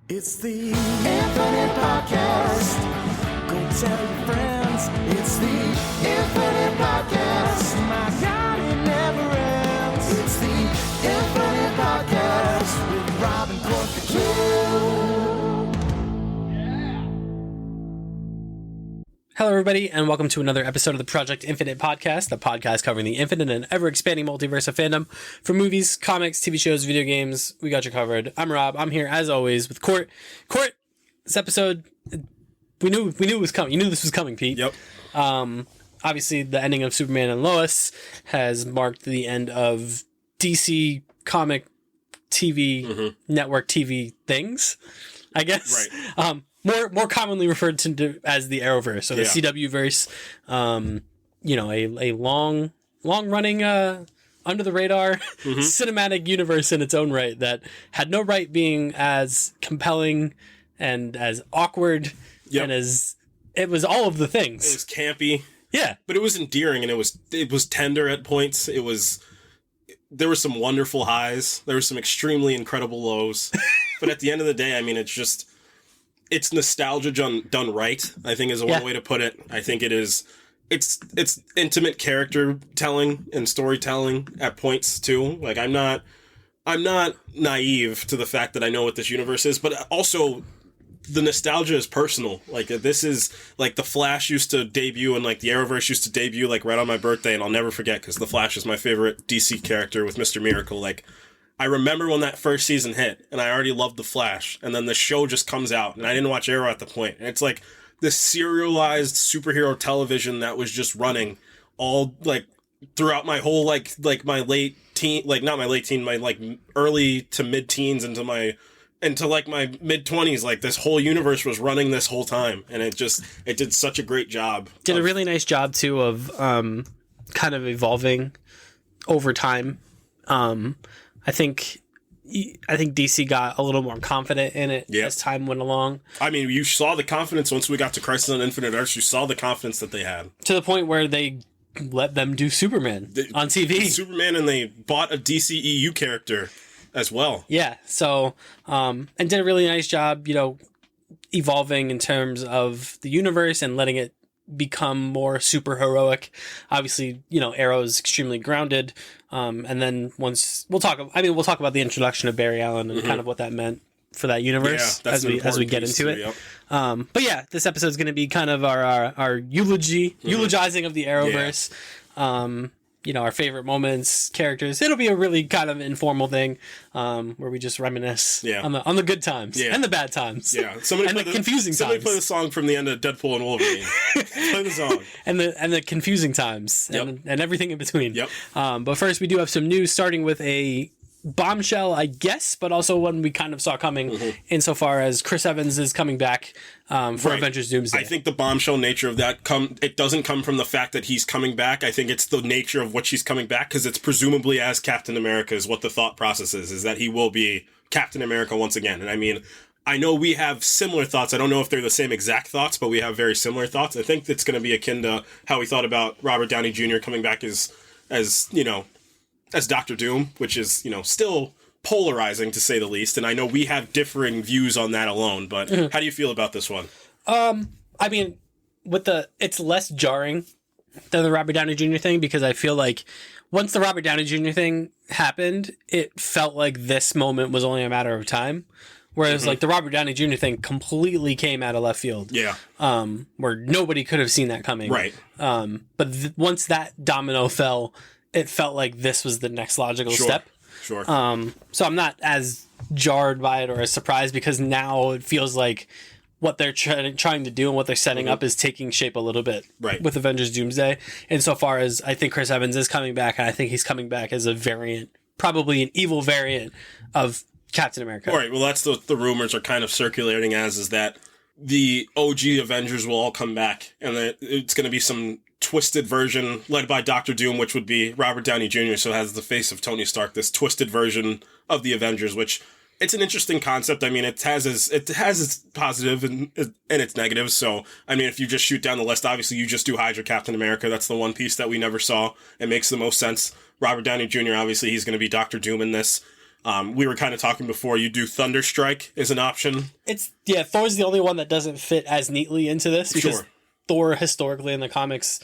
It's the Infinite Podcast. Go tell your friends. It's the Infinite Podcast. My God, it never ends. It's the Infinite Podcast with Rob and Court the Kid. Hello, everybody, and welcome to another episode of the Project Infinite Podcast, the podcast covering the infinite and ever-expanding multiverse of fandom for movies, comics, TV shows, video games. We got you covered. I'm Rob. I'm here, as always, with Court. Court, this episode, we knew it was coming. You knew this was coming, Pete. Yep. Obviously, the ending of Superman and Lois has marked the end of DC comic TV, network TV things, I guess. Right. More commonly referred to as the Arrowverse, or the CW verse. A long running under the radar cinematic universe in its own right that had no right being as compelling and as awkward and as it was all of the things. It was campy. Yeah. But it was endearing and it was tender at points. There were some wonderful highs. There were some extremely incredible lows. But at the end of the day, I mean, it's nostalgia done right, I think is one way to put it. I think it's intimate character telling and storytelling at points too. Like I'm not naive to the fact that I know what this universe is, but also the nostalgia is personal. Like this is like the Flash used to debut and like the Arrowverse used to debut like right on my birthday, and I'll never forget because the Flash is my favorite DC character with Mr. Miracle. Like I remember when that first season hit, and I already loved The Flash, and then the show just comes out, and I didn't watch Arrow at the point, and it's like this serialized superhero television that was just running all, like, throughout my whole, like my late teen, like, not my late teen, my, like, early to mid-teens into my mid-20s, like, this whole universe was running this whole time, and it did such a great job. Did a really nice job, too, of kind of evolving over time. I think DC got a little more confident in it as time went along. I mean, you saw the confidence once we got to Crisis on Infinite Earths. You saw the confidence that they had. To the point where they let them do Superman on TV. Superman, and they bought a DCEU character as well. Yeah, so, and did a really nice job, evolving in terms of the universe and letting it become more super heroic. Obviously, Arrow's extremely grounded. And then once we'll talk about the introduction of Barry Allen and kind of what that meant for that universe as we get into it. Yep. But yeah, this episode is going to be kind of our eulogizing of the Arrowverse. Our favorite moments, characters. It'll be a really kind of informal thing, where we just reminisce on the good times and the bad times. Yeah, and the confusing times. Somebody play the song from the end of Deadpool and Wolverine. Play the song. and the confusing times and everything in between. Yep. But first, we do have some news, starting with a bombshell, I guess, but also one we kind of saw coming insofar as Chris Evans is coming back for Avengers Doomsday. I think the bombshell nature of that it doesn't come from the fact that he's coming back. I think it's the nature of which he's coming back, because it's presumably as Captain America is what the thought process is that he will be Captain America once again. And I mean, I know we have similar thoughts. I don't know if they're the same exact thoughts, but we have very similar thoughts. I think it's going to be akin to how we thought about Robert Downey Jr. coming back as Dr. Doom, which is, still polarizing to say the least. And I know we have differing views on that alone, but how do you feel about this one? I mean, it's less jarring than the Robert Downey Jr. thing, because I feel like once the Robert Downey Jr. thing happened, it felt like this moment was only a matter of time. Whereas like the Robert Downey Jr. thing completely came out of left field. Yeah. Where nobody could have seen that coming. Right. But once that domino fell, it felt like this was the next logical step. Sure. So I'm not as jarred by it or as surprised, because now it feels like what they're trying to do and what they're setting up is taking shape a little bit with Avengers Doomsday. Insofar as I think Chris Evans is coming back, and I think he's coming back as a variant, probably an evil variant of Captain America. All right. Well, that's the rumors are kind of circulating is that the OG Avengers will all come back, and that it's going to be some twisted version led by Dr. Doom, which would be Robert Downey Jr., so has the face of Tony Stark, this twisted version of the Avengers, which it's an interesting concept. I mean, it has its positive and its negatives. So, I mean, if you just shoot down the list, obviously you just do Hydra, Captain America. That's the one piece that we never saw. It makes the most sense. Robert Downey Jr., obviously he's going to be Dr. Doom in this. We were kind of talking before. You do Thunderstrike is an option. Thor's the only one that doesn't fit as neatly into this because Sure. Thor historically in the comics,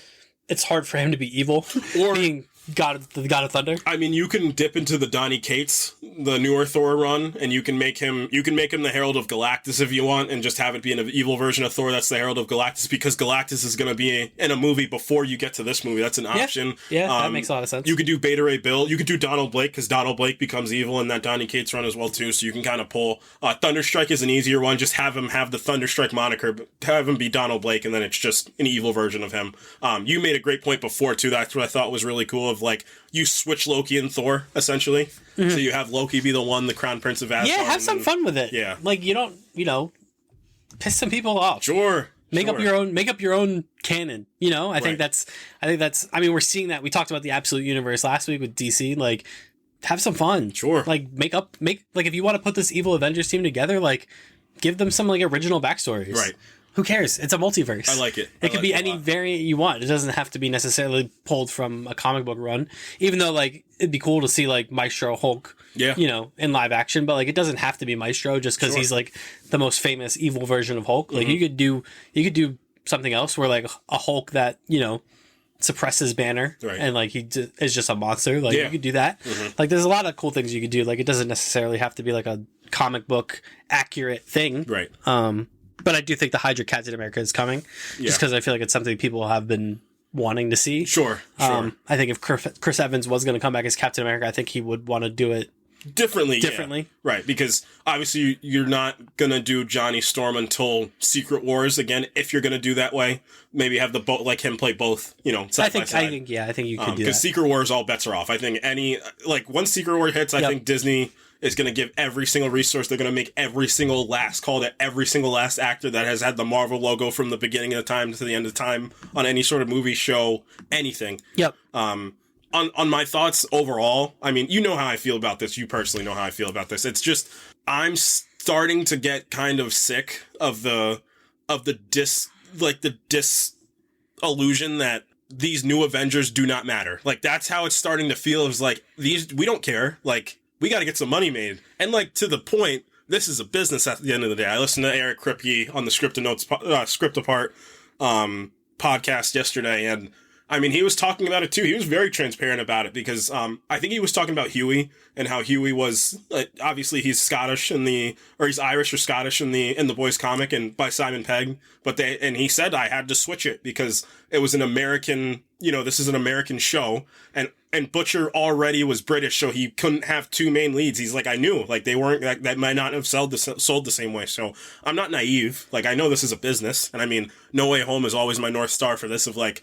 it's hard for him to be evil Or being the god of thunder. I mean, you can dip into the Donny Cates, the newer Thor run, and you can make him the Herald of Galactus if you want, and just have it be an evil version of Thor that's the Herald of Galactus, because Galactus is going to be in a movie before you get to this movie. That's an option. Yeah, that makes a lot of sense. You could do Beta Ray Bill. You could do Donald Blake, because Donald Blake becomes evil in that Donny Cates run as well too. So you can kind of pull. Thunderstrike is an easier one. Just have him have the Thunderstrike moniker, but have him be Donald Blake, and then it's just an evil version of him. You made a great point before too. That's what I thought was really cool. Of like, you switch Loki and Thor, essentially. Mm-hmm. So you have Loki be the one, the Crown Prince of Asgard. Yeah, have some fun with it. Yeah. Like, you don't, piss some people off. Sure. Make up your own canon. I think that's, we're seeing that. We talked about the Absolute Universe last week with DC. Like, have some fun. Sure. Like, if you want to put this evil Avengers team together, like, give them some, like, original backstories. Right. Who cares? It's a multiverse. I like it. It could be any variant you want. It doesn't have to be necessarily pulled from a comic book run. Even though, like, it'd be cool to see, like, Maestro Hulk, in live action. But, like, it doesn't have to be Maestro just because he's, like, the most famous evil version of Hulk. Like, you could do something else where, like, a Hulk that, suppresses Banner and, like, he is just a monster. Like, you could do that. Mm-hmm. Like, there's a lot of cool things you could do. Like, it doesn't necessarily have to be, like, a comic book accurate thing. Right. But I do think the Hydra Captain America is coming, just because I feel like it's something people have been wanting to see. Sure. I think if Chris Evans was going to come back as Captain America, I think he would want to do it differently. Yeah. Right, because obviously you're not going to do Johnny Storm until Secret Wars again. If you're going to do that way, maybe have him play both, side by side. I think you could do that. Because Secret Wars, all bets are off. I think once Secret War hits, I think Disney is going to give every single resource. They're going to make every single last call to every single last actor that has had the Marvel logo from the beginning of time to the end of time on any sort of movie, show, anything. Yep. On my thoughts overall, I mean, you know how I feel about this. You personally know how I feel about this. It's just, I'm starting to get kind of sick of the disillusion that these new Avengers do not matter. Like, that's how it's starting to feel. Is like, we don't care. Like, we got to get some money made. And, like, to the point, this is a business at the end of the day. I listened to Eric Kripke on the Script Apart podcast yesterday, and I mean, he was talking about it too. He was very transparent about it because I think he was talking about Huey and how Huey was obviously he's Scottish he's Irish or Scottish in the Boys comic and by Simon Pegg, and he said I had to switch it because it was an American, this is an American show, and Butcher already was British, so he couldn't have two main leads. He's like, I knew, like, they weren't, like, that might not have sold the same way. So I'm not naive. Like, I know this is a business, and I mean, No Way Home is always my North Star for this, of like,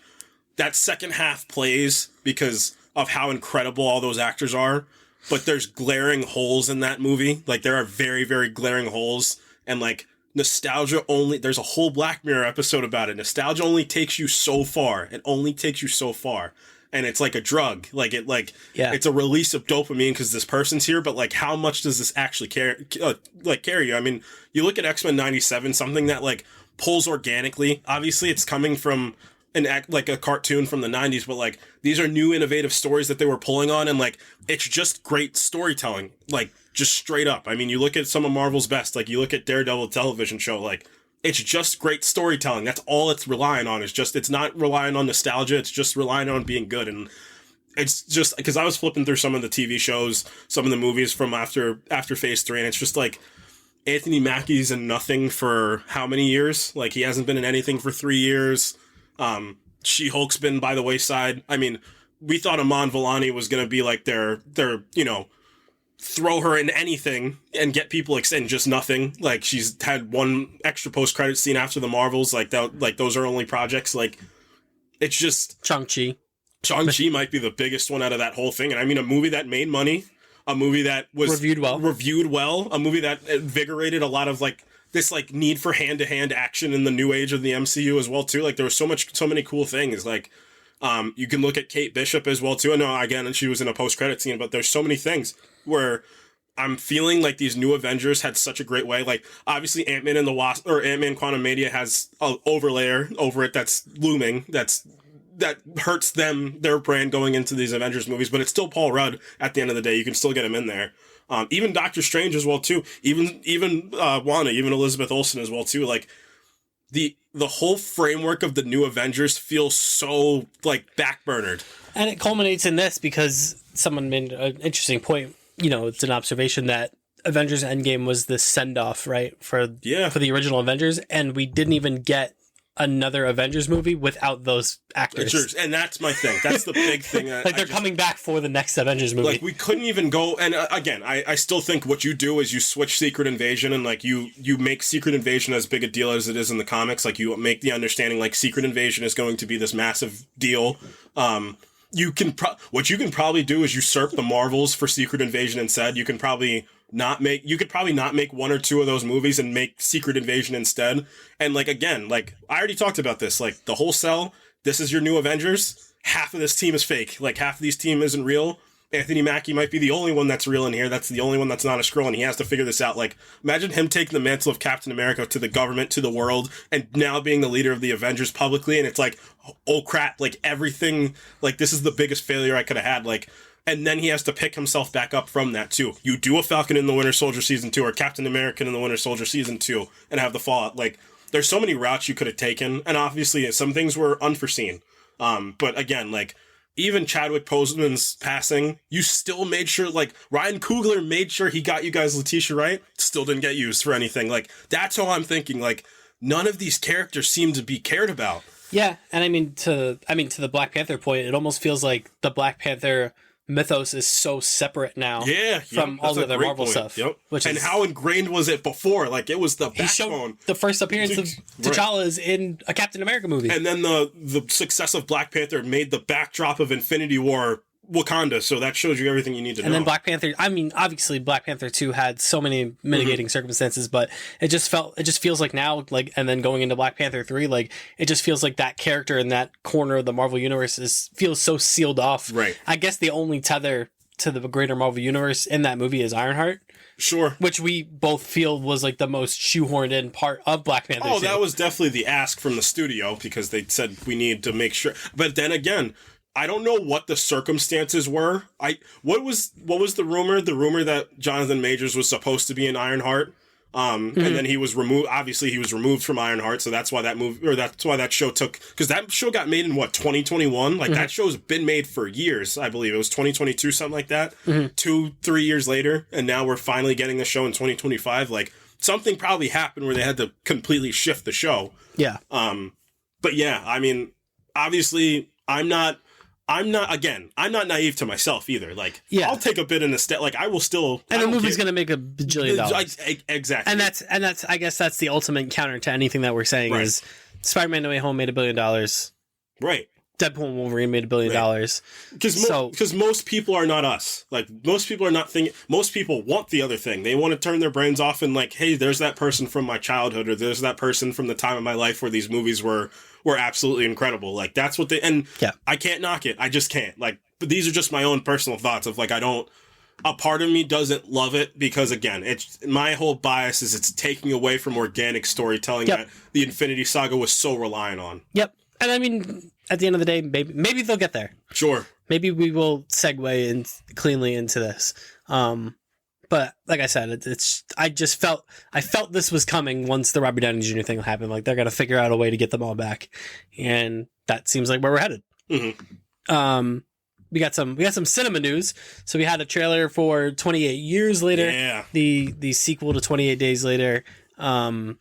that second half plays because of how incredible all those actors are, but there's glaring holes in that movie. Like, there are very, very glaring holes, and like, nostalgia only, there's a whole Black Mirror episode about it. Nostalgia only takes you so far. It only takes you so far. And it's like a drug. It's a release of dopamine because this person's here, but like, how much does this actually carry you? I mean, you look at X-Men 97, something that like pulls organically. Obviously, it's coming from a cartoon from the 90s, but like, these are new innovative stories that they were pulling on, and like, it's just great storytelling, like, just straight up. I mean, you look at some of Marvel's best, like you look at Daredevil television show, like, it's just great storytelling. That's all it's relying on. It's not relying on nostalgia. It's just relying on being good. And it's just because I was flipping through some of the TV shows, some of the movies from after Phase 3, and it's just like, Anthony Mackie's in nothing for how many years? Like, he hasn't been in anything for 3 years. She-Hulk's been by the wayside. I mean, we thought Iman Vellani was going to be like their throw her in anything and get people and just nothing. Like, she's had one extra post-credit scene after the Marvels. Like, those are only projects. Like, it's just... Shang-Chi might be the biggest one out of that whole thing. And I mean, a movie that made money, a movie that was... reviewed well, a movie that invigorated a lot of, like, this, like, need for hand-to-hand action in the new age of the MCU as well, too. Like, there was so many cool things. Like, you can look at Kate Bishop as well, too. I know, again, she was in a post-credit scene, but there's so many things where I'm feeling like these new Avengers had such a great way. Like, obviously, Ant-Man and the Wasp, or Ant-Man Quantumania has an overlayer over it that's looming, that hurts their brand going into these Avengers movies, but it's still Paul Rudd at the end of the day. You can still get him in there. Even Doctor Strange as well too. Even Wanda, even Elizabeth Olsen as well too. Like the whole framework of the new Avengers feels so like backburnered. And it culminates in this because someone made an interesting point. You know, it's an observation that Avengers Endgame was the send-off, right, for the original Avengers, and we didn't even get another Avengers movie without those actors. And that's my thing. That's the big thing. Like, they're coming back for the next Avengers movie. Like, we couldn't even go... And, again, I still think what you do is you switch Secret Invasion, and, like, you make Secret Invasion as big a deal as it is in the comics. Like, you make the understanding, like, Secret Invasion is going to be this massive deal. What you can probably do is usurp the Marvels for Secret Invasion instead. You could probably not make one or two of those movies and make Secret Invasion instead. And like, again, like I already talked about this, like the whole cell, this is your new Avengers. Half of this team is fake. Like half of these team isn't real. Anthony Mackie might be the only one that's real in here. That's the only one that's not a Skrull, and he has to figure this out. Like, imagine him taking the mantle of Captain America to the government, to the world, and now being the leader of the Avengers publicly, and it's like, oh crap, like everything, like this is the biggest failure I could have had, like, and then he has to pick himself back up from that too. You do a Falcon in the Winter Soldier Season 2 or Captain America in the Winter Soldier Season 2 and have the fallout. Like, there's so many routes you could have taken, and obviously some things were unforeseen. But again, like, even Chadwick Boseman's passing, you still made sure, like, Ryan Coogler made sure he got you guys Letitia Wright, still didn't get used for anything. Like, that's how I'm thinking. Like, none of these characters seem to be cared about. Yeah, and I mean to the Black Panther point, it almost feels like the Black Panther mythos is so separate now from all the other Marvel stuff. Yep. And how ingrained was it before? Like, it was the backbone. The first appearance of T'Challa is in a Captain America movie. And then the success of Black Panther made the backdrop of Infinity War Wakanda, so that shows you everything you need to know. And then Black Panther, I mean, obviously Black Panther 2 had so many mitigating circumstances, but it just feels like now, like, and then going into Black Panther 3, like, it just feels like that character in that corner of the Marvel Universe feels so sealed off. Right. I guess the only tether to the greater Marvel Universe in that movie is Ironheart. Sure. Which we both feel was like the most shoehorned in part of Black Panther 2. That was definitely the ask from the studio, because they said we need to make sure. But then again, I don't know what the circumstances were. What was the rumor? The rumor that Jonathan Majors was supposed to be in Ironheart, and then he was removed. Obviously, he was removed from Ironheart, so that's why that show took, because that show got made in 2021. Like that show's been made for years. I believe it was 2022, something like that. 2-3 years later, and now we're finally getting the show in 2025. Like something probably happened where they had to completely shift the show. Yeah. But yeah, I mean, obviously, I'm not naive to myself either. Like, I'll take a bit in the step. Like, I will still. And the movie's going to make $1 bajillion. Exactly. And that's, I guess that's the ultimate counter to anything that we're saying is Spider-Man No Way Home made $1 billion. Right. Deadpool and Wolverine made $1 billion. Because most people are not us. Like, most people are not thinking. Most people want the other thing. They want to turn their brains off and like, hey, there's that person from my childhood, or there's that person from the time of my life where these movies were absolutely incredible. Like, that's what I can't knock it. I just can't. Like, but these are just my own personal thoughts of like, a part of me doesn't love it because, again, it's my whole bias is it's taking away from organic storytelling that the Infinity Saga was so reliant on. Yep. And I mean, at the end of the day, maybe they'll get there. Sure. Maybe we will segue in cleanly into this. But like I said, I felt this was coming once the Robert Downey Jr. thing happened. Like, they're gonna figure out a way to get them all back, and that seems like where we're headed. We got some cinema news. So we had a trailer for 28 Years Later. Yeah. The sequel to 28 Days Later. We're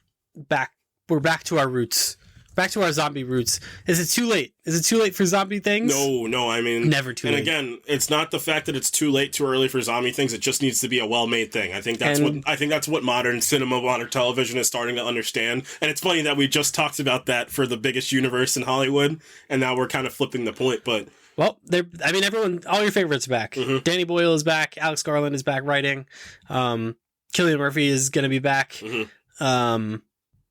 back to our roots. Back to our zombie roots. Is it too late? Is it too late for zombie things? No. I mean, never too late. And again, it's not the fact that it's too late, too early for zombie things. It just needs to be a well-made thing. I think that's what modern cinema, modern television is starting to understand. And it's funny that we just talked about that for the biggest universe in Hollywood, and now we're kind of flipping the point. But everyone, all your favorites are back. Danny Boyle is back. Alex Garland is back writing. Cillian Murphy is going to be back.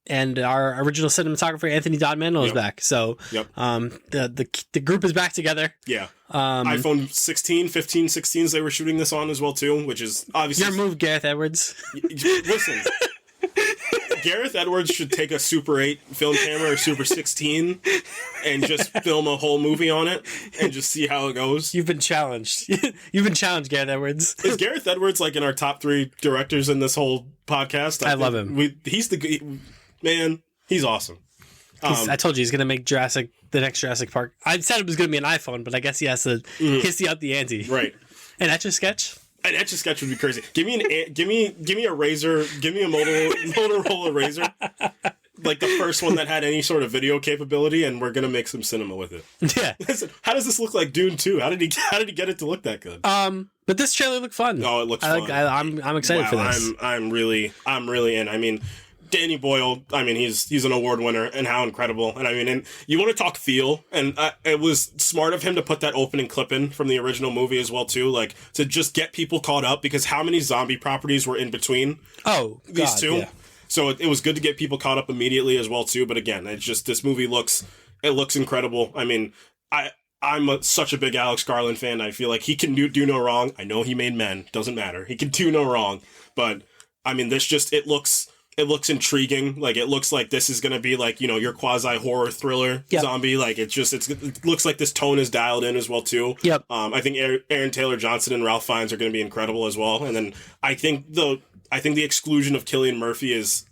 And our original cinematographer, Anthony Dodman, is back. So the group is back together. Yeah. iPhone 16, 15, 16s they were shooting this on as well, too, which is obviously... Your move, Gareth Edwards. Listen, Gareth Edwards should take a Super 8 film camera or Super 16 and just film a whole movie on it and just see how it goes. You've been challenged. You've been challenged, Gareth Edwards. Is Gareth Edwards like in our top 3 directors in this whole podcast? I love him. He's man. He's awesome. I told you he's going to make the next Jurassic Park. I said it was going to be an iPhone, but I guess he has to hissy up the ante. Right. An Etch-a-Sketch? An Etch-a-Sketch would be crazy. Give me a razor. Give me a Motorola razor, like the first one that had any sort of video capability, and we're gonna make some cinema with it. Yeah. Listen, how does this look like Dune 2? How did he get it to look that good? But this trailer looked fun. Oh, it looks fun. I'm excited for this. I'm really in. I mean, Danny Boyle, I mean, he's an award winner, and how incredible. And I mean, and you want to talk feel, and it was smart of him to put that opening clip in from the original movie as well, too, like, to just get people caught up, because how many zombie properties were in between these two? Yeah. So it was good to get people caught up immediately as well, too, but again, it's just, this movie looks incredible. I mean, I'm such a big Alex Garland fan. I feel like he can do no wrong. I know he made Men, doesn't matter. He can do no wrong, but, I mean, it looks intriguing. Like, it looks like this is going to be like, you know, your quasi horror thriller zombie. Like, it looks like this tone is dialed in as well too. Yep. I think Aaron Taylor Johnson and Ralph Fiennes are going to be incredible as well. And then I think the exclusion of Cillian Murphy is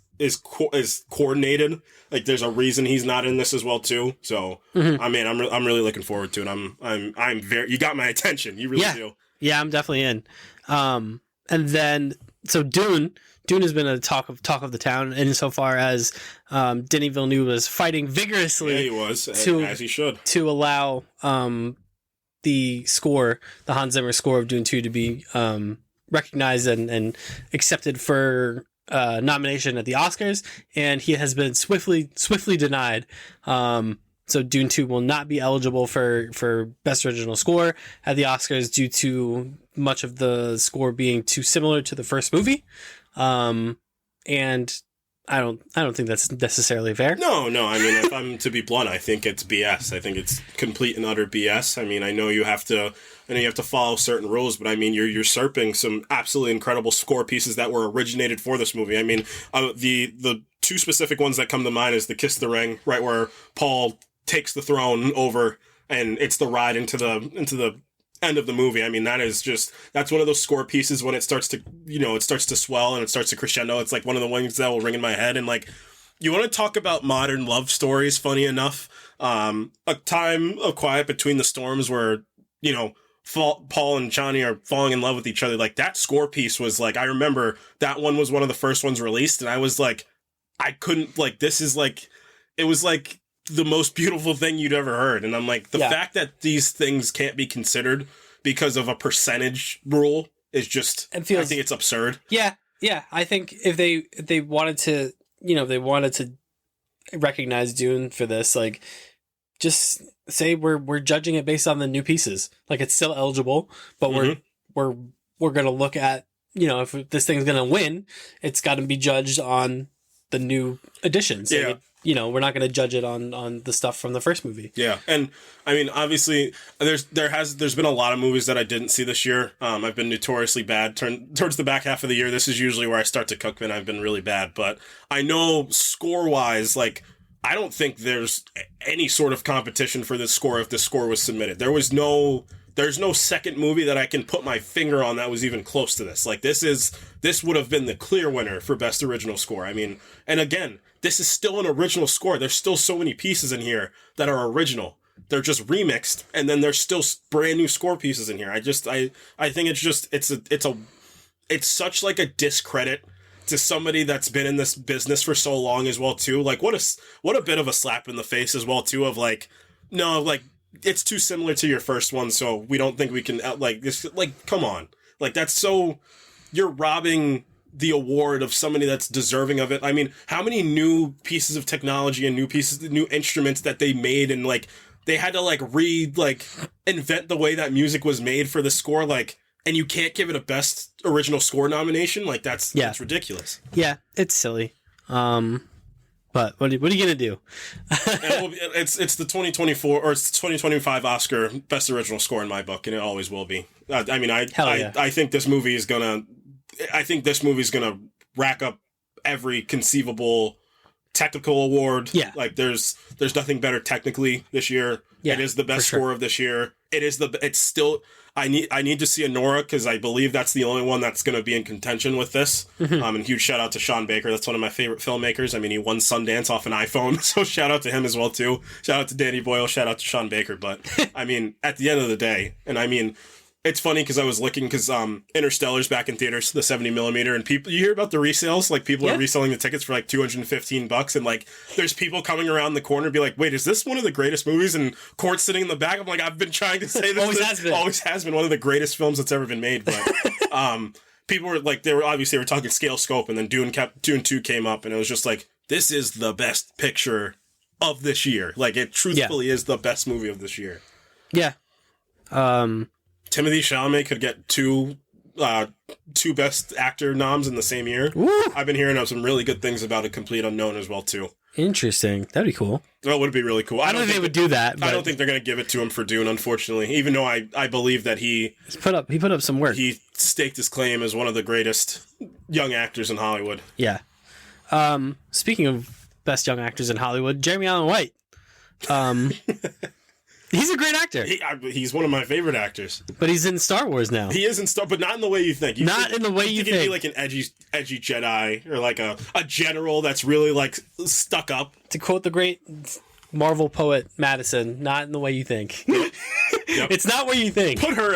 coordinated. Like, there's a reason he's not in this as well too. So I mean, I'm really looking forward to it. I'm very, you got my attention. You really do. Yeah, I'm definitely in. And then so Dune has been a talk of the town insofar as Denis Villeneuve was fighting vigorously. Yeah, he was, as he should, to allow the Hans Zimmer score of Dune 2 to be recognized and accepted for nomination at the Oscars, and he has been swiftly denied. So Dune 2 will not be eligible for Best Original Score at the Oscars due to much of the score being too similar to the first movie. And I don't think that's necessarily fair. No. I mean, if I'm to be blunt, I think it's BS. I think it's complete and utter BS. I mean, I know you have to follow certain rules, but I mean, you're usurping some absolutely incredible score pieces that were originated for this movie. I mean, the two specific ones that come to mind is the Kiss the Ring, right where Paul takes the throne over, and it's the ride into the end of the movie. I mean, that's one of those score pieces when it starts to swell and it starts to crescendo. It's like one of the ones that will ring in my head. And like, you want to talk about modern love stories, funny enough, A Time of Quiet Between the Storms, where, you know, Paul and Johnny are falling in love with each other. Like, that score piece was like, I remember that one was one of the first ones released, and I was like, I couldn't, like, this is like, it was like the most beautiful thing you'd ever heard. And I'm like, the fact that these things can't be considered because of a percentage rule is just, I think it's absurd. Yeah. I think if they wanted to, you know, if they wanted to recognize Dune for this, like, just say we're judging it based on the new pieces. Like, it's still eligible, but we're going to look at, you know, if this thing's going to win, it's got to be judged on the new additions. Yeah. Like, you know, we're not going to judge it on the stuff from the first movie. Yeah, and I mean, obviously, there's been a lot of movies that I didn't see this year. I've been notoriously bad. Towards the back half of the year, this is usually where I start to cook, and I've been really bad. But I know score-wise, like, I don't think there's any sort of competition for this score if this score was submitted. There's no second movie that I can put my finger on that was even close to this. Like, this would have been the clear winner for Best Original Score. I mean, and again, this is still an original score. There's still so many pieces in here that are original. They're just remixed, and then there's still brand new score pieces in here. I think it's such like a discredit to somebody that's been in this business for so long as well too. Like, what a bit of a slap in the face as well too, of like, no, like, it's too similar to your first one, so we don't think we can like this. Like, come on, like, that's so, you're robbing the award of somebody that's deserving of it. I mean, how many new pieces of technology and new instruments that they made, and like, they had to like invent the way that music was made for the score, like, and you can't give it a Best Original Score nomination? Like, that's ridiculous. Yeah, it's silly. But what are you gonna do? It's the 2024 or it's the 2025 Oscar Best Original Score in my book, and it always will be. I mean, I think this movie is gonna rack up every conceivable technical award. Yeah. Like there's nothing better technically this year. Yeah, it is the best for sure. score of this year. It's still I need to see Anora because I believe that's the only one that's going to be in contention with this. And huge shout out to Sean Baker. That's one of my favorite filmmakers. I mean, he won Sundance off an iPhone, so shout out to him as well too. Shout out to Danny Boyle. Shout out to Sean Baker. But I mean, at the end of the day, and I mean, it's funny because I was looking because Interstellar's back in theaters, the 70 millimeter, and people, you hear about the resales, like people are reselling the tickets for like $215, and like there's people coming around the corner and be like, wait, is this one of the greatest movies? And Court's sitting in the back. I'm like, I've been trying to say this. Always has been one of the greatest films that's ever been made. But people were like, they were talking scale scope, and then Dune 2 came up, and it was just like, this is the best picture of this year. Like it truthfully is the best movie of this year. Yeah. Timothée Chalamet could get two best actor noms in the same year. Woo! I've been hearing some really good things about A Complete Unknown as well too. Interesting. That'd be cool. Well, it would be really cool. I don't think they would do that. But I don't think they're going to give it to him for Dune, unfortunately. Even though I believe that he put up some work. He staked his claim as one of the greatest young actors in Hollywood. Yeah. Speaking of best young actors in Hollywood, Jeremy Allen White. He's a great actor. He's one of my favorite actors. But he's in Star Wars now. He is in Star, but not in the way you think. In the way you think. He'd be like an edgy Jedi, or like a general that's really like stuck up. To quote the great Marvel poet Madison, not in the way you think. Yep. It's not what you think. Put her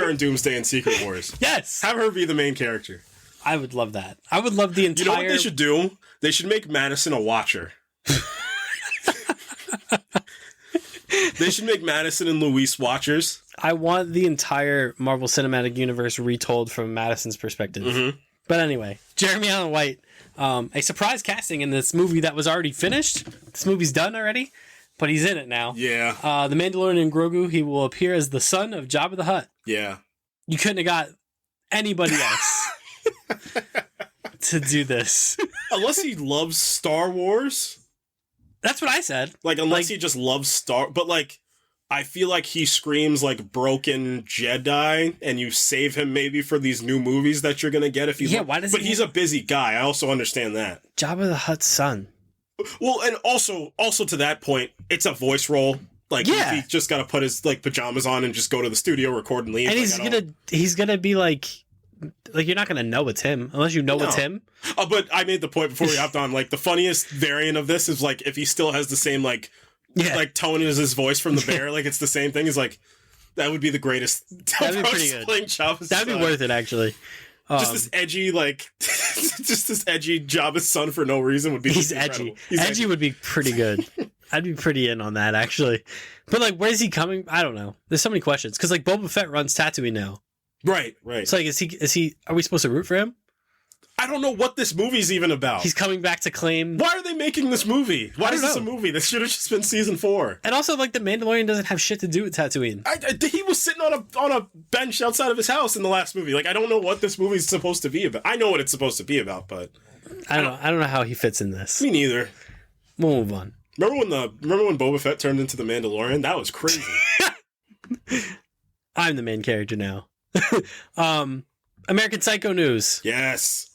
in Doomsday and Secret Wars. Yes. Have her be the main character. I would love that. I would love the entire... You know what they should do? They should make Madison a watcher. They should make Madison and Luis watchers. I want the entire Marvel Cinematic Universe retold from Madison's perspective. Mm-hmm. But anyway, Jeremy Allen White, a surprise casting in this movie that was already finished. This movie's done already, but he's in it now. Yeah. The Mandalorian and Grogu, he will appear as the son of Jabba the Hutt. Yeah. You couldn't have got anybody else to do this. Unless he loves Star Wars. That's what I said. Like, unless he just loves but like, I feel like he screams like broken Jedi, and you save him maybe for these new movies that you're gonna get if he's why does But he's a busy guy. I also understand that. Jabba the Hutt's son. Well, and also to that point, it's a voice role. Like, he just got to put his like pajamas on and just go to the studio, record and leave. And he's gonna be like you're not gonna know it's him unless you know it's him. But I made the point before we hopped on. Like, the funniest variant of this is like if he still has the same like tone as his voice from the bear. Like, it's the same thing. He's like, that would be the greatest. That'd be pretty good. That'd be worth it, actually. Just this edgy, like, just this edgy Jabba's son for no reason would be. He's edgy. Edgy would be pretty good. I'd be pretty in on that, actually. But like, where's he coming? I don't know. There's so many questions because like Boba Fett runs Tatooine now. Right. So like, is he? Are we supposed to root for him? I don't know what this movie's even about. He's coming back to claim. Why are they making this movie? Why is this a movie? This should have just been season 4. And also, like, the Mandalorian doesn't have shit to do with Tatooine. He was sitting on a bench outside of his house in the last movie. Like, I don't know what this movie's supposed to be about. I know what it's supposed to be about, but I don't know how he fits in this. Me neither. We'll move on. Remember when Boba Fett turned into the Mandalorian? That was crazy. I'm the main character now. American Psycho news. Yes.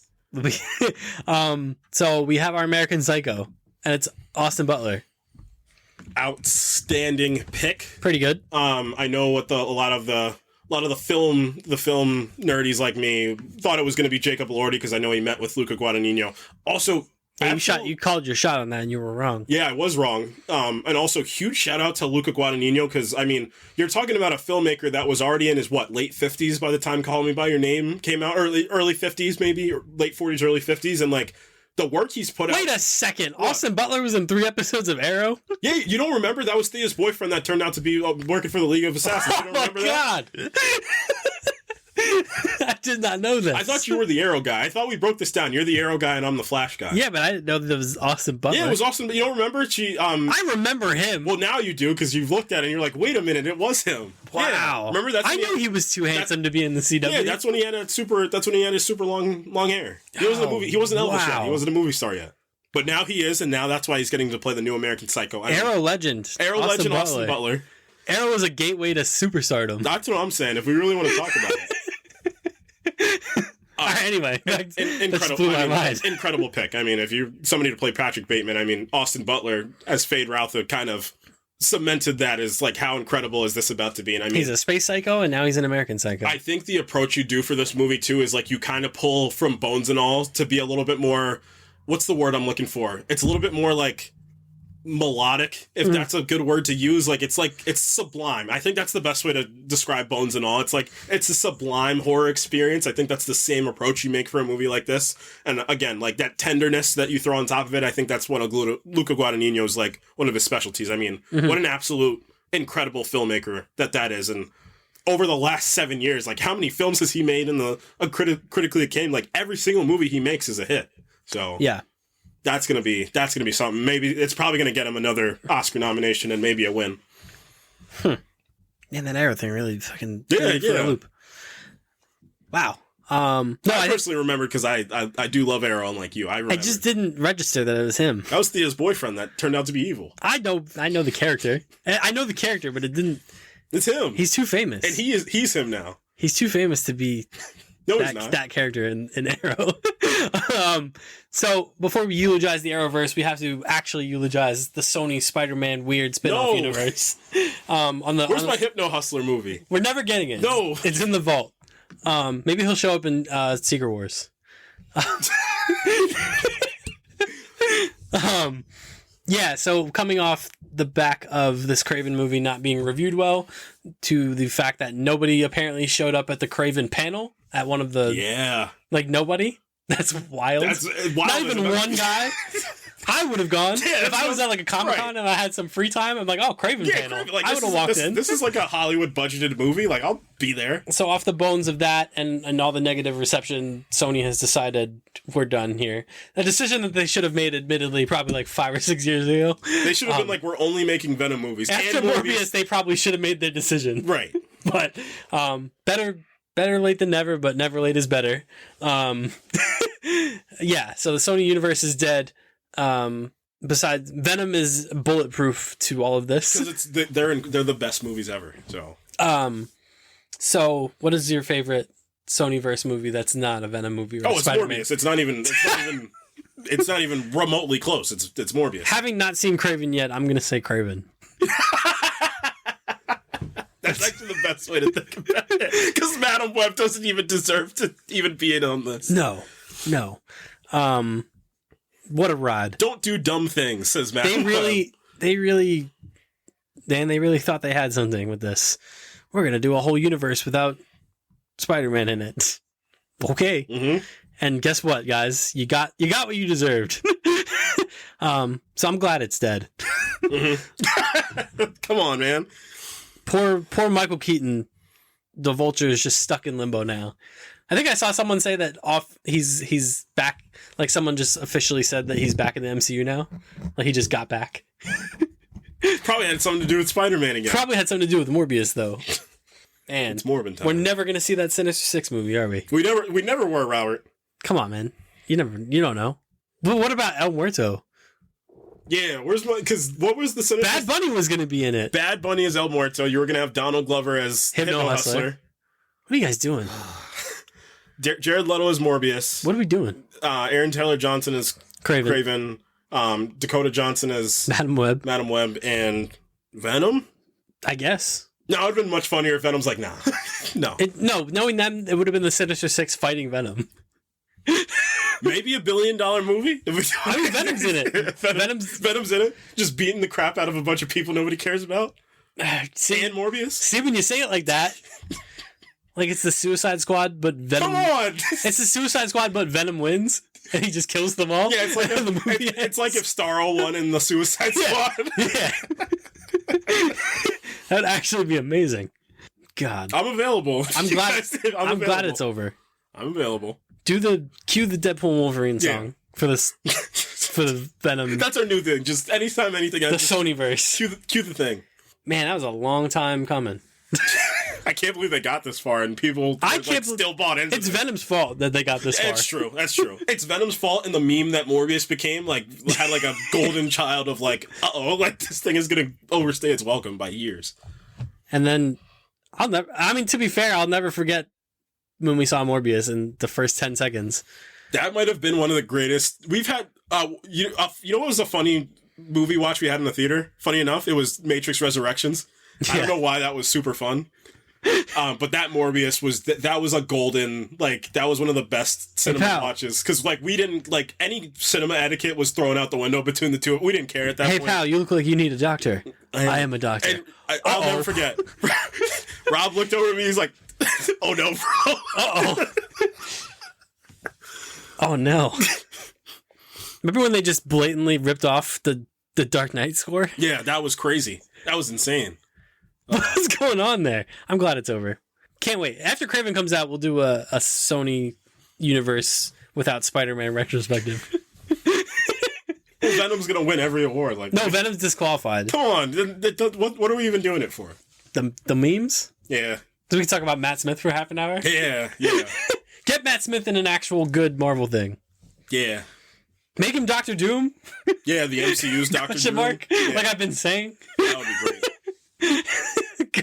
So we have our American Psycho, and it's Austin Butler. Outstanding pick. Pretty good. I know what a lot of the film nerdies like me thought it was going to be Jacob Elordi because I know he met with Luca Guadagnino. Also, you called your shot on that and you were wrong. Yeah, I was wrong. And also, huge shout out to Luca Guadagnino because, I mean, you're talking about a filmmaker that was already in his, late 50s by the time Call Me By Your Name came out, early 50s maybe, or late 40s, early 50s, and, like, the work he's put out... Wait a second. What? Austin Butler was in 3 episodes of Arrow? Yeah, you don't remember? That was Thea's boyfriend that turned out to be working for the League of Assassins. You don't remember that? God! I did not know this. I thought you were the Arrow guy. I thought we broke this down. You're the Arrow guy and I'm the Flash guy. Yeah, but I didn't know that it was Austin Butler. Yeah, it was Austin. You don't remember? I remember him. Well, now you do because you've looked at it and you're like, wait a minute, it was him. Wow. Yeah. Remember that? I knew he was too handsome to be in the CW. Yeah, that's when he had his super long hair. He wasn't a movie. He wasn't Elvis yet. He wasn't a movie star yet. But now he is, and now that's why he's getting to play the new American Psycho. Arrow legend. Austin Butler. Arrow is a gateway to superstardom. That's what I'm saying. If we really want to talk about it. Anyway, that incredible. blew my mind. Incredible pick. I mean, if you're somebody to play Patrick Bateman, I mean, Austin Butler as Fade Routher kind of cemented that as like, how incredible is this about to be? And I mean, he's a space psycho, and now he's an American psycho. I think the approach you do for this movie too is like you kind of pull from Bones and All to be a little bit more. What's the word I'm looking for? It's a little bit more like melodic, if that's a good word to use. Like it's sublime. I think that's the best way to describe Bones and All. It's like it's a sublime horror experience. I think that's the same approach you make for a movie like this. And again, like that tenderness that you throw on top of it, I think that's one of Luca Guadagnino's like one of his specialties. I mean, what an absolute incredible filmmaker that is. And over the last 7 years, like how many films has he made in the critically acclaimed? Like every single movie he makes is a hit. So yeah. That's gonna be something. Maybe it's probably gonna get him another Oscar nomination and maybe a win. Man, that Arrow thing really fucking threw me for a loop. Wow. No, I personally remembered because I do love Arrow, unlike you. I just didn't register that it was him. That was Thea's boyfriend that turned out to be evil. I know the character. I know the character, but it didn't. It's him. He's too famous, and he's him now. He's too famous to be. No, he's not. That character in Arrow. So before we eulogize the Arrowverse, we have to actually eulogize the Sony Spider-Man weird spin-off universe. Where's my Hypno Hustler movie? We're never getting it. No, it's in the vault. Maybe he'll show up in Secret Wars. Yeah, so coming off the back of this Craven movie not being reviewed well, to the fact that nobody apparently showed up at the Craven panel at one of the... Yeah. Like, nobody? That's wild. That's wild. Not even one guy? I would have gone. Yeah, if I was at like a Comic-Con and I had some free time, I'm like, oh, Craven panel. Craven, like, I would have walked in. This is like a Hollywood budgeted movie. Like, I'll be there. So off the bones of that and all the negative reception, Sony has decided we're done here. A decision that they should have made, admittedly, probably like 5 or 6 years ago. They should have been like, we're only making Venom movies. After Morbius, they probably should have made their decision. Right. But better late than never, but never late is better. Yeah, so the Sony universe is dead. Besides, Venom is bulletproof to all of this because they're the best movies ever. So what is your favorite Sony-verse movie that's not a Venom movie? Or it's Spider-Man? Morbius. It's not even remotely close. It's Morbius. Having not seen Craven yet, I'm gonna say Craven. That's actually the best way to think about it. Because Madam Web doesn't even deserve to even be in on this. No. What a ride. Don't do dumb things, says Madam Web. They really thought they had something with this. We're going to do a whole universe without Spider-Man in it. Okay. Mm-hmm. And guess what, guys? You got what you deserved. So I'm glad it's dead. Mm-hmm. Come on, man. Poor Michael Keaton. The Vulture is just stuck in limbo now. I think I saw someone say that he's back. Like someone just officially said that he's back in the MCU now. Like he just got back. Probably had something to do with Spider-Man again. Probably had something to do with Morbius though. And it's Morbin time. We're never gonna see that Sinister Six movie, are we? We never were, Robert. Come on, man. You don't know. But what about El Muerto? Yeah, because what was the Sinister... Bad Bunny was gonna be in it. Bad Bunny as El Muerto. You were gonna have Donald Glover as Hypno Hustler. What are you guys doing? Jared Leto as Morbius. What are we doing? Aaron Taylor Johnson as Craven. Dakota Johnson as Madam Web, and Venom. I guess. No, it would have been much funnier if Venom's like, nah, no. Knowing that, it would have been the Sinister Six fighting Venom. Maybe $1 billion movie. I mean, Venom's in it. Venom's in it, just beating the crap out of a bunch of people nobody cares about. And Morbius. See, when you say it like that. Like it's the Suicide Squad, but Venom... Come on! It's the Suicide Squad, but Venom wins, and he just kills them all. Yeah, it's like it's like if Starro won in the Suicide Squad. Yeah. That'd actually be amazing. God. I'm available. I'm glad it's over. I'm available. Cue the Deadpool Wolverine song for the Venom. That's our new thing. Just anytime anything else. The Sonyverse. Cue the thing. Man, that was a long time coming. I can't believe they got this far, and people still bought into it. It's Venom's fault that they got this far. That's true. It's Venom's fault, and the meme that Morbius became, had a golden child of this thing is going to overstay its welcome by years. And then, to be fair, I'll never forget when we saw Morbius in the first 10 seconds. That might have been one of the greatest we've had. You know what was a funny movie watch we had in the theater? Funny enough, it was Matrix Resurrections. I don't know why that was super fun. But that Morbius was that was a golden, like, that was one of the best cinema watches, because like we didn't, like, any cinema etiquette was thrown out the window between the two. We didn't care at that point. Hey pal, you look like you need a doctor. I am a doctor. And I'll never forget. Rob looked over at me. He's like, "Oh no, bro! Uh-oh. Oh no!" Remember when they just blatantly ripped off the Dark Knight score? Yeah, that was crazy. That was insane. What's going on there? I'm glad it's over. Can't wait. After Craven comes out, we'll do a Sony universe without Spider-Man retrospective. Well, Venom's gonna win every award. Like, no, Venom's disqualified. Come on, what are we even doing it for? The memes? Yeah. Did we talk about Matt Smith for half an hour? Yeah. Get Matt Smith in an actual good Marvel thing. Yeah. Make him Doctor Doom. Yeah, the MCU's Doctor Doom. Mark, yeah. Like I've been saying. That would be great.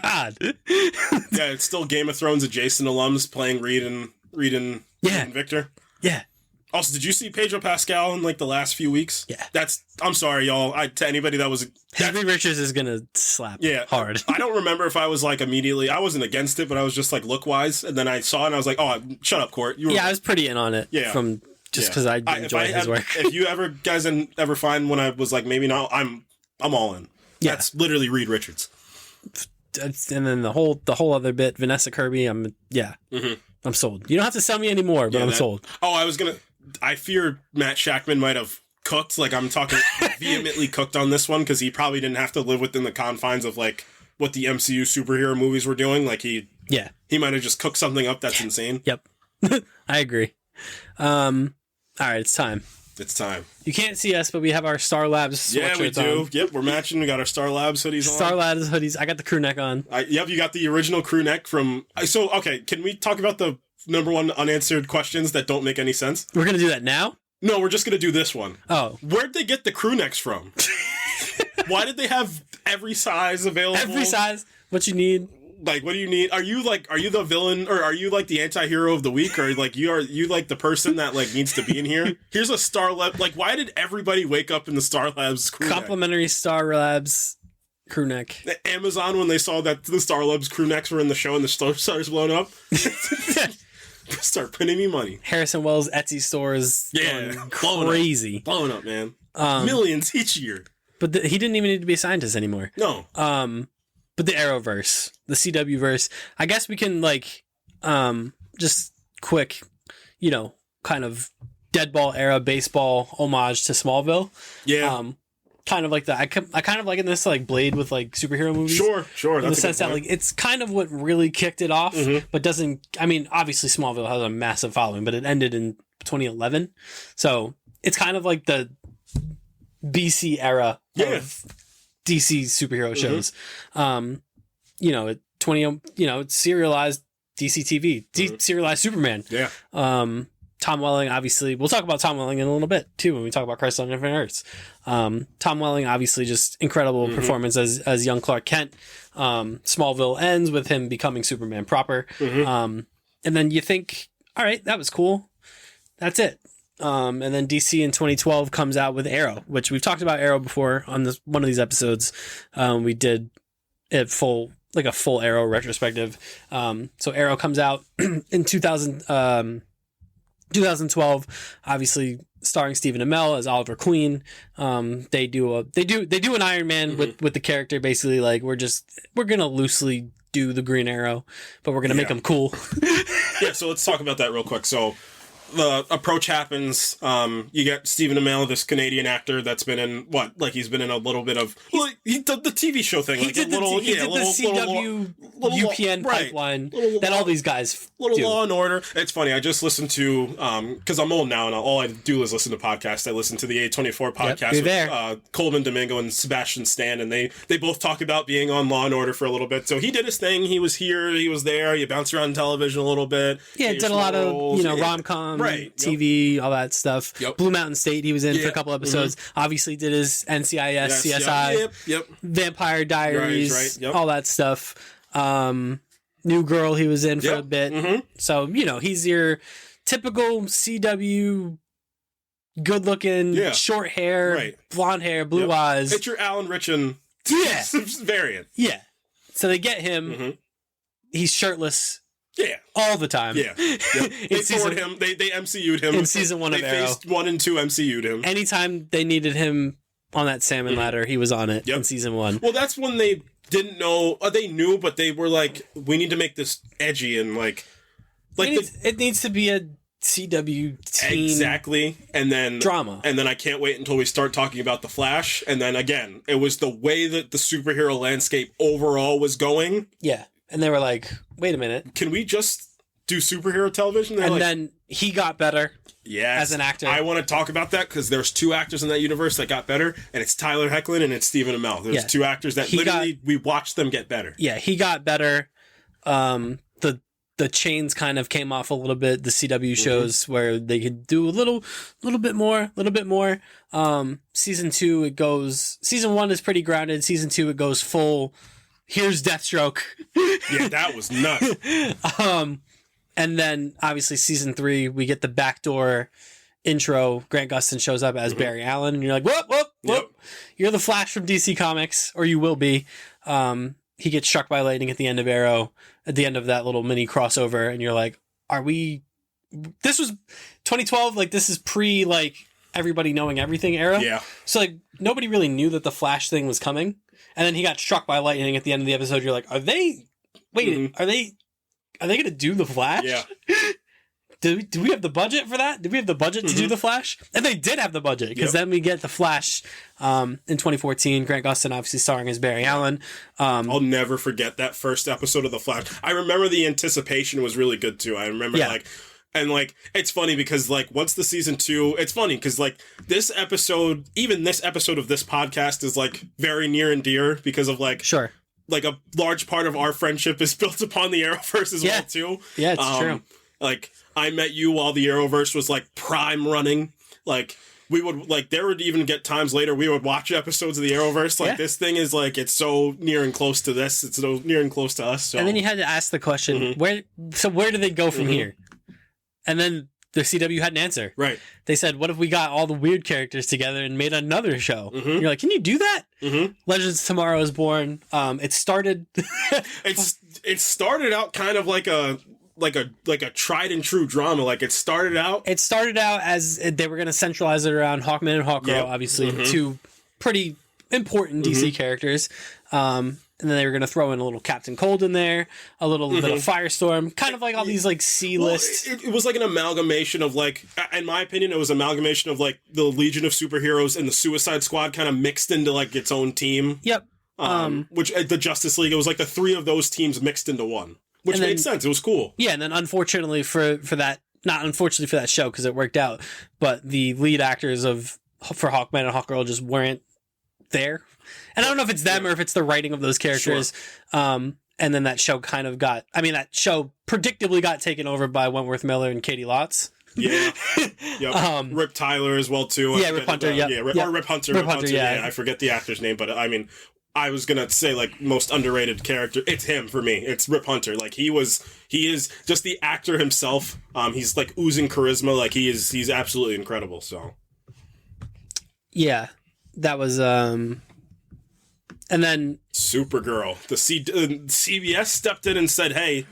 God. Yeah, it's still Game of Thrones adjacent alums playing Reed and Victor. Yeah. Also, did you see Pedro Pascal in like the last few weeks? Yeah. I'm sorry, y'all. To anybody that was... Henry Richards is going to slap hard. I don't remember if I was like immediately... I wasn't against it, but I was just like look-wise. And then I saw it and I was like, oh, shut up, Court. I was pretty in on it. Yeah. Just because I enjoy his work. If you guys ever find when I was like, maybe not, I'm all in. Yeah. That's literally Reed Richards. And then the whole other bit, Vanessa Kirby, I'm sold. You don't have to sell me anymore, but I'm sold. Oh, I fear Matt Shackman might have cooked. Like, I'm talking vehemently cooked on this one, because he probably didn't have to live within the confines of like what the MCU superhero movies were doing. Like he might have just cooked something up that's insane. Yep. I agree. All right, it's time. It's time. You can't see us, but we have our Star Labs sweatshirts Yeah, we do. on. Yep, we're matching. We got our Star Labs hoodies on. Star Labs hoodies. I got the crew neck on. Yep, you got the original crew neck from... So, okay, can we talk about the number one unanswered questions that don't make any sense? We're going to do that now? No, we're just going to do this one. Oh. Where'd they get the crew necks from? Why did they have every size available? Every size? What you need? Like, what do you need? Are you the villain, or are you like the anti-hero of the week, or like you like the person that like needs to be in here? Here's a Star Lab. Like, why did everybody wake up in the Star Labs crew Complimentary neck? Star Labs crew neck. Amazon, when they saw that the Star Labs crew necks were in the show and the store started blowing up, start printing me money. Harrison Wells Etsy stores, crazy, blowing up, man. Millions each year. But he didn't even need to be a scientist anymore. No. But the Arrowverse, the CW verse, I guess we can like, just quick, kind of deadball era baseball homage to Smallville. Yeah. Kind of like that. I kind of like in this like Blade with like superhero movies. Sure. In the sense that like it's kind of what really kicked it off, but doesn't. I mean, obviously Smallville has a massive following, but it ended in 2011, so it's kind of like the BC era of DC superhero shows. It's serialized DC TV, serialized Superman. Yeah. Tom Welling, obviously, we'll talk about Tom Welling in a little bit too when we talk about Crisis on Infinite Earths. Tom Welling, obviously, just incredible performance as young Clark Kent. Smallville ends with him becoming Superman proper. And then you think, all right, that was cool. That's it. And then DC in 2012 comes out with Arrow, which we've talked about Arrow before on one of these episodes. We did a full Arrow retrospective. So Arrow comes out in 2012, obviously starring Stephen Amell as Oliver Queen. They do an Iron Man with the character, basically like we're gonna loosely do the Green Arrow, but we're gonna make him cool. Yeah, so let's talk about that real quick. So the approach happens. You get Stephen Amell, this Canadian actor that's been in he's been in a little bit of he did the TV show thing. He did the CW UPN pipeline that all these guys do. Law and Order. It's funny. I just listened to because I'm old now and all I do is listen to podcasts. I listen to the A24 podcast with Coleman Domingo and Sebastian Stan, and they both talk about being on Law and Order for a little bit. So he did his thing. He was here. He was there. He bounced around television a little bit. Yeah, did a lot of rom-com. Right. TV, all that stuff. Yep. Blue Mountain State, he was in for a couple episodes. Obviously did his NCIS, CSI, Yep. Vampire Diaries, right. Yep. all that stuff. New Girl he was in for Yep. a bit. Mhm. So, he's your typical CW good-looking, Yeah. short hair, Right. blonde hair, blue Yep. eyes. It's your Alan Ritchson Yeah. variant. Yeah. So they get him. Mhm. He's shirtless Yeah. all the time. Yeah. Yep. They forward him. They MCU'd him. in season 1 of They Arrow. faced 1 and 2 MCU'd him. Anytime they needed him on that salmon ladder, he was on it Yep. in season 1. Well, that's when they didn't know. They knew, but they were like, we need to make this edgy and like It needs to be a CW teen exactly. And then drama. And then I can't wait until we start talking about the Flash. And then again, it was the way that the superhero landscape overall was going. Yeah. And they were like, wait a minute. Can we just do superhero television? They're And like, then he got better. yes, as an actor. I want to talk about that because there's 2 actors in that universe that got better, and it's Tyler Hoechlin and it's Stephen Amell. There's Yeah. 2 actors that we watched them get better. Yeah, he got better. The chains kind of came off a little bit. The CW shows where they could do a little bit more. Season 2, season 1 is pretty grounded. Season 2, it goes full. Here's Deathstroke. Yeah, that was nuts. And then obviously season 3, we get the backdoor intro. Grant Gustin shows up as Barry Allen, and you're like, whoop, whoop, whoop. Yep. You're the Flash from DC Comics, or you will be. He gets struck by lightning at the end of Arrow, at the end of that little mini crossover, and you're like, this was 2012, like this is pre like everybody knowing everything era. Yeah. So like nobody really knew that the Flash thing was coming. And then he got struck by lightning at the end of the episode. You're like, are they going to do the Flash? Yeah. Do we have the budget for that? Did we have the budget to do the Flash? And they did have the budget, because then we get the Flash in 2014. Grant Gustin obviously starring as Barry Allen. I'll never forget that first episode of The Flash. I remember the anticipation was really good too. I remember it's funny because like once the season 2, it's funny because like this episode of this podcast is like very near and dear because of like Sure. like a large part of our friendship is built upon the Arrowverse as well too. Yeah, it's true. Like I met you while the Arrowverse was like prime running. Like we would like there would even get times later we would watch episodes of the Arrowverse. Like this thing is like it's so near and close to this. It's so near and close to us. So. And then you had to ask the question, where do they go from here? And then the CW had an answer. Right. They said, what if we got all the weird characters together and made another show? You're like, can you do that? Legends of Tomorrow is born. It started it started out kind of like a tried and true drama. Like it started out as they were going to centralize it around Hawkman and Hawkgirl, obviously, 2 pretty important DC characters. And then they were going to throw in a little Captain Cold in there, a little bit of Firestorm, kind of like all these like C-list. It was like an amalgamation of like, in my opinion, it was an amalgamation of like the Legion of Superheroes and the Suicide Squad kind of mixed into like its own team. Yep. Which the Justice League, it was like the 3 of those teams mixed into one, which made sense. It was cool. Yeah, and then unfortunately for that, not unfortunately for that show because it worked out, but the lead actors for Hawkman and Hawkgirl just weren't there. And I don't know if it's them or if it's the writing of those characters. Sure. And then that show that show predictably got taken over by Wentworth Miller and Katie Lotz. Yeah. Yep. Rip Tyler as well, too. Yeah, Rip Hunter, Or Rip Hunter. Rip Hunter, yeah. I forget the actor's name, but I mean, I was going to say, like, most underrated character. It's him for me. It's Rip Hunter. Like, he is just the actor himself. He's, like, oozing charisma. Like, he's absolutely incredible, so. Yeah. That was, and then Supergirl. The CBS stepped in and said, "Hey,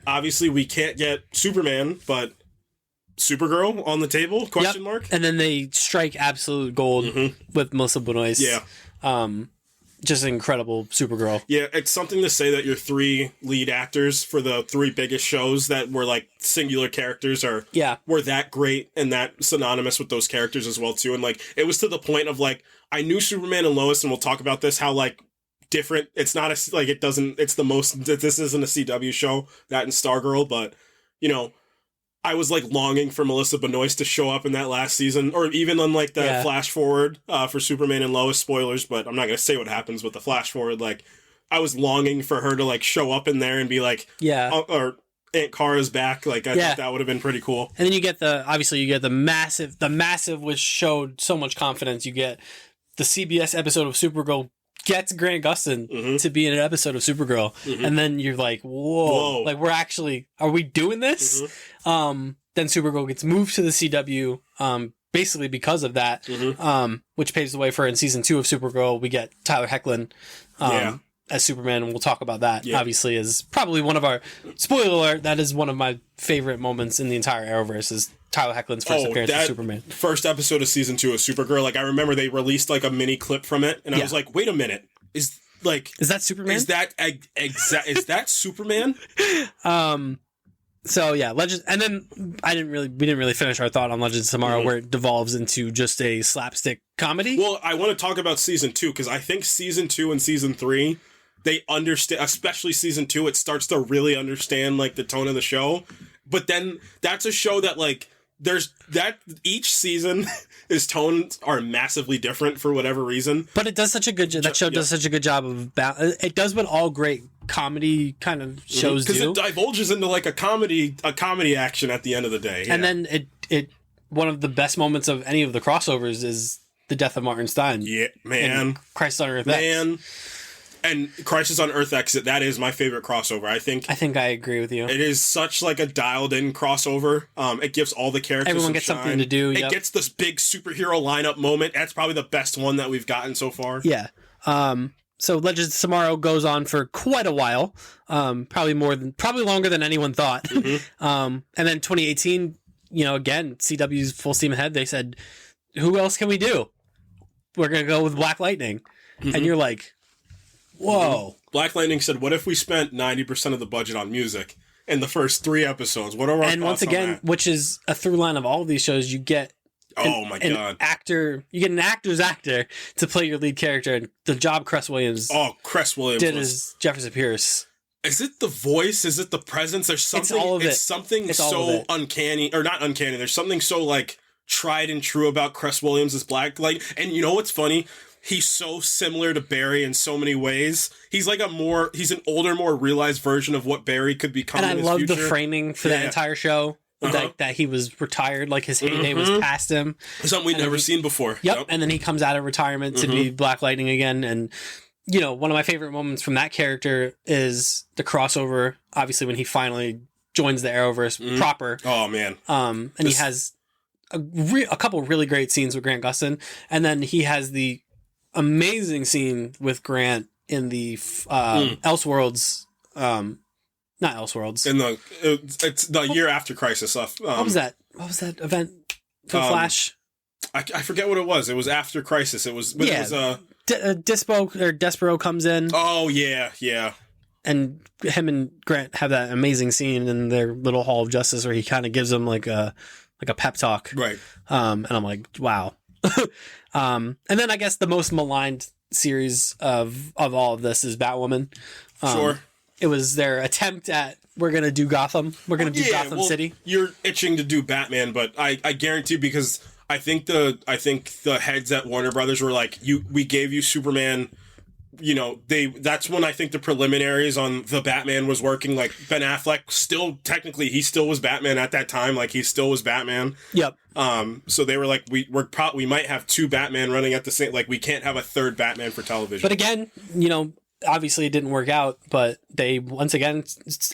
obviously we can't get Superman, but Supergirl on the table?" Question mark. And then they strike absolute gold with Melissa Benoist. Yeah. Just an incredible Supergirl. Yeah, it's something to say that your 3 lead actors for the 3 biggest shows that were like singular characters were that great and that synonymous with those characters as well too. And like it was to the point of like I knew Superman and Lois, and we'll talk about this, how like different it's not this isn't a CW show, that and Stargirl, but you know, I was like longing for Melissa Benoist to show up in that last season, or even on like the flash forward for Superman and Lois. Spoilers, but I'm not gonna say what happens with the flash forward. Like, I was longing for her to like show up in there and be like, or Aunt Kara's back. Like, I thought that would have been pretty cool. And then you get the massive, which showed so much confidence. You get the CBS episode of Supergirl gets Grant Gustin to be in an episode of Supergirl, and then you're like, whoa. Like, are we doing this? Then Supergirl gets moved to the CW, basically because of that, which paves the way for in season 2 of Supergirl, we get Tyler Hoechlin as Superman, and we'll talk about that, obviously, is probably one of our, spoiler alert, that is one of my favorite moments in the entire Arrowverse, is Tyler Hoechlin's first appearance as Superman. First episode of season 2 of Supergirl, like, I remember they released, like, a mini clip from it, and I was like, wait a minute, is that Superman? Is that Superman? So yeah, Legends, and then we didn't really finish our thought on Legends of Tomorrow, where it devolves into just a slapstick comedy. Well, I want to talk about season 2, because I think season 2 and season 3, they understand, especially season 2, it starts to really understand, like, the tone of the show. But then that's a show that, like, each season, his tones are massively different for whatever reason. But it does such a good job. That show does such a good job of it does what all great comedy kind of shows do. Because it divulges into, like, a comedy action at the end of the day. And then it one of the best moments of any of the crossovers is the death of Martin Stein. Yeah, man. Crisis on Earth X. And Crisis on Earth X, that is my favorite crossover. I think I agree with you. It is such, like, a dialed-in crossover. It gives all the characters everyone gets something to do. It gets this big superhero lineup moment. That's probably the best one that we've gotten so far. Yeah. So Legends of Tomorrow goes on for quite a while. Probably longer than anyone thought. And then 2018, again, CW's full steam ahead. They said, who else can we do? We're going to go with Black Lightning. And you're like, whoa. Black Lightning said, what if we spent 90% of the budget on music in the first 3 episodes? What are our And once again, which is a through line of all of these shows, you get an actor's actor to play your lead character, and the job Cress Williams did as Jefferson Pierce. Is it the voice? Is it the presence? There's something. It's all of it. It's something so uncanny, or not uncanny. There's something so, like, tried and true about Cress Williams as Black Lightning. And you know what's funny? He's so similar to Barry in so many ways. He's like he's an older, more realized version of what Barry could become. And I love the framing for that entire show. That he was retired, like his heyday was past him. Something we'd never seen before. Yep. And then he comes out of retirement to be Black Lightning again. And, one of my favorite moments from that character is the crossover, obviously, when he finally joins the Arrowverse proper. Oh, man. And he has a couple really great scenes with Grant Gustin. And then he has the amazing scene with Grant in the Elseworlds, not Elseworlds. It's the year after Crisis stuff. What was that? What was that event for Flash? I forget what it was. It was after Crisis. It was. Despero comes in. Oh yeah. And him and Grant have that amazing scene in their little Hall of Justice where he kind of gives them like a pep talk. Right. And I'm like, wow. And then I guess the most maligned series of all of this is Batwoman. Sure. It was their attempt at, we're going to do Gotham. We're going to do Gotham City. You're itching to do Batman, but I guarantee, because I think the heads at Warner Brothers were like, we gave you Superman. That's when I think the preliminaries on the Batman was working. Like, Ben Affleck he still was Batman at that time. Like, he still was Batman. Yep. So they were like, we might have 2 Batman running at the same, like, we can't have a 3rd Batman for television. But again, obviously it didn't work out, but they once again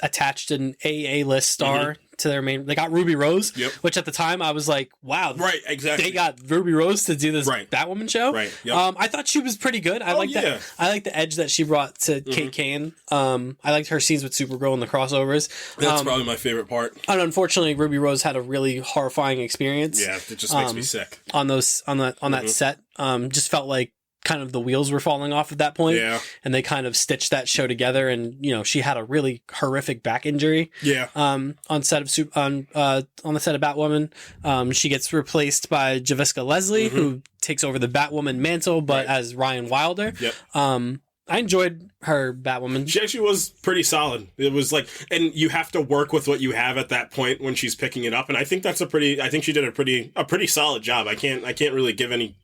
attached an A-list star to their main. They got Ruby Rose, which at the time I was like, wow, right, exactly. They got Ruby Rose to do this Batwoman show. Right. Yep. I thought she was pretty good. I like that. I like the edge that she brought to Kate Kane. I liked her scenes with Supergirl in the crossovers. That's probably my favorite part. And unfortunately, Ruby Rose had a really horrifying experience. Yeah, it just makes me sick on that set. Just felt like kind of the wheels were falling off at that point. Yeah. And they kind of stitched that show together, and she had a really horrific back injury. Yeah. On the set of Batwoman. She gets replaced by Javiska Leslie, who takes over the Batwoman mantle, but as Ryan Wilder. Yep. I enjoyed her Batwoman. She actually was pretty solid. It was like, and you have to work with what you have at that point when she's picking it up. And I think I think she did a pretty solid job. I can't really give any,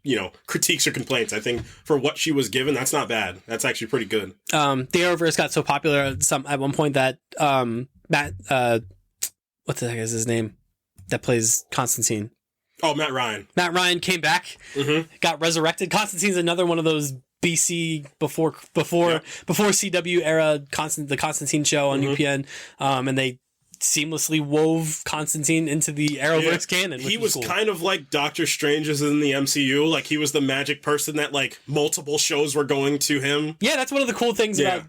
critiques or complaints. I think for what she was given, that's not bad. That's actually pretty good. The Arrowverse got so popular at one point that, Matt, what the heck is his name? That plays Constantine. Oh, Matt Ryan. Matt Ryan came back, got resurrected. Constantine's another one of those BC before CW era, the Constantine show on UPN, and they seamlessly wove Constantine into the Arrowverse canon. He was cool. Kind of like Doctor Strange is in the MCU. Like, he was the magic person that, like, multiple shows were going to him. Yeah, that's one of the cool things about,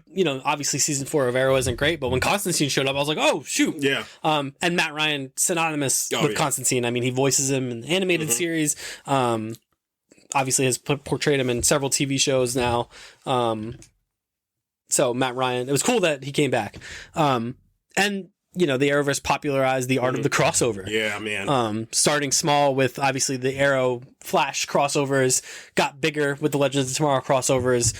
obviously season 4 of Arrow isn't great, but when Constantine showed up, I was like, oh, shoot. Yeah. And Matt Ryan, synonymous with Constantine. I mean, he voices him in the animated series. Obviously has portrayed him in several TV shows now. So Matt Ryan, it was cool that he came back. And the Arrowverse popularized the art of the crossover. Yeah, man. Starting small with obviously the Arrow Flash crossovers, got bigger with the Legends of Tomorrow crossovers.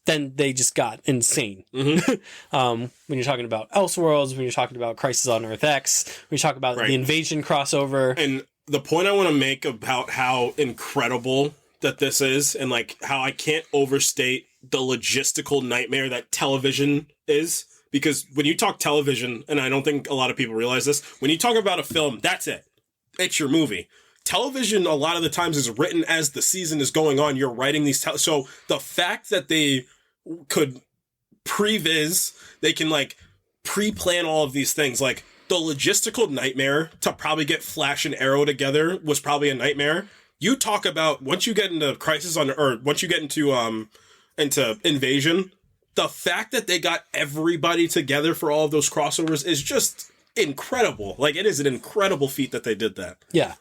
Then they just got insane. When you're talking about Elseworlds, when you're talking about Crisis on Earth X, when you're talking about the Invasion crossover. And the point I want to make about how incredible that this is, and like how I can't overstate the logistical nightmare that television is. Because when you talk television, and I don't think a lot of people realize this, when you talk about a film, that's it. It's your movie. Television, a lot of the times, is written as the season is going on. You're writing these... So the fact that they could previs, they can, like, pre-plan all of these things. Like, the logistical nightmare to probably get Flash and Arrow together was probably a nightmare. You talk about, once you get into Crisis on... Or once you get into Invasion... The fact that they got everybody together for all of those crossovers is just incredible. Like, it is an incredible feat that they did that. Yeah.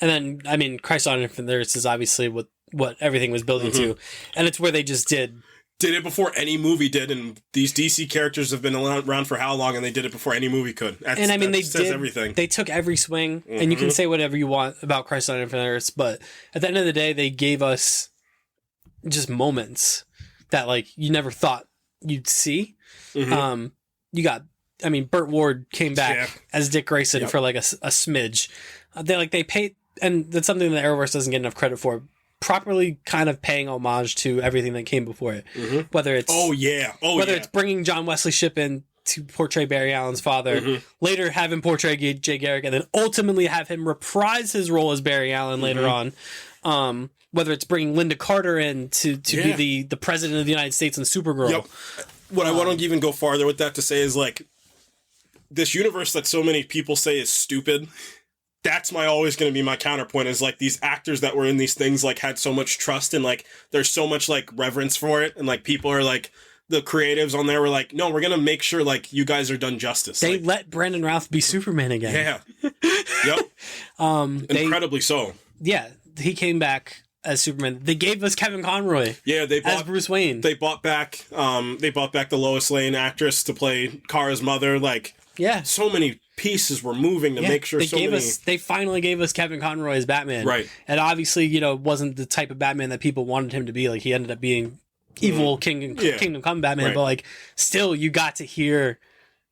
And then, I mean, Crisis on Infinite Earths is obviously what everything was building to. And it's where they just did it before any movie did. And these DC characters have been around for how long, and they did it before any movie could. And I mean, they says did everything. They took every swing, and you can say whatever you want about Crisis on Infinite Earths, but at the end of the day, they gave us just moments that, like, you never thought you'd see. You got, I mean, Burt Ward came back as Dick Grayson for like a smidge. They paid, and that's something that Arrowverse doesn't get enough credit for, properly kind of paying homage to everything that came before it. Whether it's it's bringing John Wesley Shipp in to portray Barry Allen's father, later have him portray Jay Garrick, and then ultimately have him reprise his role as Barry Allen later on. Whether it's bringing Linda Carter in to be the president of the United States and Supergirl. Yep. What I want to even go farther with that to say is, like, this universe that so many people say is stupid, that's always going to be my counterpoint, is, like, these actors that were in these things, like, had so much trust, and, like, there's so much, like, reverence for it, and, like, people are, like, the creatives on there were like, no, we're going to make sure, like, you guys are done justice. They let Brandon Routh be Superman again. Yeah. Yep. Incredibly so. Yeah. He came back as Superman. They gave us Kevin Conroy. Yeah, as Bruce Wayne. They bought back the Lois Lane actress to play Kara's mother. Like, so many pieces were moving to make sure they finally gave us Kevin Conroy as Batman. Right. And obviously, wasn't the type of Batman that people wanted him to be. Like, he ended up being evil Kingdom Come Batman, but, like, still you got to hear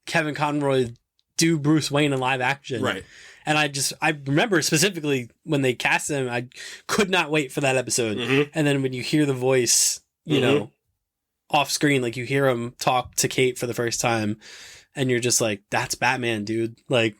Kevin Conroy do Bruce Wayne in live action. Right. And I remember specifically when they cast him, I could not wait for that episode. And then when you hear the voice, off screen, like, you hear him talk to Kate for the first time, and you're just like, that's Batman, dude. Like,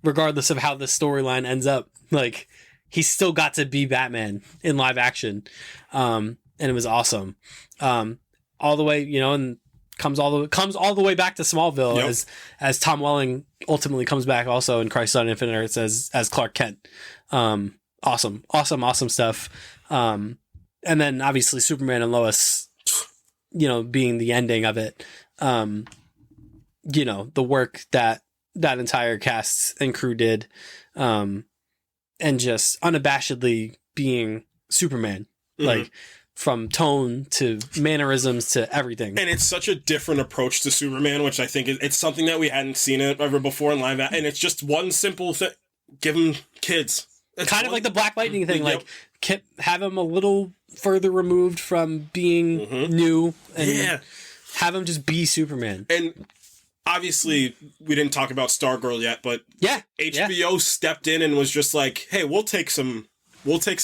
regardless of how the storyline ends up, like, he still got to be Batman in live action. And it was awesome. All the way, and comes all the way back to Smallville as Tom Welling ultimately comes back also in Crisis on Infinite Earths as Clark Kent. Awesome stuff. And then obviously Superman and Lois, being the ending of it. The work that entire cast and crew did, and just unabashedly being Superman, like, from tone to mannerisms to everything. And it's such a different approach to Superman, which I think it's something that we hadn't seen it ever before in live action. And it's just one simple thing. Give him kids. It's kind of like the Black Lightning thing. Like, have him a little further removed from being new and have him just be Superman. And obviously, we didn't talk about Stargirl yet, but HBO stepped in and was just like, hey, we'll take some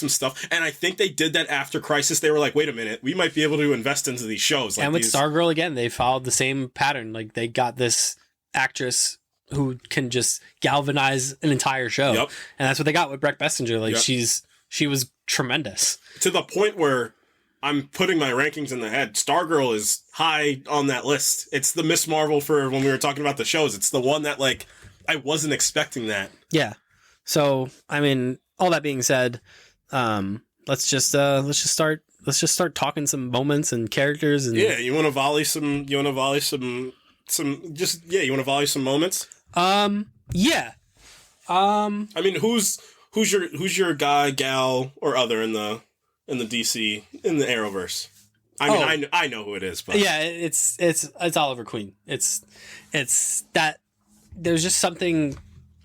stuff. And I think they did that after Crisis. They were like, wait a minute, we might be able to invest into these shows. Like, and with Stargirl, again, they followed the same pattern. Like, they got this actress who can just galvanize an entire show. Yep. And that's what they got with Brett Bessinger. Like, she was tremendous. To the point where I'm putting my rankings in the head. Stargirl is high on that list. It's the Miss Marvel for when we were talking about the shows. It's the one that, like, I wasn't expecting that. Yeah. So, I mean, all that being said, let's just start talking some moments and characters and you want to volley some moments? Yeah. I mean, who's your guy, gal, or other in the DC in the Arrowverse? I mean, I know who it is, but yeah, it's Oliver Queen. It's that there's just something,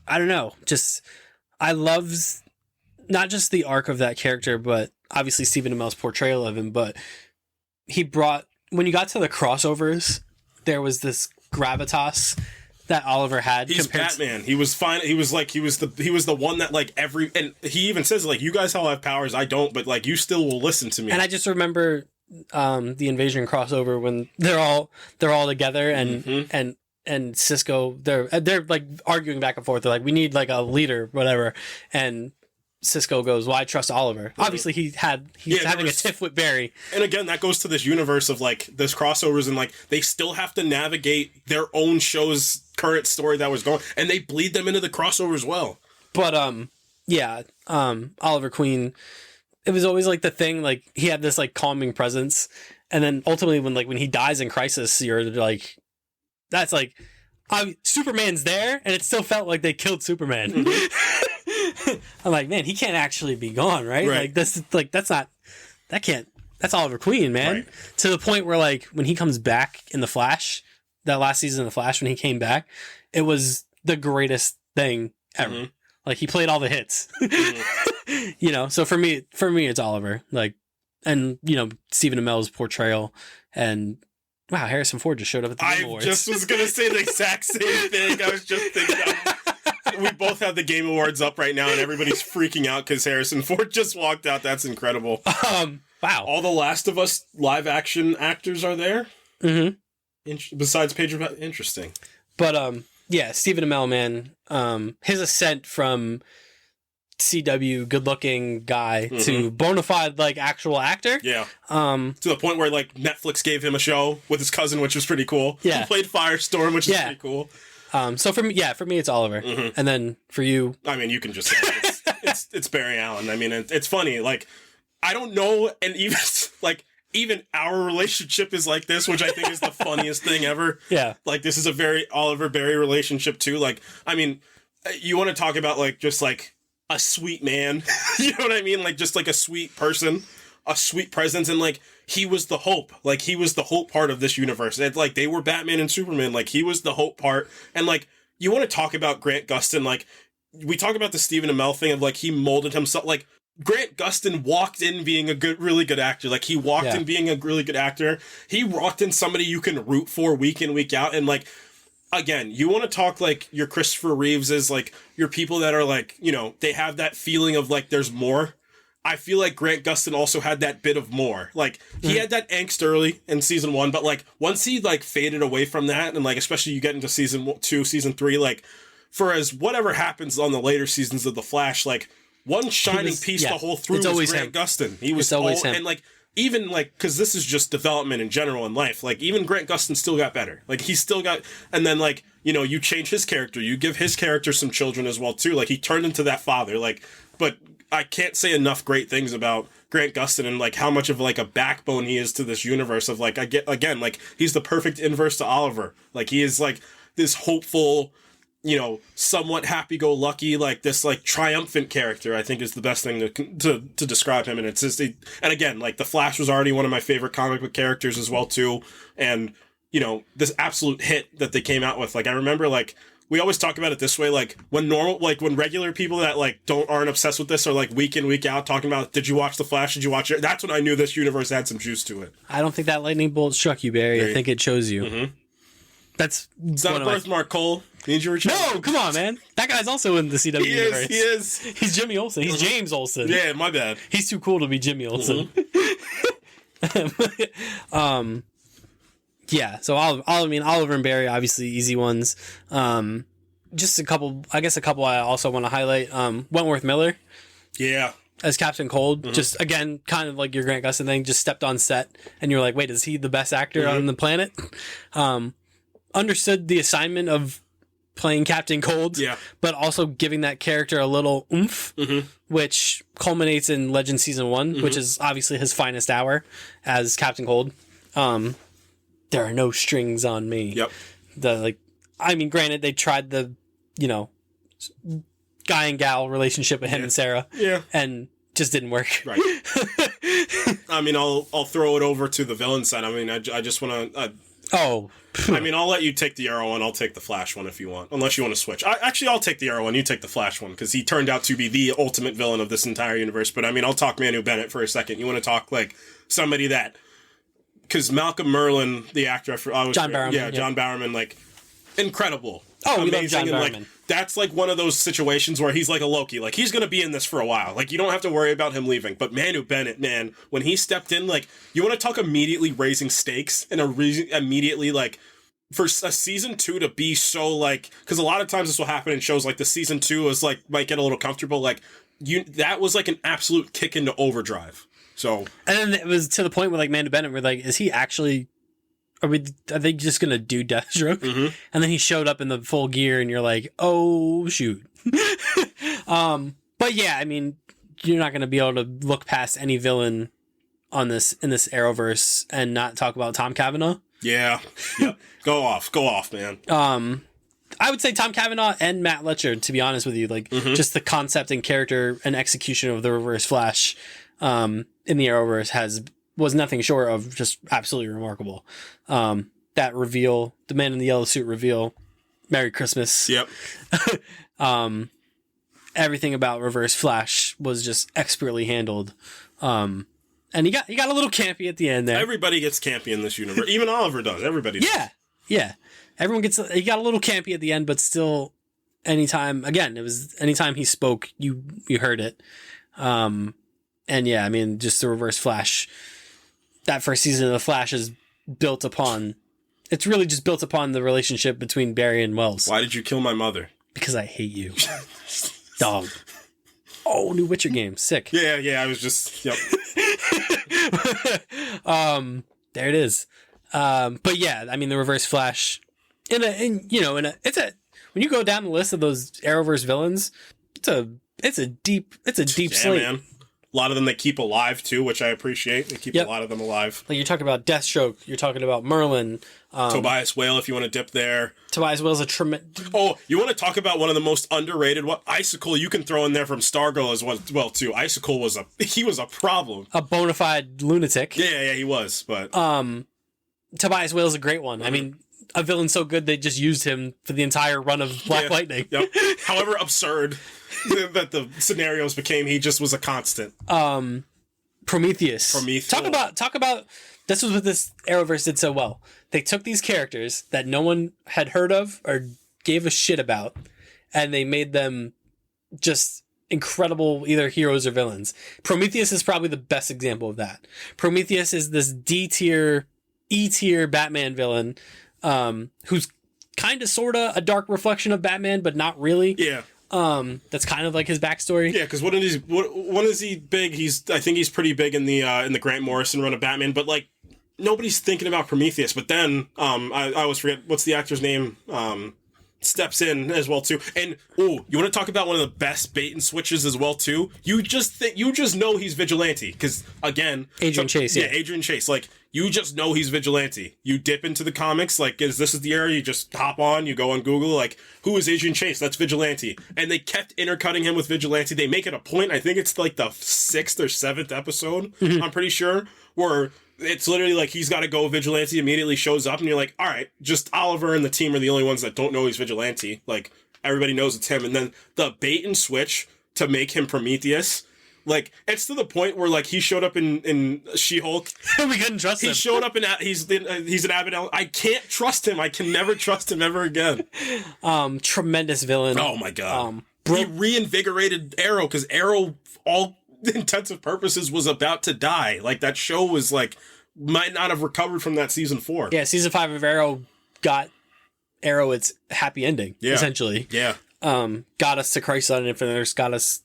I don't know, just I love not just the arc of that character, but obviously Stephen Amell's portrayal of him. But he brought, when you got to the crossovers, there was this gravitas that Oliver had. He's Batman. He was fine. He was the one that, like, and he even says, like, you guys all have powers, I don't, but, like, you still will listen to me. And I just remember the Invasion crossover when they're all together and Cisco, they're like arguing back and forth. They're like, we need like a leader, whatever. And Cisco goes, well, I trust Oliver. Obviously he's having a tiff with Barry. And again, that goes to this universe of, like, this crossovers, and, like, they still have to navigate their own show's current story that was going, and they bleed them into the crossover as well. But Oliver Queen, it was always like the thing, like, he had this like calming presence, and then ultimately when he dies in Crisis, you're like, that's like, Superman's there, and it still felt like they killed Superman. Mm-hmm. I'm like, man, he can't actually be gone, right? Like, that's Oliver Queen, man. Right. To the point where, like, when he comes back in The Flash, that last season of The Flash, when he came back, it was the greatest thing ever. Mm-hmm. Like, he played all the hits. Mm-hmm. You know, so for me, it's Oliver. Like, and, you know, Stephen Amell's portrayal, and wow, Harrison Ford just showed up at the Game Awards. I just was going to say the exact same thing. I was just thinking we both have the Game Awards up right now, and everybody's freaking out because Harrison Ford just walked out. That's incredible. Wow. All the Last of Us live-action actors are there? Mm-hmm. Besides Pedro, interesting. But, yeah, Stephen Amell, man, his ascent from CW good-looking guy to bona fide, like, actual actor. Yeah. To the point where, like, Netflix gave him a show with his cousin, which was pretty cool. Yeah. He played Firestorm, which is pretty cool. So for me, it's Oliver. Mm-hmm. And then for you, I mean, you can just say it's Barry Allen. I mean, it's funny. Like, I don't know, and even our relationship is like this, which I think is the funniest thing ever. Yeah. Like, this is a very Oliver Barry relationship too. Like, I mean, you want to talk about, like, just like a sweet man, you know what I mean? Like, just like a sweet person, a sweet presence, and, like, he was the hope. Like, he was the hope part of this universe. It's like, they were Batman and Superman. Like, he was the hope part. And, like, you want to talk about Grant Gustin, like, we talk about the Stephen Amell thing of, like, he molded himself. Like, Grant Gustin walked in being a really good actor. Like, he walked in being a really good actor. He walked in somebody you can root for week in, week out. And, like, again, you want to talk, like, your Christopher Reeves is, like, your people that are, like, you know, they have that feeling of, like, there's more. I feel like Grant Gustin also had that bit of more. Like, he had that angst early in season 1, but, like, once he, like, faded away from that, and, like, especially you get into season 2, season 3, like, for as whatever happens on the later seasons of The Flash, like, one shining piece the whole through was Grant Gustin. He was always him. And, like, even, like, because this is just development in general in life, like, even Grant Gustin still got better. Like, he still got, and then, like, you know, you change his character, you give his character some children as well, too. Like, he turned into that father, like, but I can't say enough great things about Grant Gustin and, like, how much of, like, a backbone he is to this universe of, like, again, like, he's the perfect inverse to Oliver. Like, he is, like, this hopeful, you know, somewhat happy-go-lucky, like, this, like, triumphant character, I think is the best thing to describe him. And it's just, and again, like, The Flash was already one of my favorite comic book characters as well, too. And, you know, this absolute hit that they came out with, like, I remember, like, we always talk about it this way, like, when regular people that, like, aren't obsessed with this are, like, week in, week out talking about, did you watch The Flash? Did you watch it? That's when I knew this universe had some juice to it. I don't think that lightning bolt struck you, Barry. I think it chose you. Mm-hmm. It's not a birthmark, Cole. No, come on, man. That guy's also in the CW universe. He is. He's Jimmy Olsen. He's James Olsen. Yeah, my bad. He's too cool to be Jimmy Olsen. Mm-hmm. Yeah, so Oliver and Barry, obviously easy ones. Just a couple I also want to highlight. Wentworth Miller. Yeah. as Captain Cold. Just again, kind of like your Grant Gustin thing, just stepped on set and you're like, wait, is he the best actor on the planet? Understood the assignment of playing Captain Cold, but also giving that character a little oomph, which culminates in Legend Season 1, which is obviously his finest hour as Captain Cold. There are no strings on me. Granted, they tried the, guy and gal relationship with him and Sarah. Yeah. And just didn't work. Right. I mean, I'll throw it over to the villain side. I mean, I just want to... I mean, I'll let you take the Arrow one. I'll take the Flash one if you want. Unless you want to switch. I'll take the Arrow one. You take the Flash one. Because he turned out to be the ultimate villain of this entire universe. But, I mean, I'll talk Manu Bennett for a second. You want to talk, like, somebody that... Because Malcolm Merlin, the actor... John Barrowman. Yeah, John Barrowman, like, incredible. Oh, we amazing. love John Barrowman. And, like, that's, like, one of those situations where he's like a Loki. Like, he's going to be in this for a while. Like, you don't have to worry about him leaving. But Manu Bennett, man, when he stepped in, like, you want to talk immediately raising stakes and immediately, like, for a season 2 to be so, like, because a lot of times this will happen in shows, like, the season 2 is, like, might get a little comfortable. Like, that was, like, an absolute kick into overdrive. So. And then it was to the point where, like, Manu Bennett, we're like, is he actually... Are they just gonna do Deathstroke? And then he showed up in the full gear, and you're like, "Oh shoot!" But yeah, I mean, you're not gonna be able to look past any villain in this Arrowverse and not talk about Tom Cavanaugh. Yeah, yep. Go off, man. I would say Tom Cavanaugh and Matt Letcher, to be honest with you, like just the concept and character and execution of the Reverse Flash in the Arrowverse was nothing short of just absolutely remarkable. That reveal, the man in the yellow suit reveal, Merry Christmas. Yep. Everything about Reverse Flash was just expertly handled. And he got a little campy at the end there. Everybody gets campy in this universe. Even Oliver does. Everybody does. Yeah. Everyone he got a little campy at the end, but still anytime he spoke, you heard it. And yeah, I mean, just the Reverse Flash, that first season of The Flash is built upon... It's really just built upon the relationship between Barry and Wells. Why did you kill my mother? Because I hate you. Dog. Oh, new Witcher game. Sick. Yeah, I was just... Yep. There it is. But yeah, I mean, the Reverse Flash... when you go down the list of those Arrowverse villains, it's a deep slate. Man. A lot of them they keep alive too, which I appreciate. They keep a lot of them alive. Like you're talking about Deathstroke, you're talking about Merlin, Tobias Whale, if you want to dip there. Tobias Whale's a tremendous. Oh, you want to talk about one of the most underrated? What Icicle? You can throw in there from Stargirl as well too. Icicle was a problem, a bona fide lunatic. Yeah, he was. But Tobias Whale's a great one. I mean, a villain so good they just used him for the entire run of Black Lightning. Yep. However absurd that the scenarios became, he just was a constant. Prometheus. Talk about this was what this Arrowverse did so well. They took these characters that no one had heard of or gave a shit about, and they made them just incredible either heroes or villains. Prometheus is probably the best example of that. Prometheus is this D-tier, E-tier Batman villain who's kind of sort of a dark reflection of Batman, but not really. Yeah. That's kind of like his backstory. Yeah, because when is he big? I think he's pretty big in the Grant Morrison run of Batman, but like nobody's thinking about Prometheus. But then I always forget what's the actor's name. Steps in as well too. And you want to talk about one of the best bait and switches as well too? You just know he's vigilante because again, Adrian Chase. Yeah, Adrian Chase. Like you just know he's vigilante. You dip into the comics, like this is the area. You just hop on, you go on Google, like who is Adrian Chase? That's vigilante. And they kept intercutting him with vigilante. They make it a point. I think it's like the 6th or 7th episode. I'm pretty sure where. It's literally like he's got to go vigilante, immediately shows up, and you're like, all right, just Oliver and the team are the only ones that don't know he's vigilante. Like, everybody knows it's him. And then the bait and switch to make him Prometheus, like, it's to the point where, like, he showed up in She-Hulk. We couldn't trust him. He showed up he's an Abbott. I can't trust him. I can never trust him ever again. Tremendous villain. Oh, my God. He reinvigorated Arrow, because Arrow, all intensive purposes, was about to die. Like that show was like might not have recovered from that season 4. Yeah, season 5 of Arrow got Arrow its happy ending. Essentially. Yeah. Got us to Crisis on Infinite Earths, got us,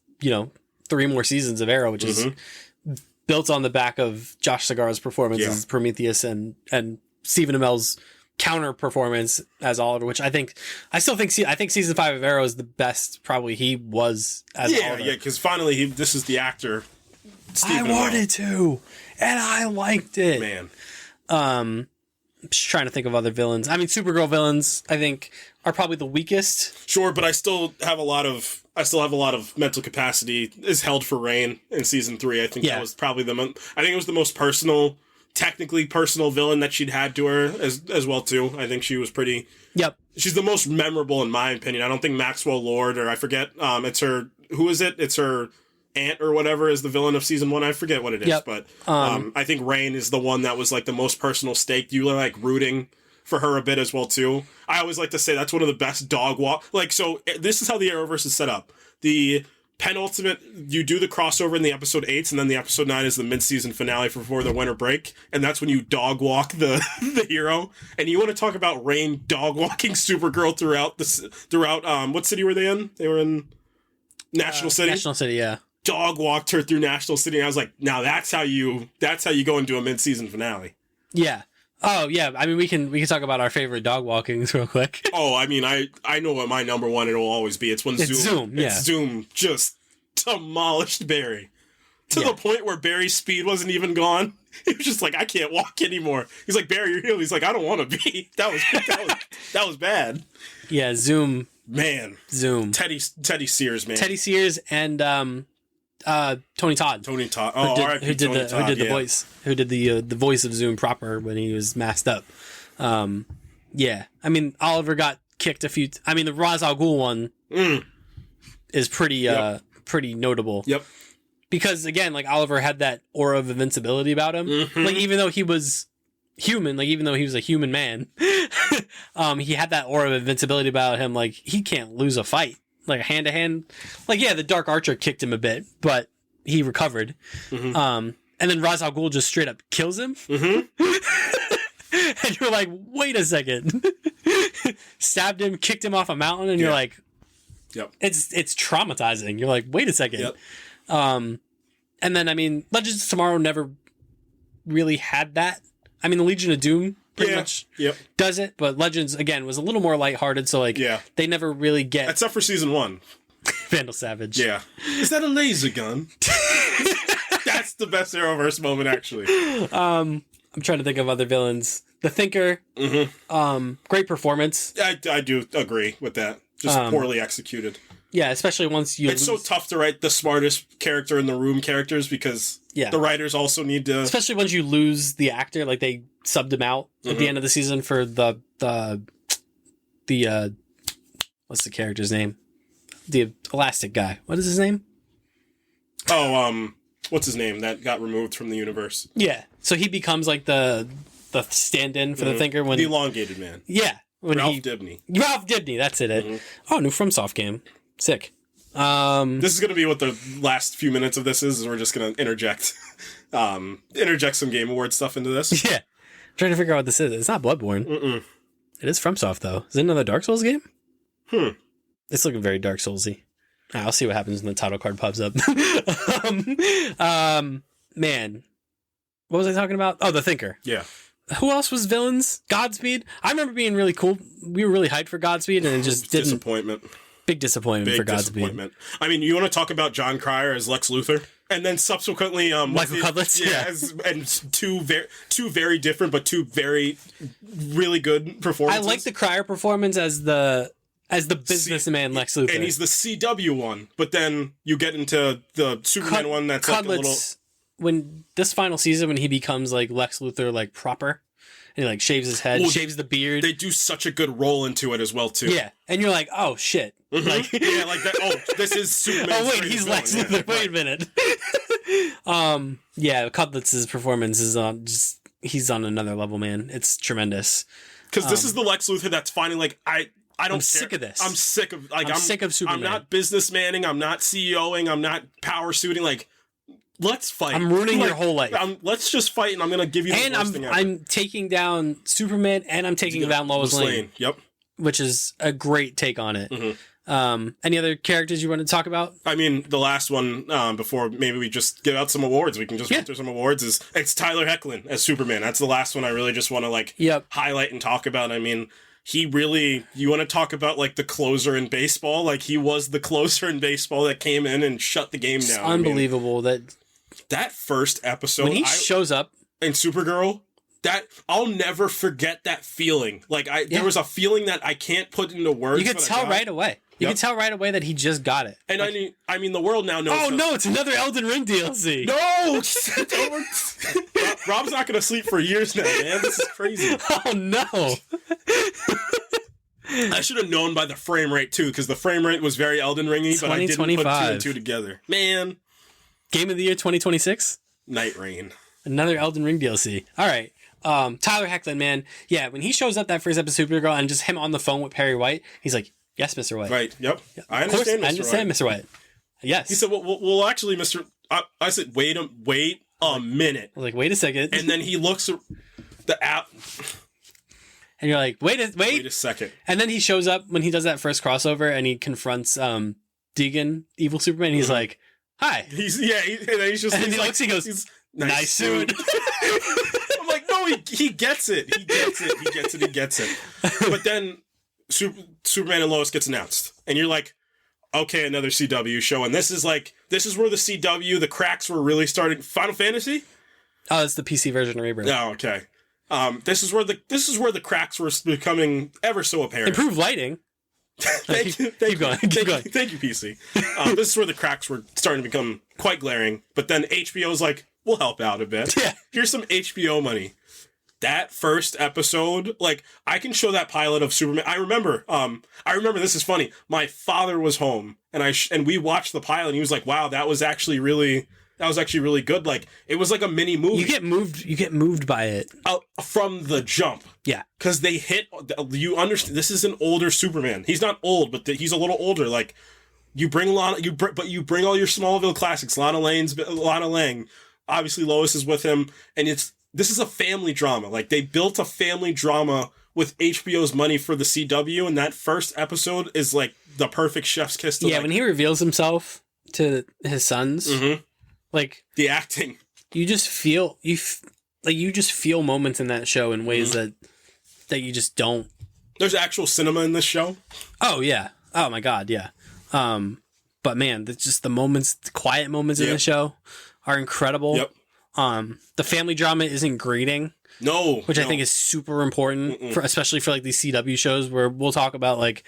3 more seasons of Arrow, which is built on the back of Josh Segarra's performance as Prometheus and Stephen Amell's counter performance as Oliver, which I think season 5 of Arrow is the best probably he was as Oliver. Yeah, because finally this is the actor. Stephen I wanted to, and I liked it. Man. I'm just trying to think of other villains. I mean, Supergirl villains, I think, are probably the weakest. Sure, but I still have a lot of mental capacity is held for Rain in season 3. I think that was probably I think it was the most technically personal villain that she'd had to her as well too. I think she was pretty. Yep. She's the most memorable in my opinion. I don't think Maxwell Lord, or I forget. It's her. Who is it? It's her aunt or whatever is the villain of season 1. I forget what it is, but I think Rain is the one that was like the most personal stake. You were like rooting for her a bit as well too. I always like to say that's one of the best dog walk. Like, so this is how the Arrowverse is set up. The penultimate, you do the crossover in the episode 8s, and then the episode 9 is the mid-season finale before the winter break, and that's when you dog walk the hero. And you want to talk about Rain dog walking Supergirl throughout what city were they in? They were in National City. National City, yeah. Dog walked her through National City, and I was like, now that's how you go into a mid-season finale. Yeah. Oh yeah, I mean we can talk about our favorite dog walkings real quick. Oh, I mean I know what my number one it'll always be. It's when Zoom just demolished Barry to the point where Barry's speed wasn't even gone. He was just like, I can't walk anymore. He's like, Barry, you're healed. He's like, I don't want to be. That was bad. Yeah, Zoom. Man, Zoom. Teddy Sears, man. Teddy Sears and Tony Todd. Tony Todd. Oh, who did the voice? Who did the voice of Zoom proper when he was masked up? Yeah. I mean, Oliver got kicked a few. I mean, the Ra's al Ghul one is pretty notable. Yep. Because again, like Oliver had that aura of invincibility about him. Mm-hmm. Like even though he was human, like even though he was a human man, he had that aura of invincibility about him. Like he can't lose a fight. Like hand to hand, like yeah, the Dark Archer kicked him a bit, but he recovered. Mm-hmm. And then Ra's al Ghul just straight up kills him. Mm-hmm. And you're like, wait a second, stabbed him, kicked him off a mountain, and you're like, yep, it's traumatizing. You're like, wait a second. Yep. And then I mean, Legends of Tomorrow never really had that. I mean, the Legion of Doom pretty much does it, but Legends again was a little more lighthearted, so like they never really get except for season 1. Vandal Savage. Yeah. Is that a laser gun? That's the best Arrowverse moment actually. I'm trying to think of other villains. The Thinker. Mm-hmm. Great performance. I do agree with that. Just poorly executed. Yeah, especially once you It's so tough to write the smartest character in the room characters because the writers also need to... Especially once you lose the actor, like they subbed him out at the end of the season for the what's the character's name? The Elastic guy. What is his name? Oh, what's his name? That got removed from the universe. Yeah. So he becomes like the stand-in for the Thinker when... The elongated man. Yeah. Ralph Dibny. Ralph Dibny, that's it. Mm-hmm. Oh, new FromSoft game. Sick. This is going to be what the last few minutes of this is we're just going to interject some Game Award stuff into this. Yeah. I'm trying to figure out what this is. It's not Bloodborne. Mm-mm. It is FromSoft, though. Is it another Dark Souls game? It's looking very Dark Soulsy. I'll see what happens when the title card pops up. Man. What was I talking about? Oh, the Thinker. Yeah. Who else was villains? Godspeed. I remember being really cool. We were really hyped for Godspeed, and it just didn't. Disappointment. Big disappointment for Godspeed. I mean, you want to talk about John Cryer as Lex Luthor, and then subsequently Michael Cudlitz, and two very different but two very really good performances. I like the Cryer performance as the businessman Lex Luthor, and he's the CW one. But then you get into the Superman one that's Cudlitz, like a little. When this final season, when he becomes like Lex Luthor, like proper. And he like shaves his head, shaves the beard. They do such a good roll into it as well too. Yeah, and you're like, oh shit, like yeah, like that. Oh, this is Superman. Oh wait, he's Lex Luthor. Wait a minute. Yeah, Cudlitz's performance is he's on another level, man. It's tremendous. Because this is the Lex Luthor that's finally like I'm sick of this. I'm sick of I'm sick of Superman. I'm not businessmanning. I'm not CEOing. I'm not power suiting. Like. Let's fight. I'm ruining your whole life. Let's just fight, and I'm going to give you the worst thing ever. I'm taking down Superman, and I'm taking down Lois Lane. Yep. Which is a great take on it. Mm-hmm. Any other characters you want to talk about? I mean, the last one, before maybe we just give out some awards, we can just run through some awards, it's Tyler Hoechlin as Superman. That's the last one I really just want to, highlight and talk about. I mean, you want to talk about, like, the closer in baseball? Like, he was the closer in baseball that came in and shut the game down. It's unbelievable that first episode. When he shows up. In Supergirl, I'll never forget that feeling. Like, there was a feeling that I can't put into words. You could tell right away. You can tell right away that he just got it. And I mean, the world now knows. Oh no, it's another Elden Ring DLC. No, Rob's not going to sleep for years now, man. This is crazy. Oh no. I should have known by the frame rate too, because the frame rate was very Elden Ringy, but I didn't put 2 and 2 together. Man, Game of the Year 2026. Night Rain. Another Elden Ring DLC. All right. Tyler Hoechlin, man. Yeah, when he shows up that first episode of Supergirl and just him on the phone with Perry White, he's like, "Yes, Mr. White." Right. Yep. Yeah, I understand. I understand, Mr. White. Yes. He said, "Well, actually, Mr." I said, "Wait a minute." I was like, "Wait a second." And then he looks at the app, and you're like, "Wait a second." And then he shows up when he does that first crossover, and he confronts Deegan, evil Superman. And he's like, "Hi." And then he goes, "Nice suit." I'm like, no, he gets it. He gets it. But then Superman and Lois gets announced. And you're like, okay, another CW show. And this is where the CW, the cracks were really starting. Final Fantasy? Oh, it's the PC version of Rebirth. Oh, okay. This is where the cracks were becoming ever so apparent. Improved lighting. Thank you, PC. This is where the cracks were starting to become quite glaring. But then HBO's like, we'll help out a bit. Yeah. Here's some HBO money. That first episode, like, I can show that pilot of Superman. I remember this is funny. My father was home and we watched the pilot and he was like, wow, that was actually really good. Like, it was like a mini movie. You get moved by it. From the jump. Yeah. Cause you understand, this is an older Superman. He's not old, but he's a little older. Like, you bring all your Smallville classics, Lana Lang. Obviously Lois is with him, and this is a family drama. Like, they built a family drama with HBO's money for the CW, and that first episode is like the perfect chef's kiss. When he reveals himself to his sons, like the acting, you just feel moments in that show in ways that you just don't. There's actual cinema in this show. Oh yeah. Oh my God. Yeah. But man, just the quiet moments in the show are incredible. Yep. The family drama isn't grating. No. Which I think is super important, especially for like these CW shows where we'll talk about like,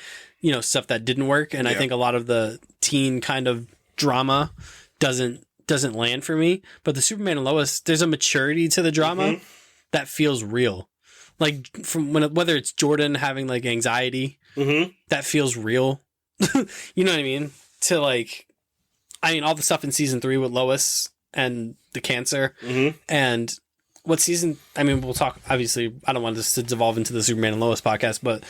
stuff that didn't work. And I think a lot of the teen kind of drama doesn't land for me. But the Superman and Lois, there's a maturity to the drama that feels real. Like whether it's Jordan having like anxiety, that feels real. You know what I mean? To like, all the stuff in season 3 with Lois and the cancer and what season, we'll talk, obviously, I don't want this to devolve into the Superman and Lois podcast, but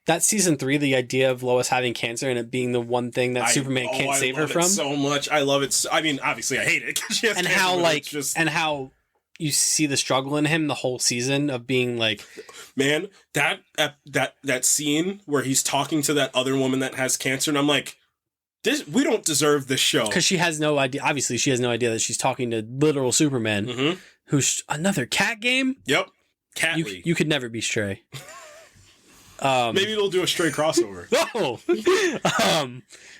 that season 3, the idea of Lois having cancer and it being the one thing that Superman can't save her from. So much. I love it. Obviously I hate it. She has and cancer, how you see the struggle in him the whole season of being like, man, that scene where he's talking to that other woman that has cancer, and I'm like, we don't deserve this show. Because she has no idea. Obviously, she has no idea that she's talking to literal Superman, who's another cat game. Yep, You could never be Stray. Maybe they'll do a Stray crossover. Oh,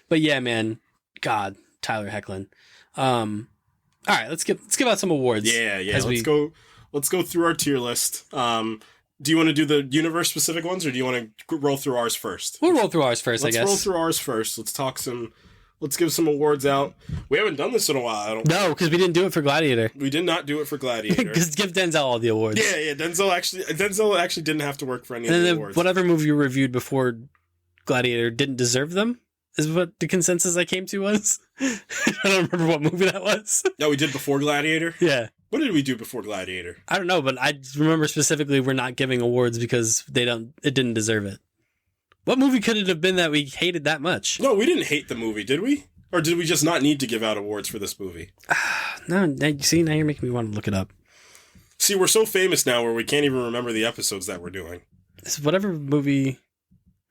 but yeah, man, God, Tyler Hoechlin. All right, let's give out some awards. Yeah. Let's go through our tier list. Do you want to do the universe specific ones, or do you want to roll through ours first? We'll roll through ours first, I guess. Let's roll through ours first. Let's give some awards out. We haven't done this in a while. No, because we didn't do it for Gladiator. We did not do it for Gladiator. Because give Denzel all the awards. Yeah. Denzel actually didn't have to work for any of the awards. Whatever movie you reviewed before Gladiator didn't deserve them, is what the consensus I came to was. I don't remember what movie that was. No, we did before Gladiator? Yeah. What did we do before Gladiator? I don't know, but I remember specifically we're not giving awards because it didn't deserve it. What movie could it have been that we hated that much? No, we didn't hate the movie, did we? Or did we just not need to give out awards for this movie? No, now you're making me want to look it up. See, we're so famous now where we can't even remember the episodes that we're doing. It's whatever movie...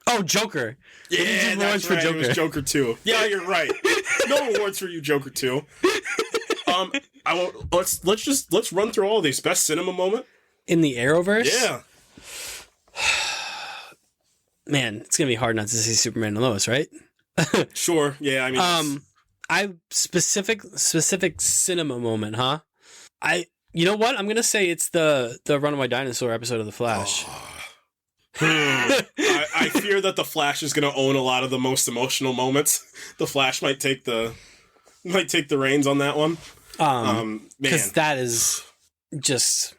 Oh, Joker. Yeah, We did that's awards for right. It was Joker. Joker 2. Yeah, you're right. No awards for you, Joker 2. Let's run through all of these. Best cinema moment? In the Arrowverse? Yeah. Man, it's gonna be hard not to see Superman and Lois, right? Sure. Yeah, I mean... specific cinema moment, huh? You know what? I'm gonna say it's the Runaway Dinosaur episode of The Flash. I fear that The Flash is going to own a lot of the most emotional moments. The Flash might take the reins on that one. Because that is just...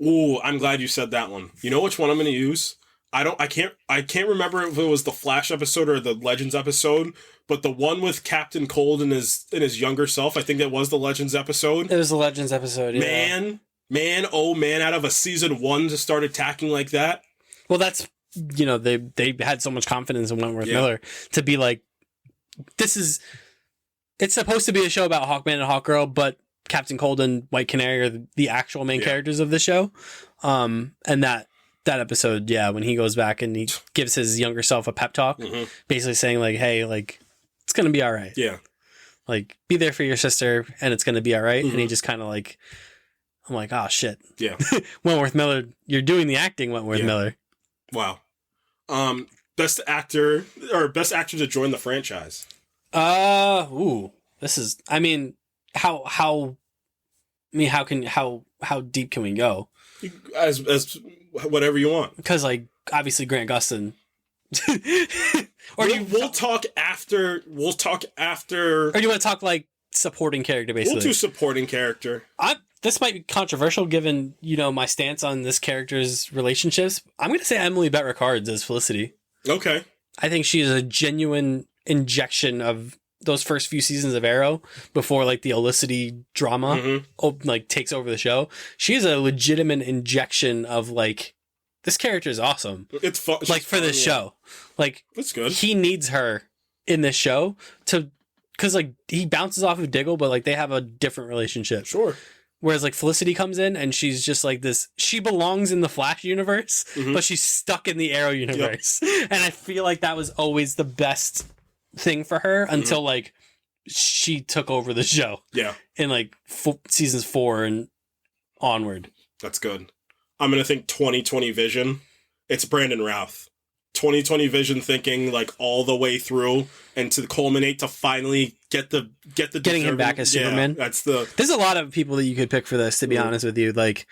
Ooh, I'm glad you said that one. You know which one I'm going to use? I can't remember if it was the Flash episode or the Legends episode, but the one with Captain Cold and his younger self. I think it was the Legends episode. It was the Legends episode. Yeah. Man, out of a season 1 to start attacking like that. Well, that's, they had so much confidence in Wentworth Miller to be like, it's supposed to be a show about Hawkman and Hawkgirl, but Captain Cold and White Canary are the actual main characters of the show. And that episode, when he goes back and he gives his younger self a pep talk, basically saying like, hey, like, it's going to be all right. Yeah. Like, be there for your sister and it's going to be all right. And he just kind of like, I'm like, oh shit. Yeah. Wentworth Miller, you're doing the acting, Wentworth Miller. Wow. Best actor to join the franchise. This is, I mean, how deep can we go? As whatever you want. Because like obviously Grant Gustin. We'll talk after. Or do you want to talk like supporting character basically? We'll do supporting character. This might be controversial given, my stance on this character's relationships. I'm going to say Emily Bett Rickards as Felicity. Okay. I think she is a genuine injection of those first few seasons of Arrow before like the Olicity drama like takes over the show. She is a legitimate injection of like, this character is awesome. It's fun. Like for this show. Like that's good. He needs her in this show because like he bounces off of Diggle, but like they have a different relationship. Sure. Whereas like Felicity comes in and she's just like this, she belongs in the Flash universe, but she's stuck in the Arrow universe. Yep. And I feel like that was always the best thing for her until like she took over the show. Yeah. In like seasons 4 and onward. That's good. I'm going to think 2020 vision. It's Brandon Routh. 2020 vision thinking like all the way through and to culminate to finally get the getting him back as Superman. There's a lot of people that you could pick for this, to be honest with you. Like,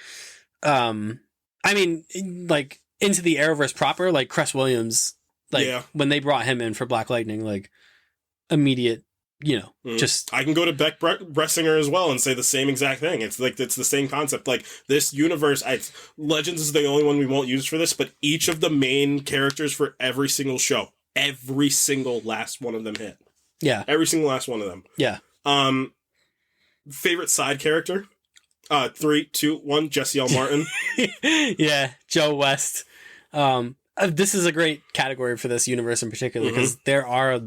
I mean, like into the Arrowverse proper, like Cress Williams, like when they brought him in for Black Lightning, like immediate, just I can go to Beck Bressinger as well and say the same exact thing. It's like it's the same concept. Like this universe, Legends is the only one we won't use for this, but each of the main characters for every single show, every single last one of them hit. Yeah, every single last one of them. Yeah. Favorite side character? 3, 2, 1. Jesse L. Martin. Yeah, Joe West. This is a great category for this universe in particular because there are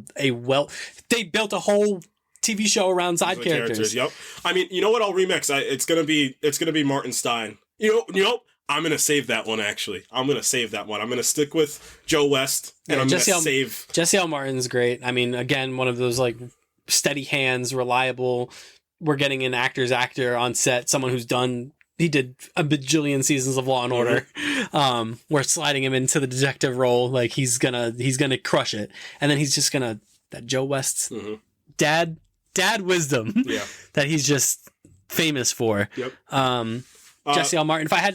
they built a whole TV show around side characters. Yep. I mean, you know what? I'll remix. It's gonna be Martin Stein. You know. I'm gonna save that one. Actually, I'm gonna save that one. I'm gonna stick with Joe West, and I'm gonna save Jesse L. Martin's great. I mean, again, one of those like steady hands, reliable. We're getting an actor on set, someone who's he did a bajillion seasons of Law and Order. We're sliding him into the detective role. Like he's gonna crush it. And then he's just that Joe West's dad wisdom that he's just famous for. Yep. Jesse L. Martin. If I had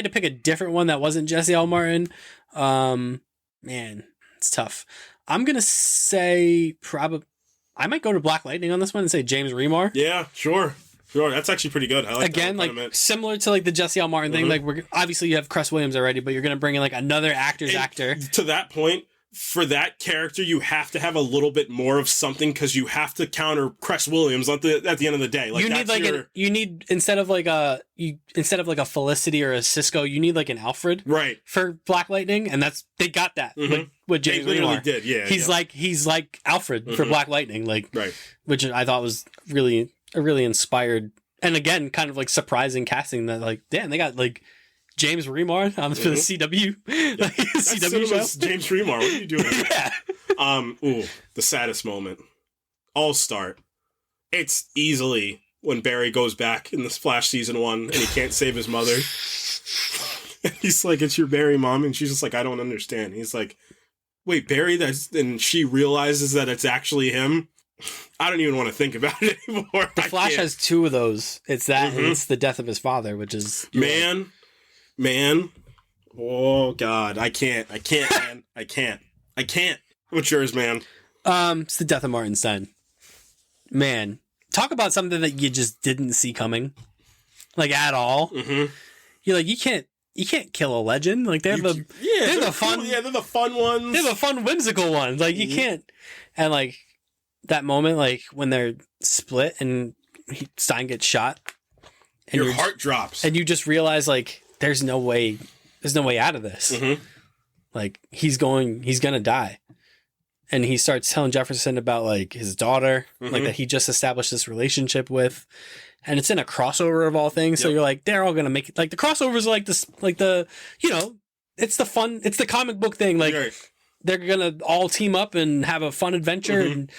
to pick a different one that wasn't Jesse L. Martin, man, it's tough. I'm going to say I might go to Black Lightning on this one and say James Remar. Yeah, sure. Sure, that's actually pretty good. I like again, like similar to like the Jesse L. Martin thing. Like obviously you have Cress Williams already, but you're gonna bring in like another actor. To that point, for that character, you have to have a little bit more of something because you have to counter Cress Williams at the end of the day. Like you need instead of like a Felicity or a Cisco, you need like an Alfred, right, for Black Lightning, and they got that with James Remar. Did, yeah. He's like Alfred for Black Lightning, like right, which I thought was really inspired, and again, kind of like surprising casting that like, damn, they got like James Remar for the CW, like, CW show. James Remar. What are you doing? Yeah. The saddest moment. All start. It's easily when Barry goes back in this Flash season 1 and he can't save his mother. And he's like, "It's your Barry, Mom," and she's just like, "I don't understand." He's like, "Wait, Barry?" And she realizes that it's actually him. I don't even want to think about it anymore. The Flash has 2 of those. It's that and it's the death of his father, which is man. Oh God, I can't, man. I can't. What's yours, man? It's the death of Martin Stein. Man, talk about something that you just didn't see coming, like, at all. Mm-hmm. You're like, you can't kill a legend. Like, they're the fun. Yeah, they're the fun ones. They're the fun, whimsical ones. Like, you can't. And, like, that moment, like, when they're split and Stein gets shot, and your heart drops, and you just realize, like, there's no way out of this. Mm-hmm. Like, he's gonna die. And he starts telling Jefferson about, like, his daughter, like, that he just established this relationship with. And it's in a crossover of all things. So you're like, they're all going to make it. Like, the crossovers are like this, like it's the comic book thing. Like, they're going to all team up and have a fun adventure and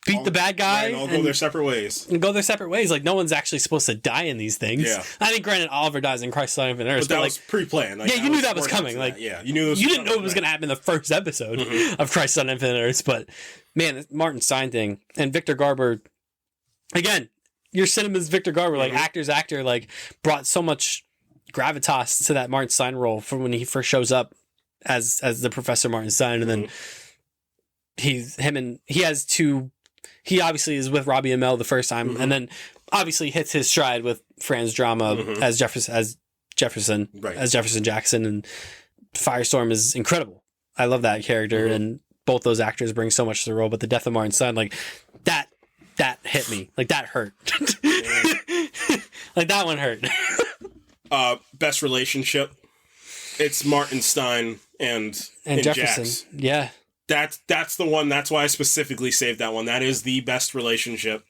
beat the bad guy. And all go their separate ways. Like, no one's actually supposed to die in these things. Yeah. I think, granted, Oliver dies in Crisis on Infinite Earths. But that was pre-planned. Like, you knew that was coming. Like, you knew you didn't know it was going to happen in the first episode of Crisis on Infinite Earths. But, man, Martin Stein thing. And Victor Garber, again, your cinema's Victor Garber, like, actor, like, brought so much gravitas to that Martin Stein role from when he first shows up as the Professor Martin Stein. And then he obviously is with Robbie Amell the first time, and then obviously hits his stride with Fran's drama as Jefferson Jackson, and Firestorm is incredible. I love that character, and both those actors bring so much to the role. But the death of Martin Stein, like, that hit me, like, that hurt. Like, that one hurt. Best relationship. It's Martin Stein and Jefferson. Jax. Yeah. That's the one. That's why I specifically saved that one. That is the best relationship.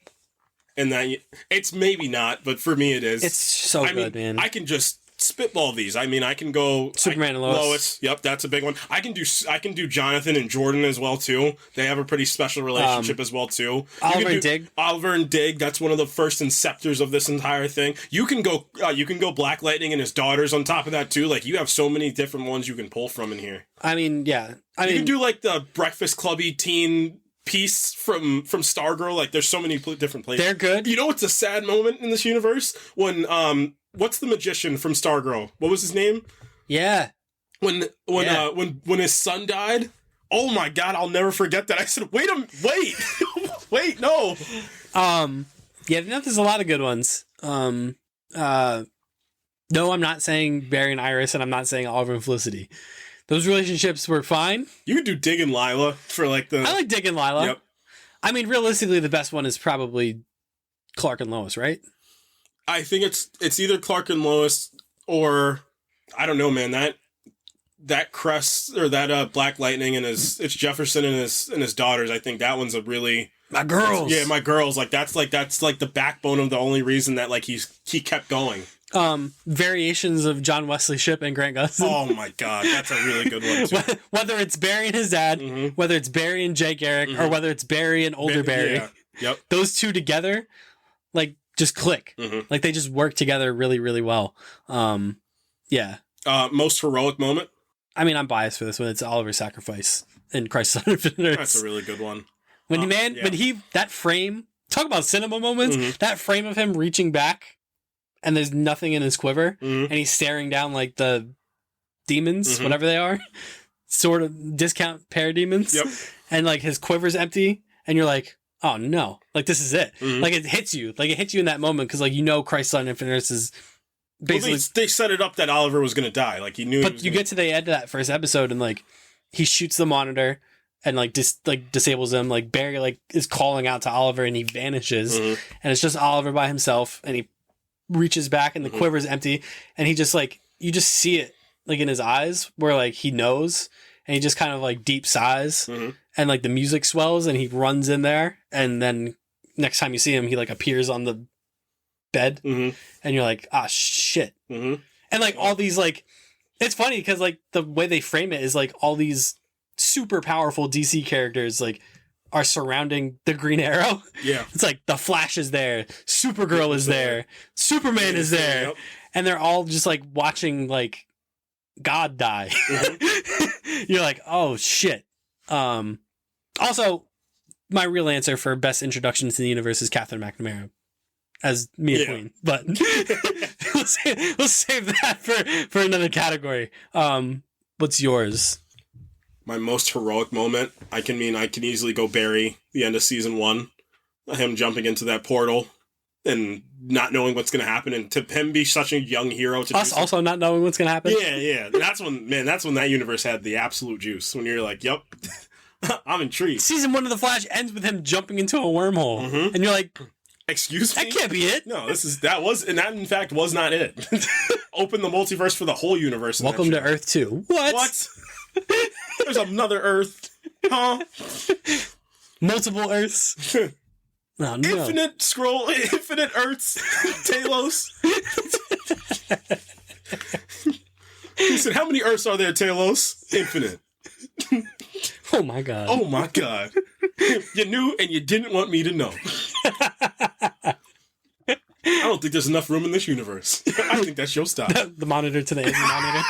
And that it's maybe not, but for me it is. It's so good, man. I can just spitball these. I mean, I can go Superman and Lois. Yep, that's a big one. I can do Jonathan and Jordan as well too. They have a pretty special relationship as well too. Oliver and Dig. That's one of the first inceptors of this entire thing. You can go Black Lightning and his daughters on top of that too. Like, you have so many different ones you can pull from in here. I mean, yeah. You can do, like, the Breakfast Clubby teen piece from Stargirl. Like, there's so many different places. They're good. You know what's a sad moment in this universe? When what's the magician from Stargirl? What was his name? Yeah. When his son died. Oh my God, I'll never forget that. I said, wait, no. Yeah, there's a lot of good ones. No, I'm not saying Barry and Iris, and I'm not saying Oliver and Felicity. Those relationships were fine. You could do Dig and Lila for, like, the... I like Dig and Lila. Yep. I mean, realistically, the best one is probably Clark and Lois, right? I think it's either Clark and Lois, or I don't know, man. That Crest, or that Black Lightning and it's Jefferson and his daughters. I think that one's a really... My girls. Yeah, my girls. Like, that's like the backbone of the only reason that, like, he kept going. Variations of John Wesley Shipp and Grant Gustin. Oh my God, that's a really good one too. Whether it's Barry and his dad, whether it's Barry and Jay Garrick, or whether it's Barry and older Barry. Yeah. Yep. Those two together, like, just click. Like, they just work together really, really well. Yeah. Most heroic moment? I mean, I'm biased for this one. It's Oliver's sacrifice in Crisis on Infinite Earths. That's a really good one. That frame, talk about cinema moments, that frame of him reaching back and there's nothing in his quiver, and he's staring down, like, the demons, whatever they are, sort of discount parademons, and, like, his quiver's empty, and you're like, oh no, like, this is it. Like, it hits you in that moment, because, like, Crisis on Infinite Earths is basically... Well, they set it up that Oliver was going to die, like, he knew... But you get to the end of that first episode, and, like, he shoots the monitor, and, like, disables him, like, Barry, like, is calling out to Oliver, and he vanishes, and it's just Oliver by himself, and he reaches back and the quiver is empty, and he just, like, you just see it, like, in his eyes where, like, he knows, and he just kind of, like, deep sighs, and, like, the music swells and he runs in there, and then next time you see him he, like, appears on the bed, and you're like, ah, shit. And And like all these like, it's funny because like the way they frame it is like all these super powerful DC characters like are surrounding the Green Arrow. Yeah. It's like the Flash is there, Supergirl is there, Superman is there, Yep. and they're all just like watching like God die. You're like, oh shit. Also, my real answer for best introduction to the universe is Catherine McNamara as Mia Queen, but we'll save that for another category. What's yours? My most heroic moment, I can easily go Barry, the end of season 1. Him jumping into that portal and not knowing what's going to happen, and to him be such a young hero. To Us also not knowing what's going to happen? Yeah. That's when that universe had the absolute juice. When you're like, yep, I'm intrigued. Season 1 of The Flash ends with him jumping into a wormhole. And you're like, excuse me? that can't be it. No, that in fact was not it. Open the multiverse for the whole universe. Welcome to Earth 2. What? There's another Earth. Huh? Multiple Earths. Oh, no. Infinite Earths. Talos. He said, how many Earths are there, Talos? Infinite. Oh my god. Oh my god. You knew and you didn't want me to know. I don't think there's enough room in this universe. I think that's your style. The monitor to the monitor.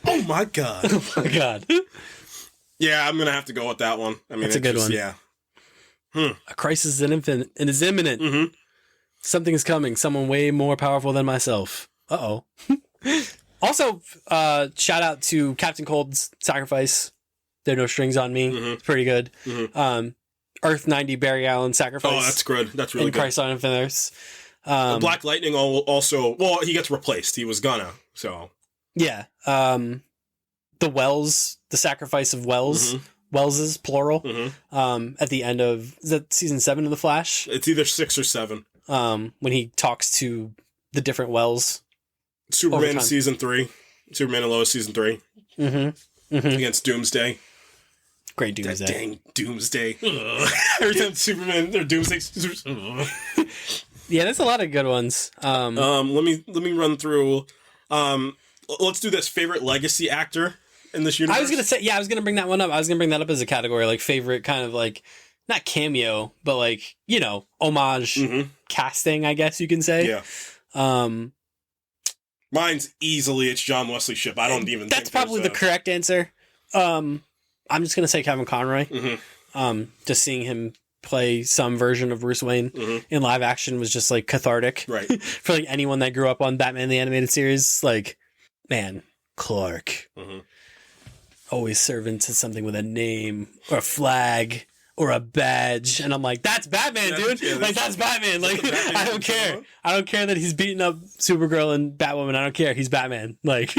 Oh my god. Oh my god. Yeah, I'm gonna have to go with that one. I mean, that's a good one. Yeah. A crisis is imminent. Mm-hmm. Something is coming. Someone way more powerful than myself. Uh-oh. Also, shout out to Captain Cold's Sacrifice. There are no strings on me. It's pretty good. Earth 90 Barry Allen Sacrifice. Oh, that's good. That's really good. Crisis on Infinite Earths. Black Lightning also, well, he gets replaced. He was gonna, so. Yeah. The Wells, the Sacrifice of Wells. Wellses, plural. At the end of, is that season 7 of The Flash? It's either 6 or 7. When he talks to the different Wells. Superman season 3. Superman and Lois season 3. Against Doomsday. Great Doomsday. That dang Doomsday. Every time Superman or Doomsday. Yeah, there's a lot of good ones. Let me run through. Let's do this. Favorite legacy actor in this universe. I was gonna bring that one up. I was gonna bring that up as a category, like favorite kind of like not cameo, but like, you know, homage casting, I guess you can say. Yeah. Mine's easily it's John Wesley Shipp. I don't even. That's probably the correct answer. I'm just gonna say Kevin Conroy. Just seeing him play some version of Bruce Wayne in live action was just like cathartic, right? For like anyone that grew up on Batman the Animated Series, like, man, Clark, always serving to something with a name or a flag or a badge, and I'm like, that's Batman, dude. Yeah, like that's Batman. Like Batman. I don't care. I don't care that he's beating up Supergirl and Batwoman. I don't care. He's Batman. Like,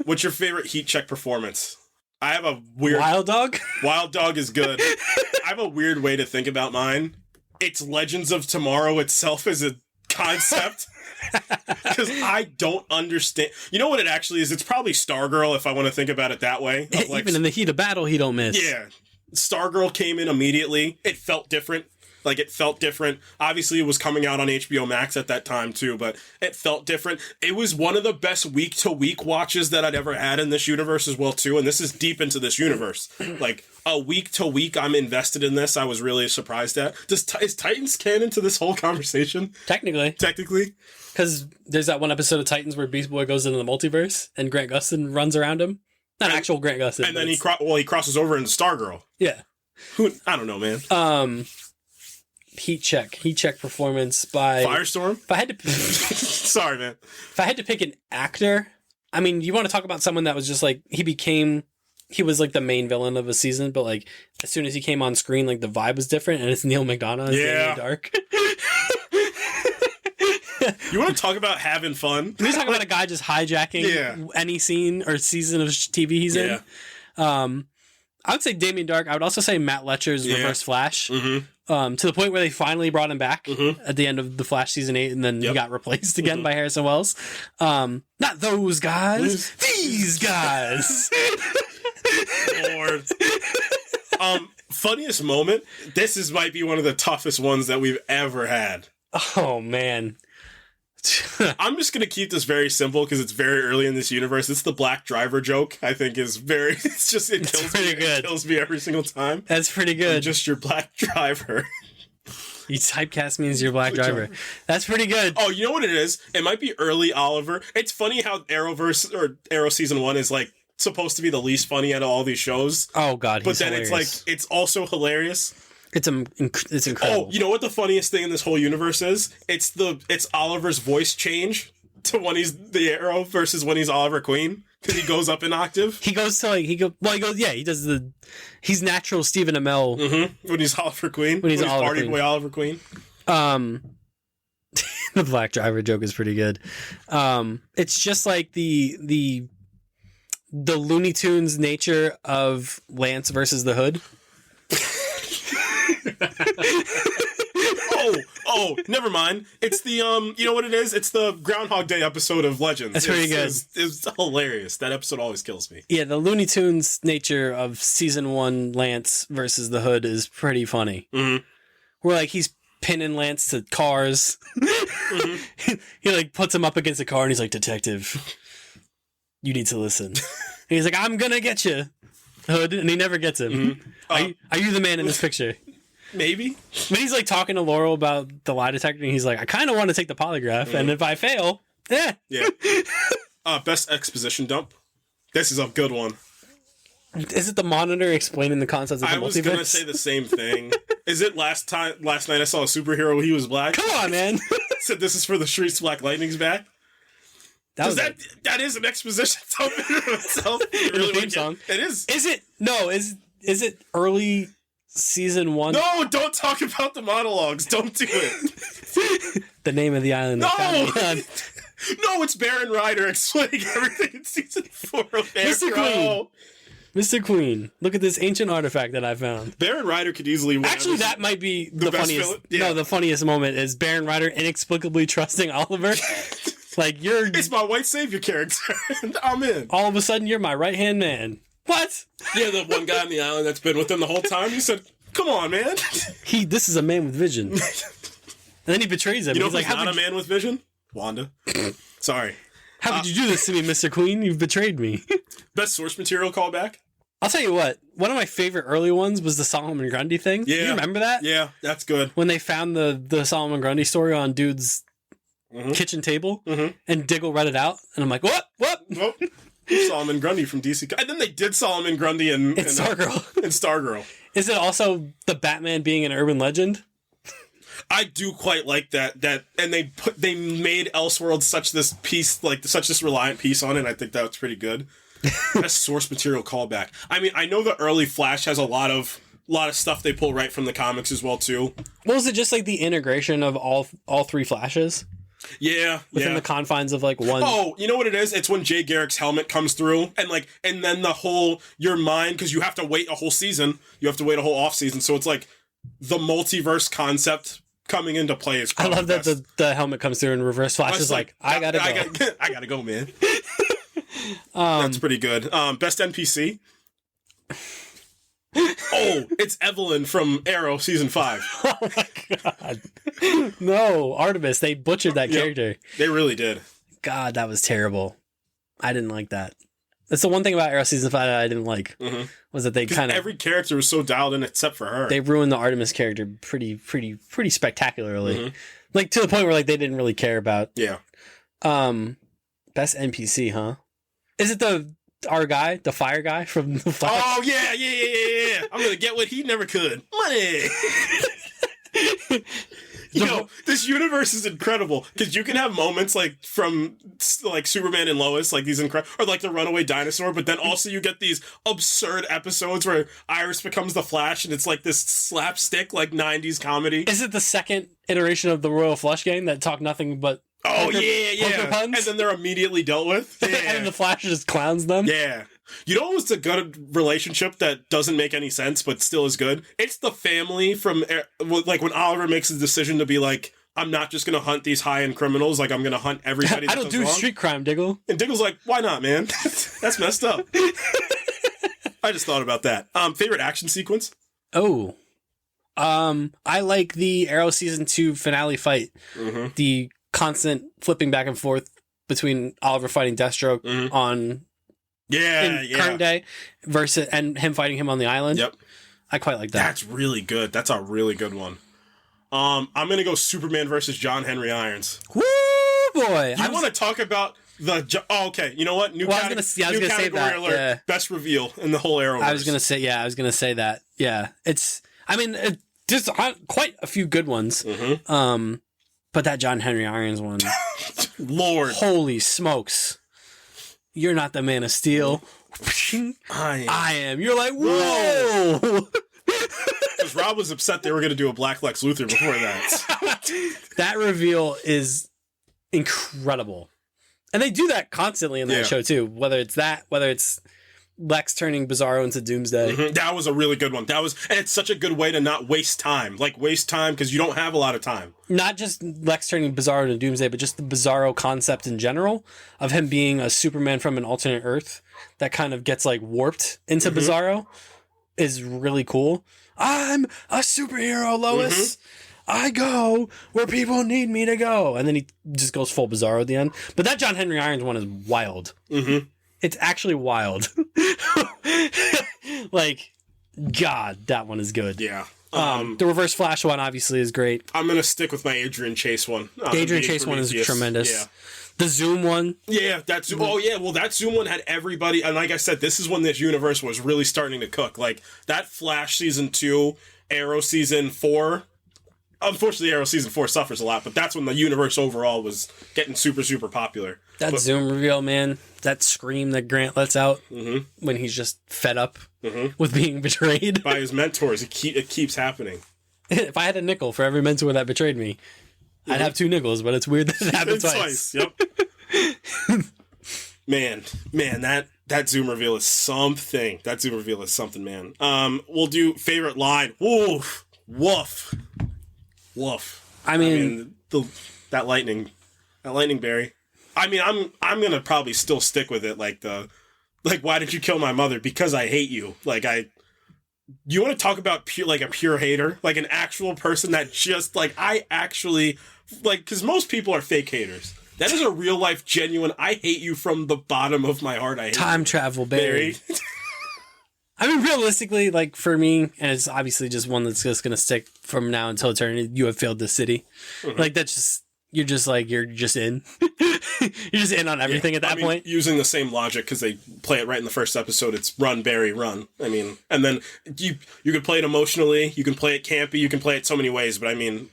what's your favorite heat check performance? I have a weird Wild Dog. Wild Dog is good. I have a weird way to think about mine. It's Legends of Tomorrow itself as a concept. Because I don't understand. You know what it actually is? It's probably Stargirl if I want to think about it that way. Like, even in the heat of battle, he don't miss. Yeah. Stargirl came in immediately. It felt different. Obviously, it was coming out on HBO Max at that time, too, but it felt different. It was one of the best week-to-week watches that I'd ever had in this universe as well, too, and this is deep into this universe. Like, a week-to-week, I'm invested in this. I was really surprised at. Is Titans canon to this whole conversation? Technically. Because there's that one episode of Titans where Beast Boy goes into the multiverse, and Grant Gustin runs around him. Not actual Grant Gustin. And then he crosses over into Stargirl. Yeah. I don't know, man. Heat check performance by Firestorm. If I had to, sorry, man. If I had to pick an actor, I mean, you want to talk about someone that was just like he was like the main villain of a season, but like as soon as he came on screen, like the vibe was different, and it's Neil McDonough as Damien Dark. You want to talk about having fun? We talk about a guy just hijacking any scene or season of TV he's in. I would say Damien Dark. I would also say Matt Letcher's Reverse Flash. To the point where they finally brought him back at the end of the Flash season 8, and then he got replaced again by Harrison Wells. Not those guys, these guys. Lord. Funniest moment. Might be one of the toughest ones that we've ever had. Oh man. I'm just gonna keep this very simple because it's very early in this universe. It's the black driver joke. I think is very. It kills me every single time. That's pretty good. I'm just your black driver. You typecast me as your black driver. That's pretty good. Oh, you know what it is? It might be early Oliver. It's funny how Arrowverse or Arrow season 1 is like supposed to be the least funny out of all these shows. Oh God, but then hilarious. it's like it's also hilarious. It's incredible. Oh, you know what the funniest thing in this whole universe is? It's Oliver's voice change to when he's the Arrow versus when he's Oliver Queen because he goes up an octave. He goes to he does he's natural Stephen Amell when he's Oliver Queen. When he's Oliver Party Queen. Boy Oliver Queen. The black driver joke is pretty good. It's just like the Looney Tunes nature of Lance versus the Hood. Oh, never mind. It's the you know what it is? It's the Groundhog Day episode of Legends. That's pretty good. It's hilarious. That episode always kills me. Yeah, the Looney Tunes nature of season 1 Lance versus the Hood is pretty funny. Mm-hmm. Where like he's pinning Lance to cars. He like puts him up against a car and he's like, "Detective, you need to listen." And he's like, "I'm gonna get you, Hood," and he never gets him. Mm-hmm. Are you the man in this picture? Maybe. But he's like talking to Laurel about the lie detector, and he's like, "I kind of want to take the polygraph, and if I fail, yeah." Best exposition dump. This is a good one. Is it the Monitor explaining the concepts of the multiverse? I was gonna say the same thing. Is it last night I saw a superhero, he was black? Come on, man. Said this is for the streets, Black Lightning's back. That is an exposition dump in itself. Really theme song. It is. Is it? No. Is it early season 1? No, don't talk about the monologues. Don't do it. The name of the island. No. No, it's Baron Ryder explaining everything in season 4 of Arrow. Mr. Queen, look at this ancient artifact that I found. Baron Ryder could easily win. Actually, that might be the funniest. No, the funniest moment is Baron Ryder inexplicably trusting Oliver. Like, it's my white savior character, and I'm in. All of a sudden, you're my right-hand man. What? Yeah, the one guy on the island that's been with him the whole time. He said, "Come on, man." This is a man with vision. And then he betrays him. You know he's like, "Not a man with vision." Wanda. Sorry. How could you do this to me, Mr. Queen? You've betrayed me. Best source material callback? I'll tell you what. One of my favorite early ones was the Solomon Grundy thing. Yeah. You remember that? Yeah, that's good. When they found the Solomon Grundy story on dude's kitchen table, and Diggle read it out, and I'm like, what? Solomon Grundy from DC. And then they did Solomon Grundy in Stargirl. In Stargirl. Is it also the Batman being an urban legend? I do quite like that, and they made Elseworld such this reliant piece on it. And I think that was pretty good. Best source material callback. I mean, I know the early Flash has a lot of stuff they pull right from the comics as well too. Well, is it just like the integration of all 3 Flashes? Yeah, within the confines of like one. Oh, you know what it is? It's when Jay Garrick's helmet comes through, and then the whole your mind, because you have to wait a whole season, you have to wait a whole off season. So it's like the multiverse concept coming into play. Is I love that the helmet comes through and Reverse Flash is like, I gotta go. I gotta go, man. That's pretty good. Best NPC. Oh, it's Evelyn from Arrow season 5. Oh my god. No, Artemis, they butchered that character. They really did. God, that was terrible. I didn't like that. That's the one thing about Arrow season 5 that I didn't like. Was that they kind of every character was so dialed in except for her. They ruined the Artemis character pretty spectacularly. Like to the point where like they didn't really care about. Yeah. Best NPC, huh? Is it our guy, the fire guy from the Flash? Oh yeah. I'm gonna get what he never could. Money. This universe is incredible because you can have moments like from like Superman and Lois, like these incredible, or like the runaway dinosaur, but then also you get these absurd episodes where Iris becomes the Flash and it's like this slapstick like 90s comedy. Is it the second iteration of the Royal Flush Gang that talk nothing but poker puns? And then they're immediately dealt with? Yeah. And then the Flash just clowns them? Yeah. You know what's a good relationship that doesn't make any sense but still is good? It's the family from, like, when Oliver makes the decision to be like, I'm not just going to hunt these high-end criminals, like, I'm going to hunt everybody that I don't do wrong. Street crime, Diggle. And Diggle's like, why not, man? That's messed up. I just thought about that. Favorite action sequence? Oh. I like the Arrow Season 2 finale fight. The constant flipping back and forth between Oliver fighting Deathstroke on current day versus and him fighting him on the island. Yep. I quite like that. That's really good. That's a really good one. I'm gonna go Superman versus John Henry Irons. Woo boy! You want to talk about the? Oh, okay. You know what? New category say that. alert. Yeah. Best reveal in the whole Arrowverse. I was gonna say that. Yeah, it's. I mean, just quite a few good ones. Mm-hmm. But that John Henry Irons one, Lord, holy smokes! You're not the Man of Steel. I am. You're like, whoa. Because Rob was upset they were going to do a Black Lex Luthor before that. That reveal is incredible. And they do that constantly in that show, too. Whether it's Lex turning Bizarro into Doomsday. Mm-hmm. That was a really good one. And it's such a good way to not waste time. Like, waste time because you don't have a lot of time. Not just Lex turning Bizarro into Doomsday, but just the Bizarro concept in general of him being a Superman from an alternate Earth that kind of gets, like, warped into Bizarro is really cool. I'm a superhero, Lois. I go where people need me to go. And then he just goes full Bizarro at the end. But that John Henry Irons one is wild. Mm-hmm. It's actually wild. Like, God, that one is good. Yeah. The Reverse Flash one obviously is great. I'm going to stick with my Adrian Chase one. The Adrian Chase one is tremendous. Yeah. The Zoom one. Yeah, that Zoom. Oh, yeah. Well, that Zoom one had everybody. And like I said, this is when this universe was really starting to cook. Like, that Flash season 2, Arrow season 4. Unfortunately, Arrow season 4 suffers a lot, but that's when the universe overall was getting super, super popular. That Zoom reveal, man. That scream that Grant lets out when he's just fed up with being betrayed. By his mentors. It keeps happening. If I had a nickel for every mentor that betrayed me, I'd have 2 nickels, but it's weird that it happened twice. Yep. man, that Zoom reveal is something. That Zoom reveal is something, man. We'll do favorite line. Woof. Woof. Woof. I mean that lightning berry. I mean, I'm gonna probably still stick with it. Like why did you kill my mother? Because I hate you. You want to talk about a pure hater, like an actual person that just I actually because most people are fake haters. That is a real life, genuine. I hate you from the bottom of my heart. I hate time you. Travel Barry. I mean, realistically, for me, and it's obviously just one that's just going to stick from now until eternity, you have failed this city. That's just, you're just in. You're just in on everything at that point. Using the same logic, because they play it right in the first episode, it's run, Barry, run. I mean, and then you can play it emotionally, you can play it campy, you can play it so many ways, but I mean,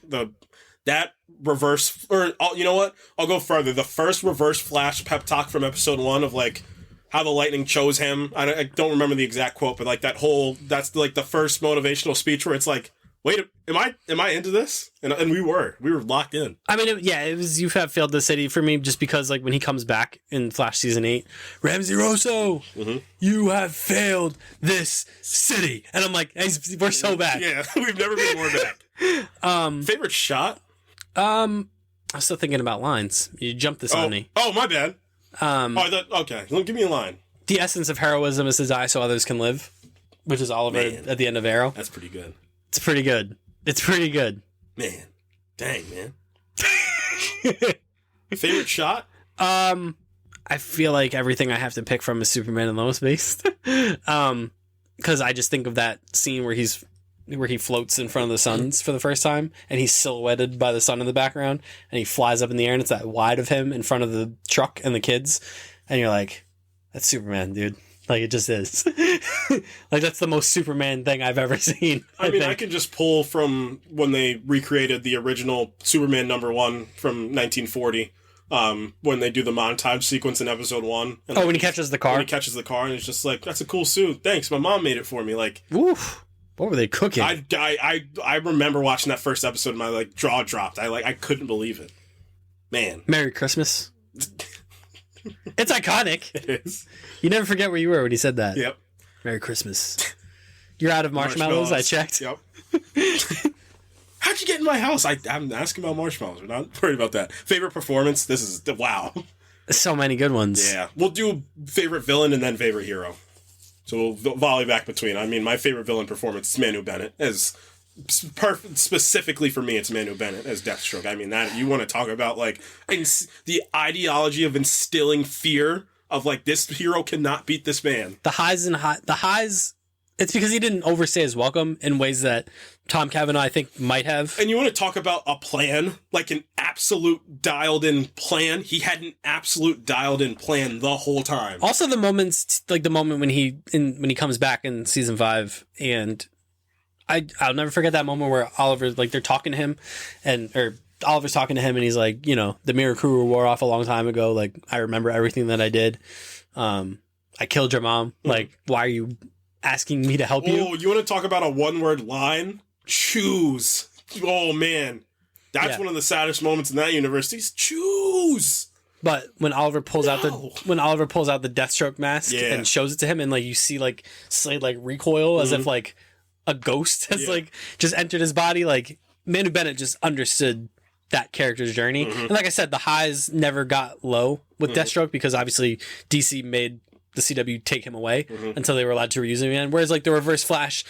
that reverse, or you know what? I'll go further. The first Reverse Flash pep talk from episode 1 of how the lightning chose him. I don't remember the exact quote, but that's the first motivational speech where it's wait, am I into this? And we were locked in. I mean, it was you have failed the city for me just because when he comes back in Flash season 8, Ramsey Rosso, you have failed this city, and I'm like, we're so back. Yeah, we've never been more back. Favorite shot? I'm still thinking about lines. You jumped this on me. Oh, my bad. Okay. Give me a line. The essence of heroism is to die so others can live, which is Oliver at the end of Arrow. That's pretty good. It's pretty good. Man. Dang, man. Favorite shot? I feel like everything I have to pick from is Superman and Lois based. Because I just think of that scene where he floats in front of the suns for the first time, and he's silhouetted by the sun in the background, and he flies up in the air, and it's that wide of him in front of the truck and the kids, and you're like, that's Superman, dude. It just is. That's the most Superman thing I've ever seen. I mean, I can just pull from when they recreated the original Superman #1 from 1940, when they do the montage sequence in episode 1. And when he catches the car? When he catches the car, and it's just that's a cool suit. Thanks, my mom made it for me. Oof. What were they cooking? I remember watching that first episode and my jaw dropped. I couldn't believe it. Man. Merry Christmas. It's iconic. It is. You never forget where you were when he said that. Yep. Merry Christmas. You're out of marshmallows. I checked. Yep. How'd you get in my house? I'm asking about marshmallows. We're not worried about that. Favorite performance? This is wow. So many good ones. Yeah. We'll do favorite villain and then favorite hero. So we'll volley back between. I mean, my favorite villain performance is Manu Bennett as specifically for me, it's Manu Bennett as Deathstroke. I mean, that you want to talk about like the ideology of instilling fear of like this hero cannot beat this man. The highs. It's because he didn't overstay his welcome in ways that Tom Cavanaugh, I think, might have. And you want to talk about a plan, like an absolute dialed-in plan? He had an absolute dialed-in plan the whole time. Also, the moments, like the moment when he comes back in season 5, and I'll never forget that moment where Oliver, like, they're talking to him, or Oliver's talking to him, and he's like, you know, the Mirror Crew wore off a long time ago. Like, I remember everything that I did. I killed your mom. Like, why are you asking me to help you? Oh, you want to talk about a one-word line? Choose. Oh, man. That's one of the saddest moments in that universe. He's choose. But when Oliver pulls out the Deathstroke mask and shows it to him, and like you see like Slade like recoil as if like a ghost has like just entered his body, like Manu Bennett just understood that character's journey. And like I said, the highs never got low with Deathstroke because obviously DC made the CW take him away until they were allowed to reuse him again. Whereas like the Reverse Flash,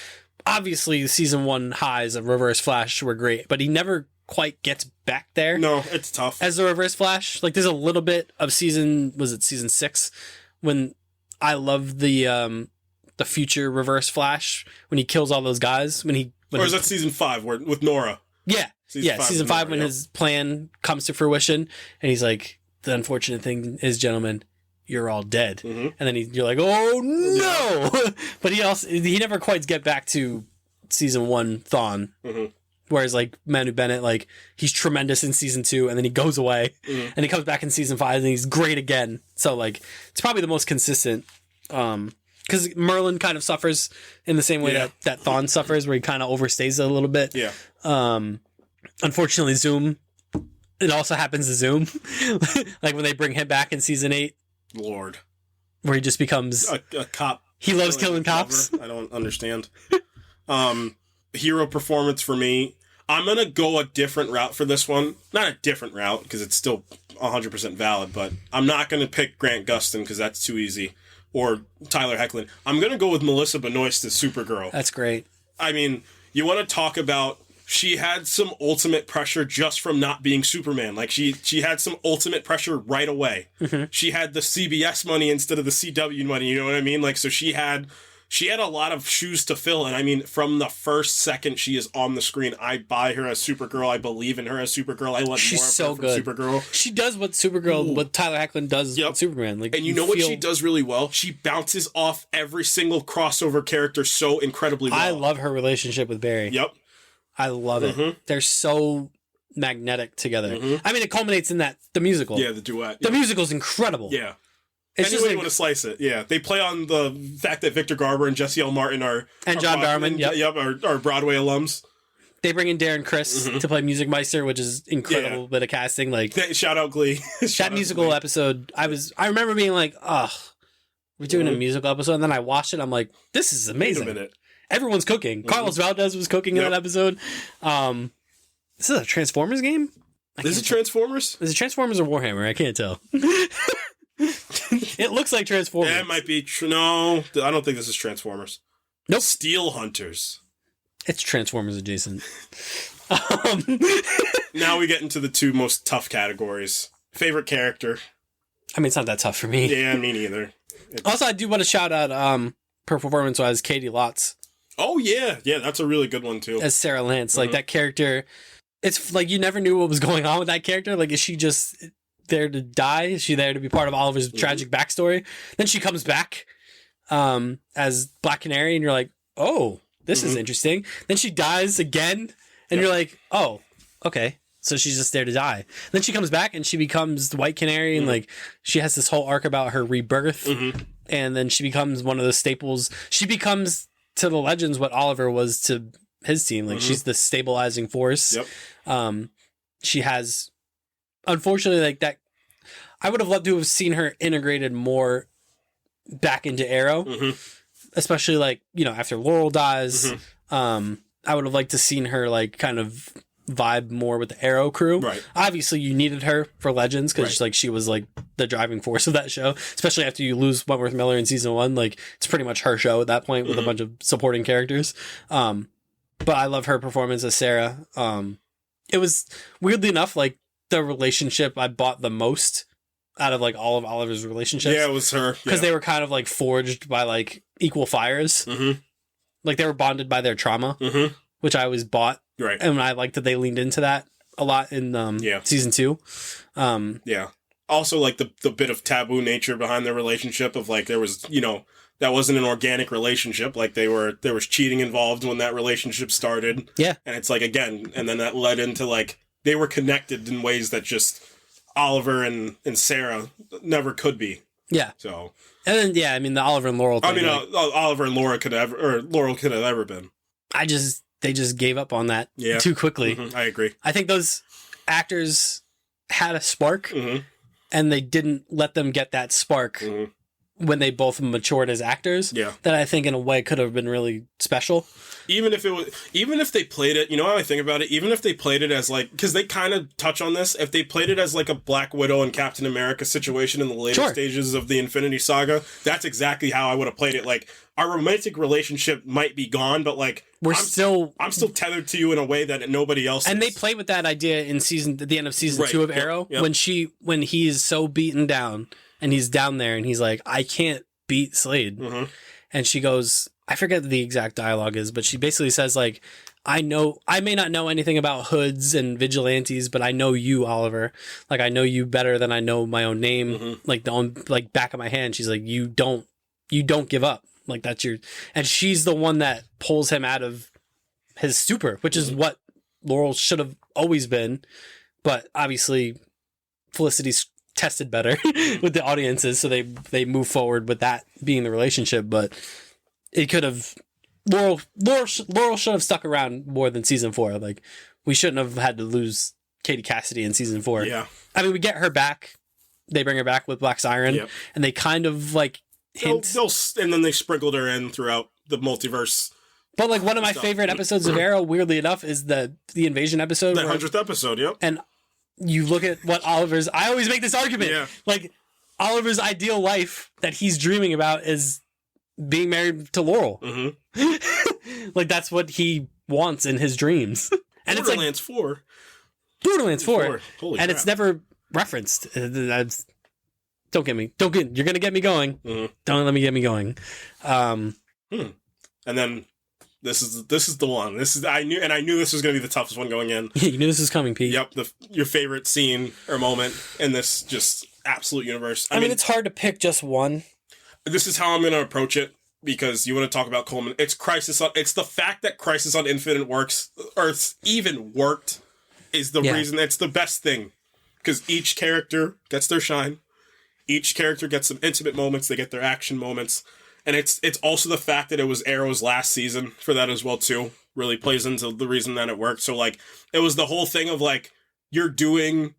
obviously the season 1 highs of Reverse Flash were great, but he never quite gets back there. No, it's tough. As the Reverse Flash, like there's a little bit of season 6 when I love the future Reverse Flash when he kills all those guys or is that season 5 with Nora? Yeah. Season 5 when his plan comes to fruition and he's like, the unfortunate thing is, gentlemen, you're all dead. And then you're like, oh no! But he never quite get back to season 1 Thawne. Whereas like Manu Bennett, like he's tremendous in season 2 and then he goes away and he comes back in season 5 and he's great again. So like it's probably the most consistent. Because Merlin kind of suffers in the same way that Thawne suffers, where he kind of overstays it a little bit. Yeah. Unfortunately, Zoom. It also happens to Zoom, like when they bring him back in season 8. Lord, where he just becomes a cop. He loves killing cops. I don't understand. Hero performance for me. I'm gonna go a different route for this one. Not a different route because it's still 100% valid, but I'm not gonna pick Grant Gustin because that's too easy. Or Tyler Hoechlin. I'm gonna go with Melissa Benoist as Supergirl. That's great. I mean, you want to talk about. She had some ultimate pressure just from not being Superman. Like, she had some ultimate pressure right away. She had the CBS money instead of the CW money, you know what I mean? Like, so she had a lot of shoes to fill, and I mean, from the first second she is on the screen, I buy her as Supergirl. I believe in her as Supergirl. I want She's more of so her good. from Supergirl. She does what what Tyler Hoechlin does with Superman. Like, and you know what she does really well? She bounces off every single crossover character so incredibly well. I love her relationship with Barry. Yep. I love it. They're so magnetic together. I mean, it culminates in the musical. Yeah, the duet. The musical's incredible. Yeah. It's just like, you want to slice it. Yeah. They play on the fact that Victor Garber and Jesse L. Martin are John Barrowman. Are Broadway alums. They bring in Darren Criss to play Music Meister, which is incredible bit of casting. Like, shout out Glee. That musical episode, I remember being like, oh, we're doing a musical episode, and then I watched it. I'm like, this is amazing. Wait a minute. Everyone's cooking. Carlos Valdez was cooking in that episode. This is a Transformers game? This is Transformers? Is it Transformers or Warhammer? I can't tell. It looks like Transformers. Yeah, it might be. No, I don't think this is Transformers. Nope. Steel Hunters. It's Transformers adjacent. Now we get into the 2 most tough categories. Favorite character. I mean, it's not that tough for me. Yeah, me neither. Also, I do want to shout out performance-wise Katie Lotz. Oh, yeah. Yeah, that's a really good one, too. As Sarah Lance. Like, that character, it's like you never knew what was going on with that character. Like, is she just there to die? Is she there to be part of Oliver's tragic backstory? Then she comes back as Black Canary, and you're like, oh, this is interesting. Then she dies again, and you're like, oh, okay. So she's just there to die. Then she comes back, and she becomes the White Canary, and, like, she has this whole arc about her rebirth, and then she becomes one of the staples. She becomes, to the Legends, what Oliver was to his team. Like, she's the stabilizing force. She has, unfortunately, like, that, I would have loved to have seen her integrated more back into Arrow, especially, like, you know, after Laurel dies. I would have liked to seen her, like, kind of vibe more with the Arrow crew. Right. Obviously, you needed her for Legends because like she was like the driving force of that show. Especially after you lose Wentworth Miller in season 1, like it's pretty much her show at that point with a bunch of supporting characters. but I love her performance as Sarah. It was weirdly enough like the relationship I bought the most out of like all of Oliver's relationships. Yeah, it was her. Because they were kind of like forged by like equal fires. Mm-hmm. Like they were bonded by their trauma, which I always bought. Right. And I liked that they leaned into that a lot in season 2. Yeah. Also, like the bit of taboo nature behind their relationship of like there was, that wasn't an organic relationship. Like there was cheating involved when that relationship started. Yeah. And it's like, again, and then that led into like they were connected in ways that just Oliver and Sarah never could be. Yeah. So. And then, I mean, the Oliver and Laurel thing. I mean, Oliver and Laurel could have ever been. They just gave up on that too quickly. Mm-hmm. I agree. I think those actors had a spark and they didn't let them get that spark when they both matured as actors. Yeah. That I think in a way could have been really special. Even if they played it, you know how I think about it? Even if they played it as like, because they kind of touch on this, if they played it as like a Black Widow and Captain America situation in the later stages of the Infinity Saga, that's exactly how I would have played it. Like, our romantic relationship might be gone, but like, I'm still tethered to you in a way that nobody else and is. they played with that idea at the end of season 2 of Arrow, when he is so beaten down and he's down there and he's like, I can't beat Slade. And she goes, I forget what the exact dialogue is, but she basically says like, I may not know anything about hoods and vigilantes, but I know you, Oliver. Like, I know you better than I know my own name. Like the back of my hand. She's like, you don't give up. Like that's and she's the one that pulls him out of his stupor, which is what Laurel should have always been. But obviously Felicity's tested better with the audiences. So they move forward with that being the relationship, but it could have, Laurel should have stuck around more than season 4. Like we shouldn't have had to lose Katie Cassidy in season 4. Yeah. I mean, we get her back. They bring her back with Black Siren and they kind of like, and then they sprinkled her in throughout the multiverse. But like one of my favorite episodes of Arrow, weirdly enough, is the invasion episode. The 100th episode, yep. And you look at what I always make this argument. Like Oliver's ideal life that he's dreaming about is being married to Laurel. Like that's what he wants in his dreams. And Borderlands 4. Borderlands 4. Holy and crap. it's never referenced. You're gonna get me going. Don't let me get me going. And then this is the one. I knew this was gonna be the toughest one going in. You knew this was coming, Pete. Yep, your favorite scene or moment in this just absolute universe. I mean, it's hard to pick just one. This is how I'm gonna approach it because you want to talk about Coleman. It's It's the fact that Crisis on Infinite Earths even worked is the reason. It's the best thing because each character gets their shine. Each character gets some intimate moments. They get their action moments. And it's also the fact that it was Arrow's last season for that as well, too. Really plays into the reason that it worked. So, like, it was the whole thing of, like, you're doing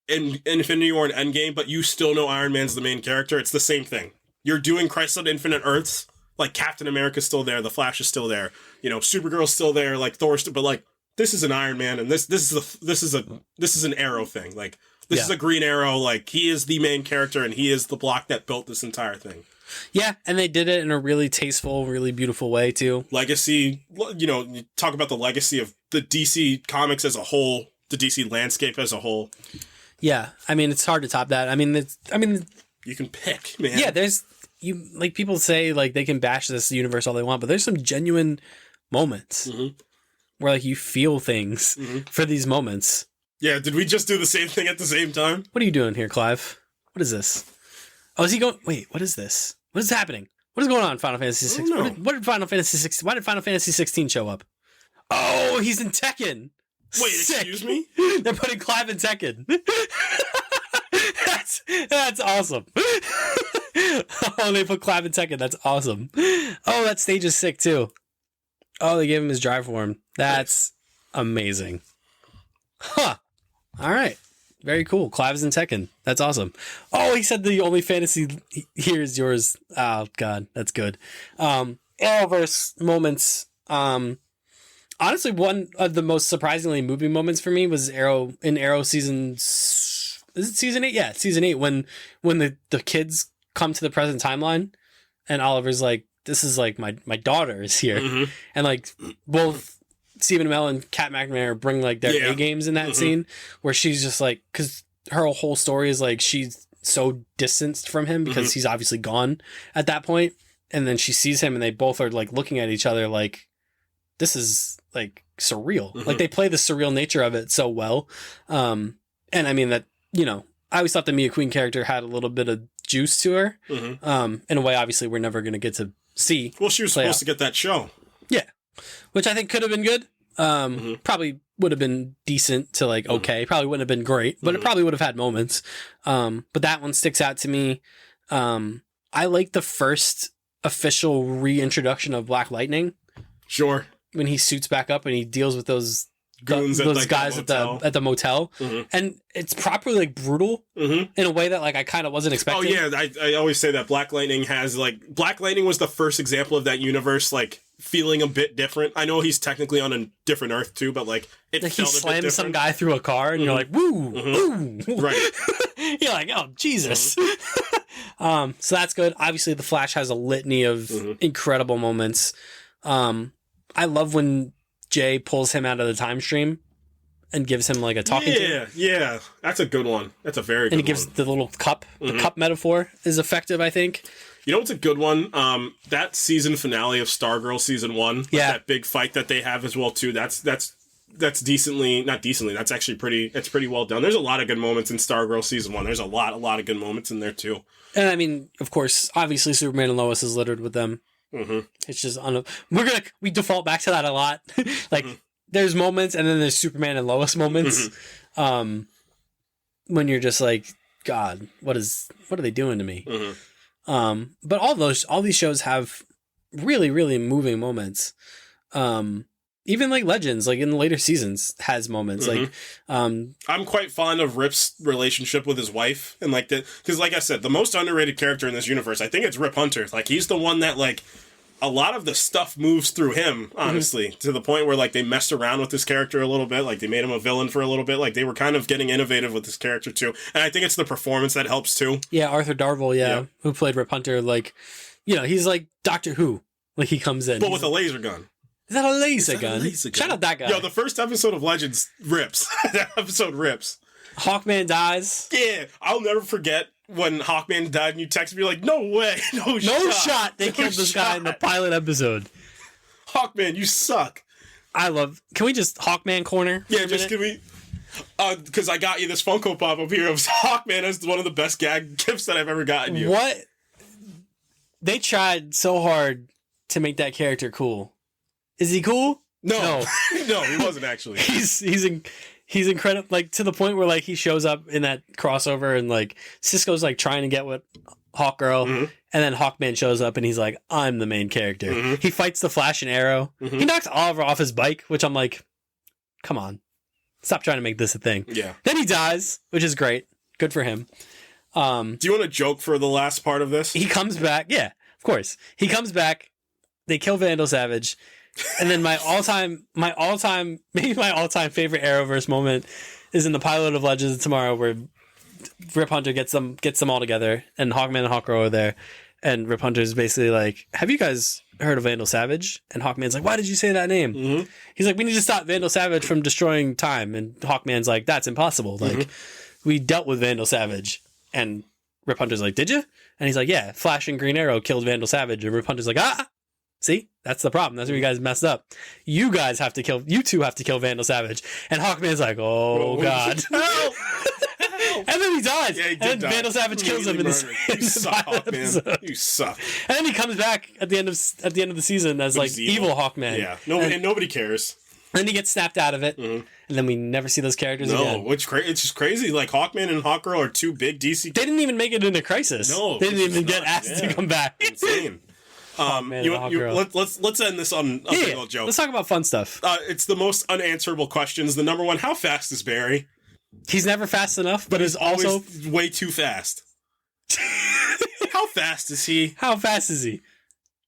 in Infinity War and Endgame, but you still know Iron Man's the main character. It's the same thing. You're doing Crisis on Infinite Earths. Like, Captain America's still there. The Flash is still there. Supergirl's still there. Like, Thor's still... But, like, this is an Iron Man, and this is an Arrow thing. Like... This is a Green Arrow, like, he is the main character, and he is the block that built this entire thing. Yeah, and they did it in a really tasteful, really beautiful way, too. Legacy, you talk about the legacy of the DC comics as a whole, the DC landscape as a whole. Yeah, I mean, it's hard to top that. I mean, you can pick, man. Yeah, people say, like, they can bash this universe all they want, but there's some genuine moments where, like, you feel things for these moments. Yeah, did we just do the same thing at the same time? What are you doing here, Clive? What is this? Oh, is he going... Wait, what is this? What is happening? What is going on in Final Fantasy 6? What did Final Fantasy 6... Why did Final Fantasy 16 show up? Oh, he's in Tekken! Wait, Sick. Excuse me? They're putting Clive in Tekken. That's awesome. Oh, they put Clive in Tekken. That's awesome. Oh, that stage is sick, too. Oh, they gave him his drive form. That's amazing. Huh. All right. Very cool. Clive's in Tekken. That's awesome. Oh, he said the only fantasy here is yours. Oh, God. That's good. Arrowverse moments. Honestly, one of the most surprisingly moving moments for me was Arrow season... Is it season 8? Yeah, season 8. When the kids come to the present timeline and Oliver's like, this is like my daughter is here. And like both Stephen Amell and Kat McNamara bring like their A games in that scene where she's just like, because her whole story is like she's so distanced from him because he's obviously gone at that point, and then she sees him and they both are like looking at each other like this is like surreal. Like they play the surreal nature of it so well. And I mean that, you know, I always thought the Mia Queen character had a little bit of juice to her. In a way, obviously, we're never going to get to see. Well, she was supposed to get that show. Yeah. Which I think could have been good. Probably would have been decent to like, okay. Probably wouldn't have been great, but it probably would have had moments. But that one sticks out to me. I like the first official reintroduction of Black Lightning. Sure. When he suits back up and he deals with those goons those guys at the motel, and it's properly like brutal in a way that like I kind of wasn't expecting. Oh yeah, I always say that Black Lightning was the first example of that universe like feeling a bit different. I know he's technically on a different Earth too, but like it like felt he a bit slams some different. guy through a car, and you're like, woo, ooh, Right. You're like, oh Jesus. So that's good. Obviously, the Flash has a litany of incredible moments. I love when Jay pulls him out of the time stream and gives him like a talking to. Yeah. That's a good one. That's a very good one. And he gives the little cup. The cup metaphor is effective, I think. You know what's a good one? That season finale of Stargirl season 1. Like that big fight that they have as well too. That's decently, not decently. That's actually pretty well done. There's a lot of good moments in Stargirl season 1. There's a lot of good moments in there too. And I mean, of course, obviously Superman and Lois is littered with them. It's just we default back to that a lot. Like there's moments and then there's Superman and Lois moments. When you're just like, God, what are they doing to me? But all these shows have really, really moving moments. Even like Legends, like in the later seasons, has moments. Like, I'm quite fond of Rip's relationship with his wife, and like because like I said, the most underrated character in this universe, I think it's Rip Hunter. Like he's the one that like a lot of the stuff moves through him, honestly, to the point where like they messed around with this character a little bit, like they made him a villain for a little bit, like they were kind of getting innovative with this character too, and I think it's the performance that helps too. Yeah, Arthur Darvill, who played Rip Hunter, like, you know, he's like Doctor Who, like he comes in, but with a laser gun. Is that a laser gun? Shout out that guy. Yo, the first episode of Legends rips. That episode rips. Hawkman dies. Yeah, I'll never forget when Hawkman died and you texted me like, no way, no shot. They killed this guy in the pilot episode. Hawkman, you suck. Can we just Hawkman corner? Yeah, just give me... Because I got you this Funko Pop up here of Hawkman as one of the best gag gifts that I've ever gotten you. What? They tried so hard to make that character cool. Is he cool? No. No, he wasn't actually. He's incredible, like to the point where like he shows up in that crossover and like Cisco's like trying to get with Hawkgirl, and then Hawkman shows up and he's like, I'm the main character. He fights the Flash and Arrow. He knocks Oliver off his bike, which I'm like, come on, stop trying to make this a thing. Yeah. Then he dies, which is great. Good for him. Do you want to joke for the last part of this? He comes back. Yeah, of course. He comes back. They kill Vandal Savage. And then my all-time favorite Arrowverse moment is in the pilot of Legends of Tomorrow, where Rip Hunter gets them all together, and Hawkman and Hawkgirl are there, and Rip Hunter is basically like, "Have you guys heard of Vandal Savage?" And Hawkman's like, "Why did you say that name?" He's like, "We need to stop Vandal Savage from destroying time," and Hawkman's like, "That's impossible. Like, we dealt with Vandal Savage," and Rip Hunter's like, "Did you?" And he's like, "Yeah, Flash and Green Arrow killed Vandal Savage," and Rip Hunter's like, "Ah." See, that's the problem. That's where you guys messed up. You two have to kill Vandal Savage. And Hawkman's like, oh God. Help! And then he dies. Yeah, he did and then die. Vandal Savage kills him in the You suck, Hawkman. You suck. And then he comes back at the end of the season as like evil Hawkman. Yeah. And nobody cares. Then he gets snapped out of it. And then we never see those characters again. No, it's just crazy. Like Hawkman and Hawkgirl are two big DC. They didn't even make it into Crisis. No. They didn't even get asked to come back. Insane. Let's end this on a big old joke. Let's talk about fun stuff. It's the most unanswerable questions. The number one: how fast is Barry? He's never fast enough, but he's also always way too fast. How fast is he? How fast is he?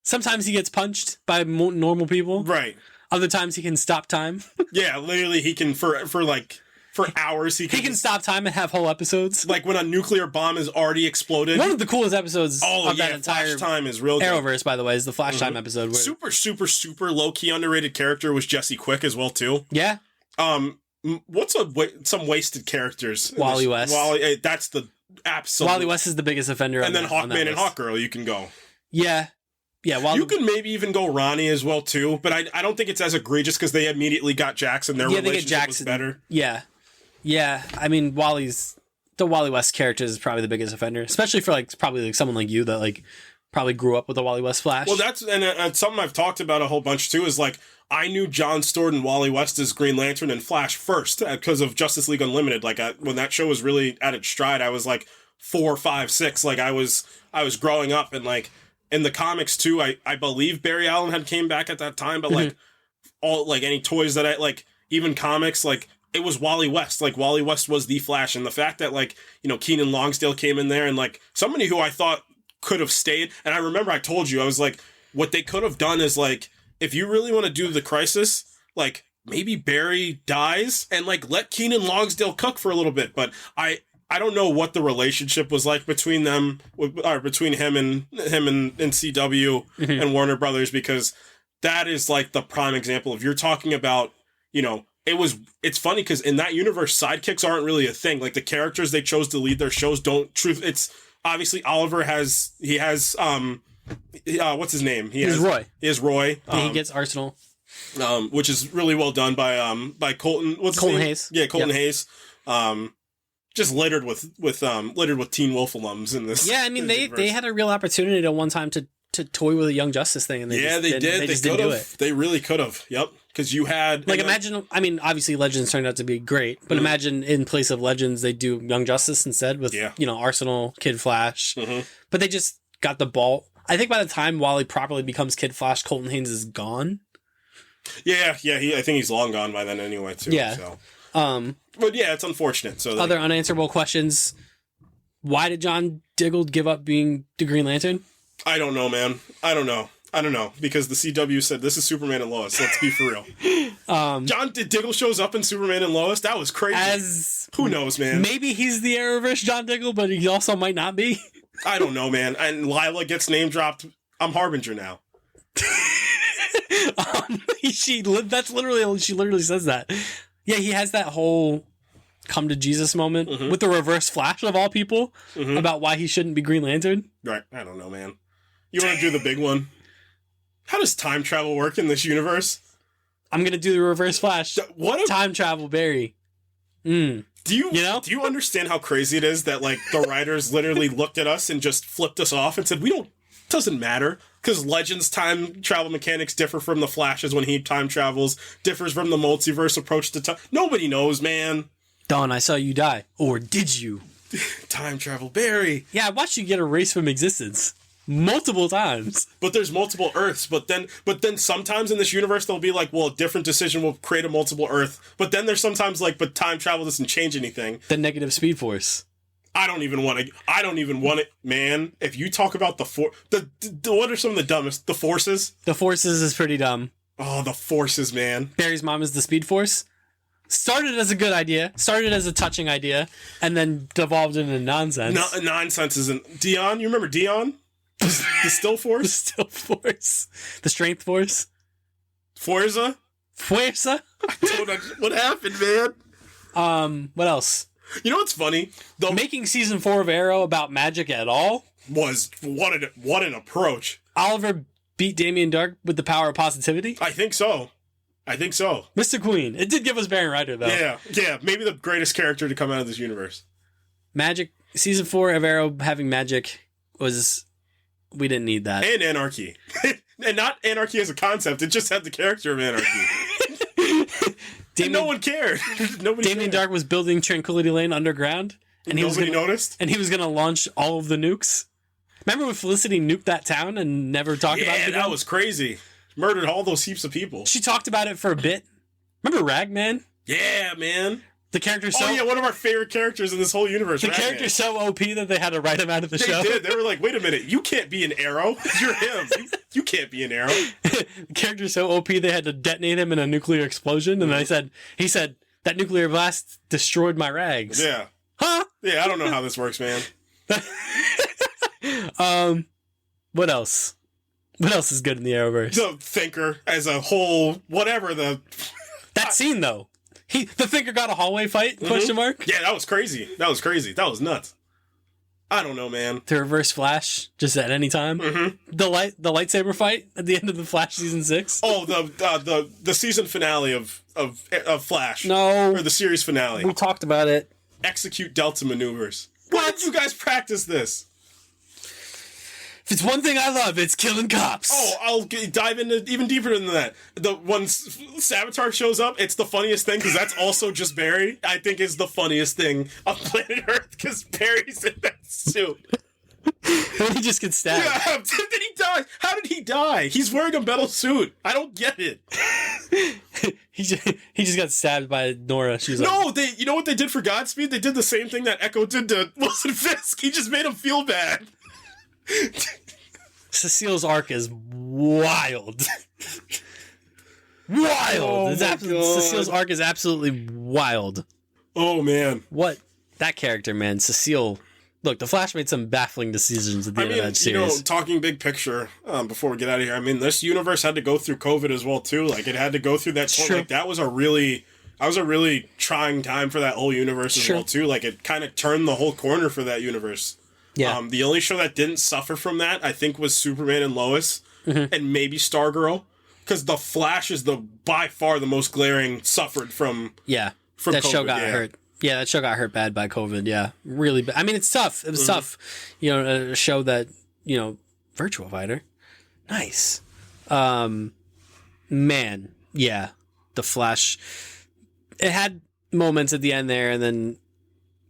Sometimes he gets punched by normal people. Right. Other times he can stop time. Yeah, literally, he can for for hours. He can stop time and have whole episodes. Like when a nuclear bomb has already exploded. One of the coolest episodes of that entire Flash Time is real good. Arrowverse, by the way, is the Flash Time episode. Where... Super low-key underrated character was Jesse Quick as well, too. Yeah. What's some wasted characters? Wally West. That's the absolute... Wally West is the biggest offender. And then Hawkman and Hawkgirl, you can go. Yeah. Yeah, you could maybe even go Ronnie as well, too, but I don't think it's as egregious because they immediately got Jackson. Their relationship was better. Yeah. Yeah, I mean, the Wally West character is probably the biggest offender, especially for probably someone like you that probably grew up with the Wally West Flash. Well, that's something I've talked about a whole bunch too. Is I knew John Stewart and Wally West as Green Lantern and Flash first because of Justice League Unlimited. When that show was really at its stride, I was 4, 5, 6. I was growing up and in the comics too. I believe Barry Allen had came back at that time, but all any toys that I even comics it was Wally West. Wally West was the Flash, and the fact that Keenan Longsdale came in there and somebody who I thought could have stayed. And I remember I told you I was what they could have done is if you really want to do the Crisis, maybe Barry dies and let Keenan Longsdale cook for a little bit. But I don't know what the relationship was between them, or between him and CW and Warner Brothers, because that is the prime example of you're talking about it's funny because in that universe, sidekicks aren't really a thing. The characters they chose to lead their shows it's obviously Oliver has what's his name? He has Roy. He has Roy. He gets Arsenal. Which is really well done by Colton. What's Colton his name? Hayes. Yeah, Colton Hayes. Just littered with Teen Wolf alums in this. Yeah, I mean they had a real opportunity at one time to toy with a Young Justice thing, and they did. They just didn't do it. They really could have. Yep. Because you had imagine. I mean, obviously Legends turned out to be great, but imagine in place of Legends they do Young Justice instead with Arsenal, Kid Flash. But they just got the ball. I think by the time Wally properly becomes Kid Flash, Colton Haynes is gone. Yeah. I think he's long gone by then anyway too. Yeah. So. But yeah, it's unfortunate. So other unanswerable questions. Why did John Diggle give up being the Green Lantern? I don't know, man. I don't know. Because the CW said this is Superman and Lois. Let's be for real. John Diggle shows up in Superman and Lois. That was crazy. Who knows, man? Maybe he's the Arrowverse John Diggle, but he also might not be. I don't know, man. And Lila gets name dropped. I'm Harbinger now. She literally says that. Yeah, he has that whole come to Jesus moment with the Reverse Flash of all people about why he shouldn't be Green Lantern. Right. I don't know, man. You want to do the big one? How does time travel work in this universe? I'm gonna do the Reverse Flash. Time travel, Barry? Do you understand how crazy it is that the writers literally looked at us and just flipped us off and said doesn't matter because Legends time travel mechanics differ from the Flash's when he time travels, differs from the multiverse approach to time. Nobody knows, man. Dawn, I saw you die, or did you? Time travel, Barry. Yeah, I watched you get erased from existence. Multiple times. But there's multiple Earths. But then sometimes in this universe they'll be a different decision will create a multiple Earth. But then there's sometimes but time travel doesn't change anything. The negative Speed Force. I don't even want it, man. If you talk about what are some of the dumbest? The Forces? The Forces is pretty dumb. Oh, the Forces, man. Barry's mom is the Speed Force. Started as a good idea, started as a touching idea, and then devolved into nonsense. Nonsense isn't... Dion? You remember Dion? The Still Force? The Still Force. The Strength Force. Forza? I don't know what happened, man. What else? You know what's funny? Making season 4 of Arrow about magic at all was what an approach. Oliver beat Damien Dark with the power of positivity? I think so. Mr. Queen. It did give us Baron Ryder, though. Yeah. Maybe the greatest character to come out of this universe. Magic. Season 4 of Arrow having magic was... We didn't need that. And anarchy. And not anarchy as a concept. It just had the character of anarchy. And no one cared. Damien Dark was building Tranquility Lane underground. And nobody noticed? And he was going to launch all of the nukes. Remember when Felicity nuked that town and never talked about it again? Yeah, that was crazy. Murdered all those heaps of people. She talked about it for a bit. Remember Ragman? Yeah, man. The character's one of our favorite characters in this whole universe. The character's so OP that they had to write him out of the show. They did. They were like, wait a minute, you can't be an Arrow. You're him. You can't be an Arrow. The character's so OP they had to detonate him in a nuclear explosion. And he said, That nuclear blast destroyed my rags. Yeah. Huh? Yeah, I don't know how this works, man. What else? What else is good in the Arrowverse? The Thinker as a whole, whatever the... That scene, though. The Thinker got a hallway fight, question mark? Yeah, that was crazy. That was nuts. I don't know, man. To reverse Flash, just at any time. Mm-hmm. The lightsaber fight at the end of the Flash season 6. Oh, the season finale of Flash. No. Or the series finale. We talked about it. Execute Delta maneuvers. Why did you guys practice this? If it's one thing I love, it's killing cops. Oh, I'll dive into even deeper than that. When Savitar shows up, it's the funniest thing because that's also just Barry. I think is the funniest thing on planet Earth because Barry's in that suit. He just gets stabbed. Yeah, did he die? How did he die? He's wearing a metal suit. I don't get it. he just got stabbed by Nora. She's no, you know what they did for Godspeed? They did the same thing that Echo did to Wilson Fisk. He just made him feel bad. Cecile's arc is wild. Oh Cecile's arc is absolutely wild. Oh, man. What? That character, man. Cecile. Look, the Flash made some baffling decisions at the end of that series. Talking big picture, before we get out of here, I mean, this universe had to go through COVID as well, too. Like, it had to go through that. Like, that was a really trying time for that whole universe as well, too. Like, it kind of turned the whole corner for that universe. Yeah. The only show that didn't suffer from that, I think, was Superman and Lois, and maybe Stargirl, because the Flash is by far the most glaring suffered from. Yeah, from that COVID, show got hurt. Yeah, that show got hurt bad by COVID. Yeah, really bad. I mean, it's tough. It was tough. You know, a show that Virtua Fighter, nice. Man, yeah, the Flash. It had moments at the end there, and then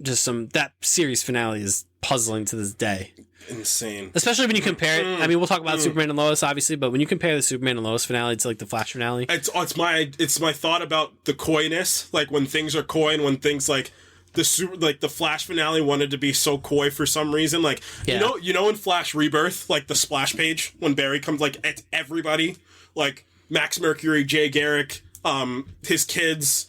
just that series finale is puzzling to this day. Insane. Especially when you compare it. I mean, we'll talk about Superman and Lois, obviously, but when you compare the Superman and Lois finale to like the Flash finale, it's my thought about the coyness. Like when things are coy, and when things like the Flash finale wanted to be so coy for some reason. Like you know in Flash Rebirth, like the splash page when Barry comes, like it's everybody, like Max Mercury, Jay Garrick, his kids.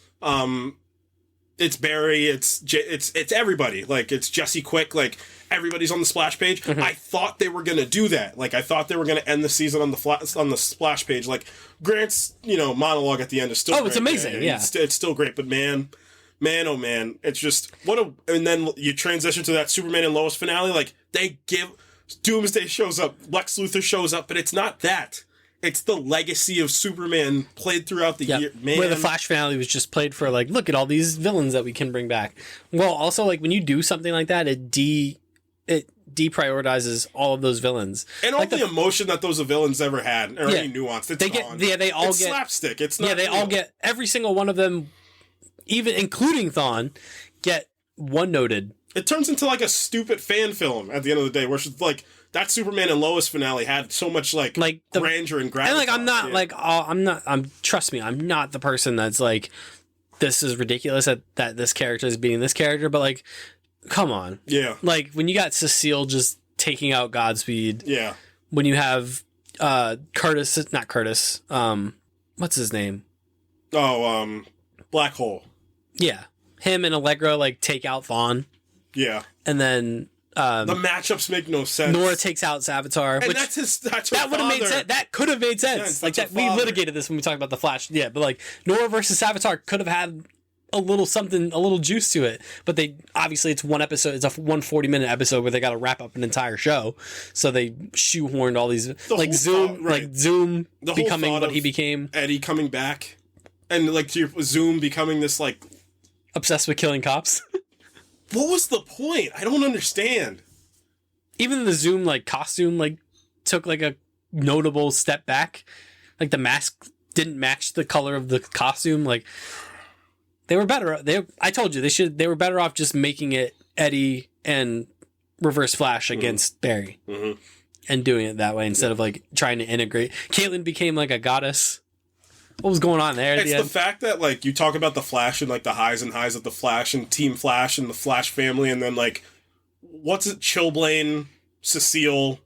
It's Barry, it's everybody. Like, it's Jesse Quick, like, everybody's on the splash page. I thought they were going to do that. Like, I thought they were going to end the season on the splash page. Like, Grant's, monologue at the end is still great. It's amazing, yeah. It's still great, but man, oh man, it's just, and then you transition to that Superman and Lois finale, like, Doomsday shows up, Lex Luthor shows up, but it's not that. It's the legacy of Superman played throughout the year, man. Where the Flash finale was just played for, like, look at all these villains that we can bring back. Well, also, like, when you do something like that, it deprioritizes all of those villains. And all the emotion that those villains ever had, or any nuance, it's gone. They all it's get... slapstick. It's not... Yeah, they all get... Every single one of them, even including Thawne, get one-noted. It turns into, like, a stupid fan film at the end of the day, where it's, like... That Superman and Lois finale had so much grandeur and gravity. And trust me, I'm not the person that's like, this is ridiculous that this character is beating this character, but like, come on. Yeah. Like when you got Cecile just taking out Godspeed. Yeah. When you have what's his name? Oh, Black Hole. Yeah. Him and Allegra like take out Thawne. Yeah. And then the matchups make no sense. Nora takes out Savitar, and that's that would have made sense. That could have made sense. Like that, we litigated this when we talked about the Flash. Yeah, but like Nora versus Savitar could have had a little juice to it. But they obviously it's one episode. It's a 140-minute episode where they got to wrap up an entire show. So they shoehorned all these Zoom becoming what he became. Eddie coming back, and like Zoom becoming this like obsessed with killing cops. What was the point? I don't understand. Even the Zoom like costume like took like a notable step back. Like the mask didn't match the color of the costume. Like they were better. I told you they were better off just making it Eddie and Reverse Flash against Barry and doing it that way instead of like trying to integrate. Caitlin became like a goddess. What was going on there? It's the fact that like you talk about the Flash and like the highs and highs of the Flash and Team Flash and the Flash family, and then like what's it? Chilblain, Cecile,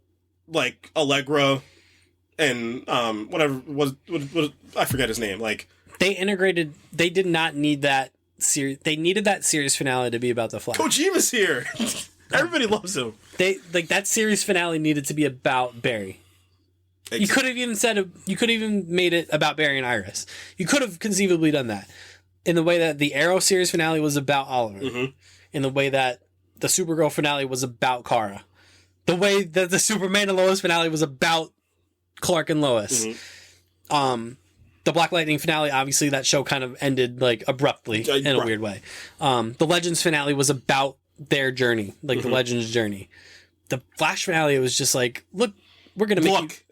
like Allegra, and whatever was I forget his name. Like they integrated. They did not need that they needed that series finale to be about the Flash. Kojima's here. Everybody loves him. That series finale needed to be about Barry. Exactly. You could have even made it about Barry and Iris. You could have conceivably done that in the way that the Arrow series finale was about Oliver, in the way that the Supergirl finale was about Kara, the way that the Superman and Lois finale was about Clark and Lois. The Black Lightning finale, obviously, that show kind of ended like abruptly in a weird way. The Legends finale was about their journey, like the Legends journey. The Flash finale, it was just like, look, we're gonna make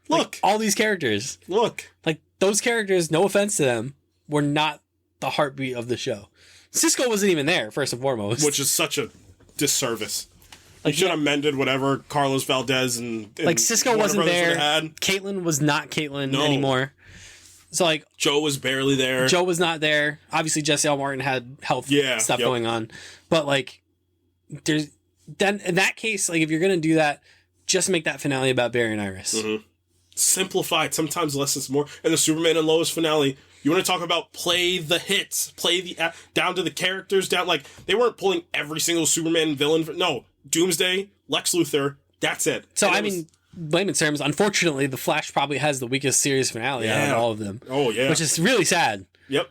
look, all these characters. Look, like those characters. No offense to them, were not the heartbeat of the show. Cisco wasn't even there, first and foremost, which is such a disservice. Like, you should have mended whatever Carlos Valdez and like Cisco Warner wasn't Brothers there. had. Caitlin was not Caitlin anymore. So like Joe was barely there. Joe was not there. Obviously, Jesse L. Martin had health stuff going on, but like there's then in that case, like if you're gonna do that, just make that finale about Barry and Iris. Simplify it. Sometimes less is more. And the Superman and Lois finale, you want to talk about play the hits, play the down to the characters, down like they weren't pulling every single Superman villain. No, Doomsday, Lex Luthor. That's it. So I mean, layman's terms, unfortunately, the Flash probably has the weakest series finale out of all of them. Oh yeah, which is really sad. Yep.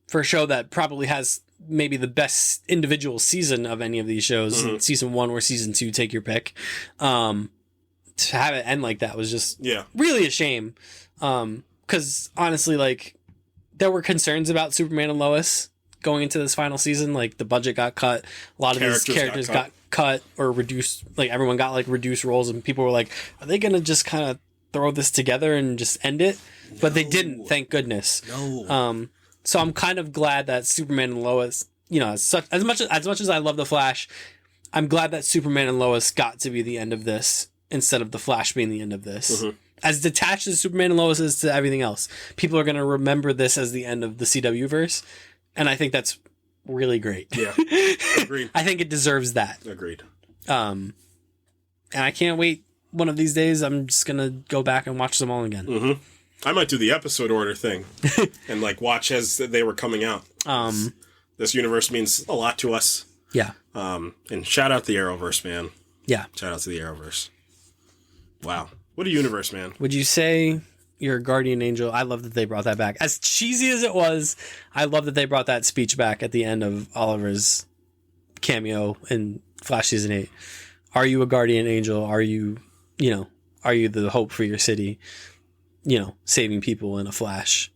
For a show that probably has maybe the best individual season of any of these shows, season 1 or season 2, take your pick. To have it end like that was just really a shame. Because honestly, like there were concerns about Superman and Lois going into this final season. Like the budget got cut, a lot of these characters got cut or reduced. Like everyone got like reduced roles, and people were like, "Are they gonna just kind of throw this together and just end it?" But they didn't. Thank goodness. No. So I'm kind of glad that Superman and Lois, you know, as much as I love the Flash, I'm glad that Superman and Lois got to be the end of this instead of the Flash being the end of this. As detached as Superman and Lois is to everything else, people are going to remember this as the end of the CW verse, and I think that's really great. Yeah, agreed. I think it deserves that. Agreed. And I can't wait. One of these days, I'm just going to go back and watch them all again. I might do the episode order thing and like watch as they were coming out. This universe means a lot to us. Yeah. And shout out the Arrowverse, man. Yeah. Shout out to the Arrowverse. Wow. What a universe, man. Would you say you're a guardian angel? I love that they brought that back. As cheesy as it was, I love that they brought that speech back at the end of Oliver's cameo in Flash Season 8. Are you a guardian angel? Are you the hope for your city? You know, saving people in a flash.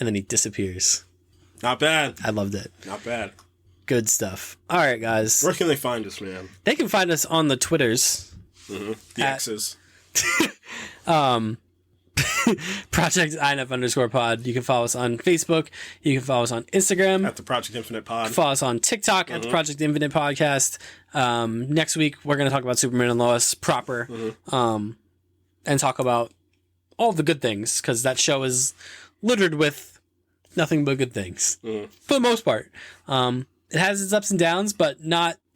And then he disappears. Not bad. I loved it. Not bad. Good stuff. All right, guys. Where can they find us, man? They can find us on the Twitters. The X's. Project INF_pod. You can follow us on Facebook. You can follow us on Instagram At the Project Infinite Pod. Follow us on TikTok at the Project Infinite Podcast. Next week we're going to talk about Superman and Lois proper, and talk about all the good things, because that show is littered with nothing but good things for the most part. It has its ups and downs, but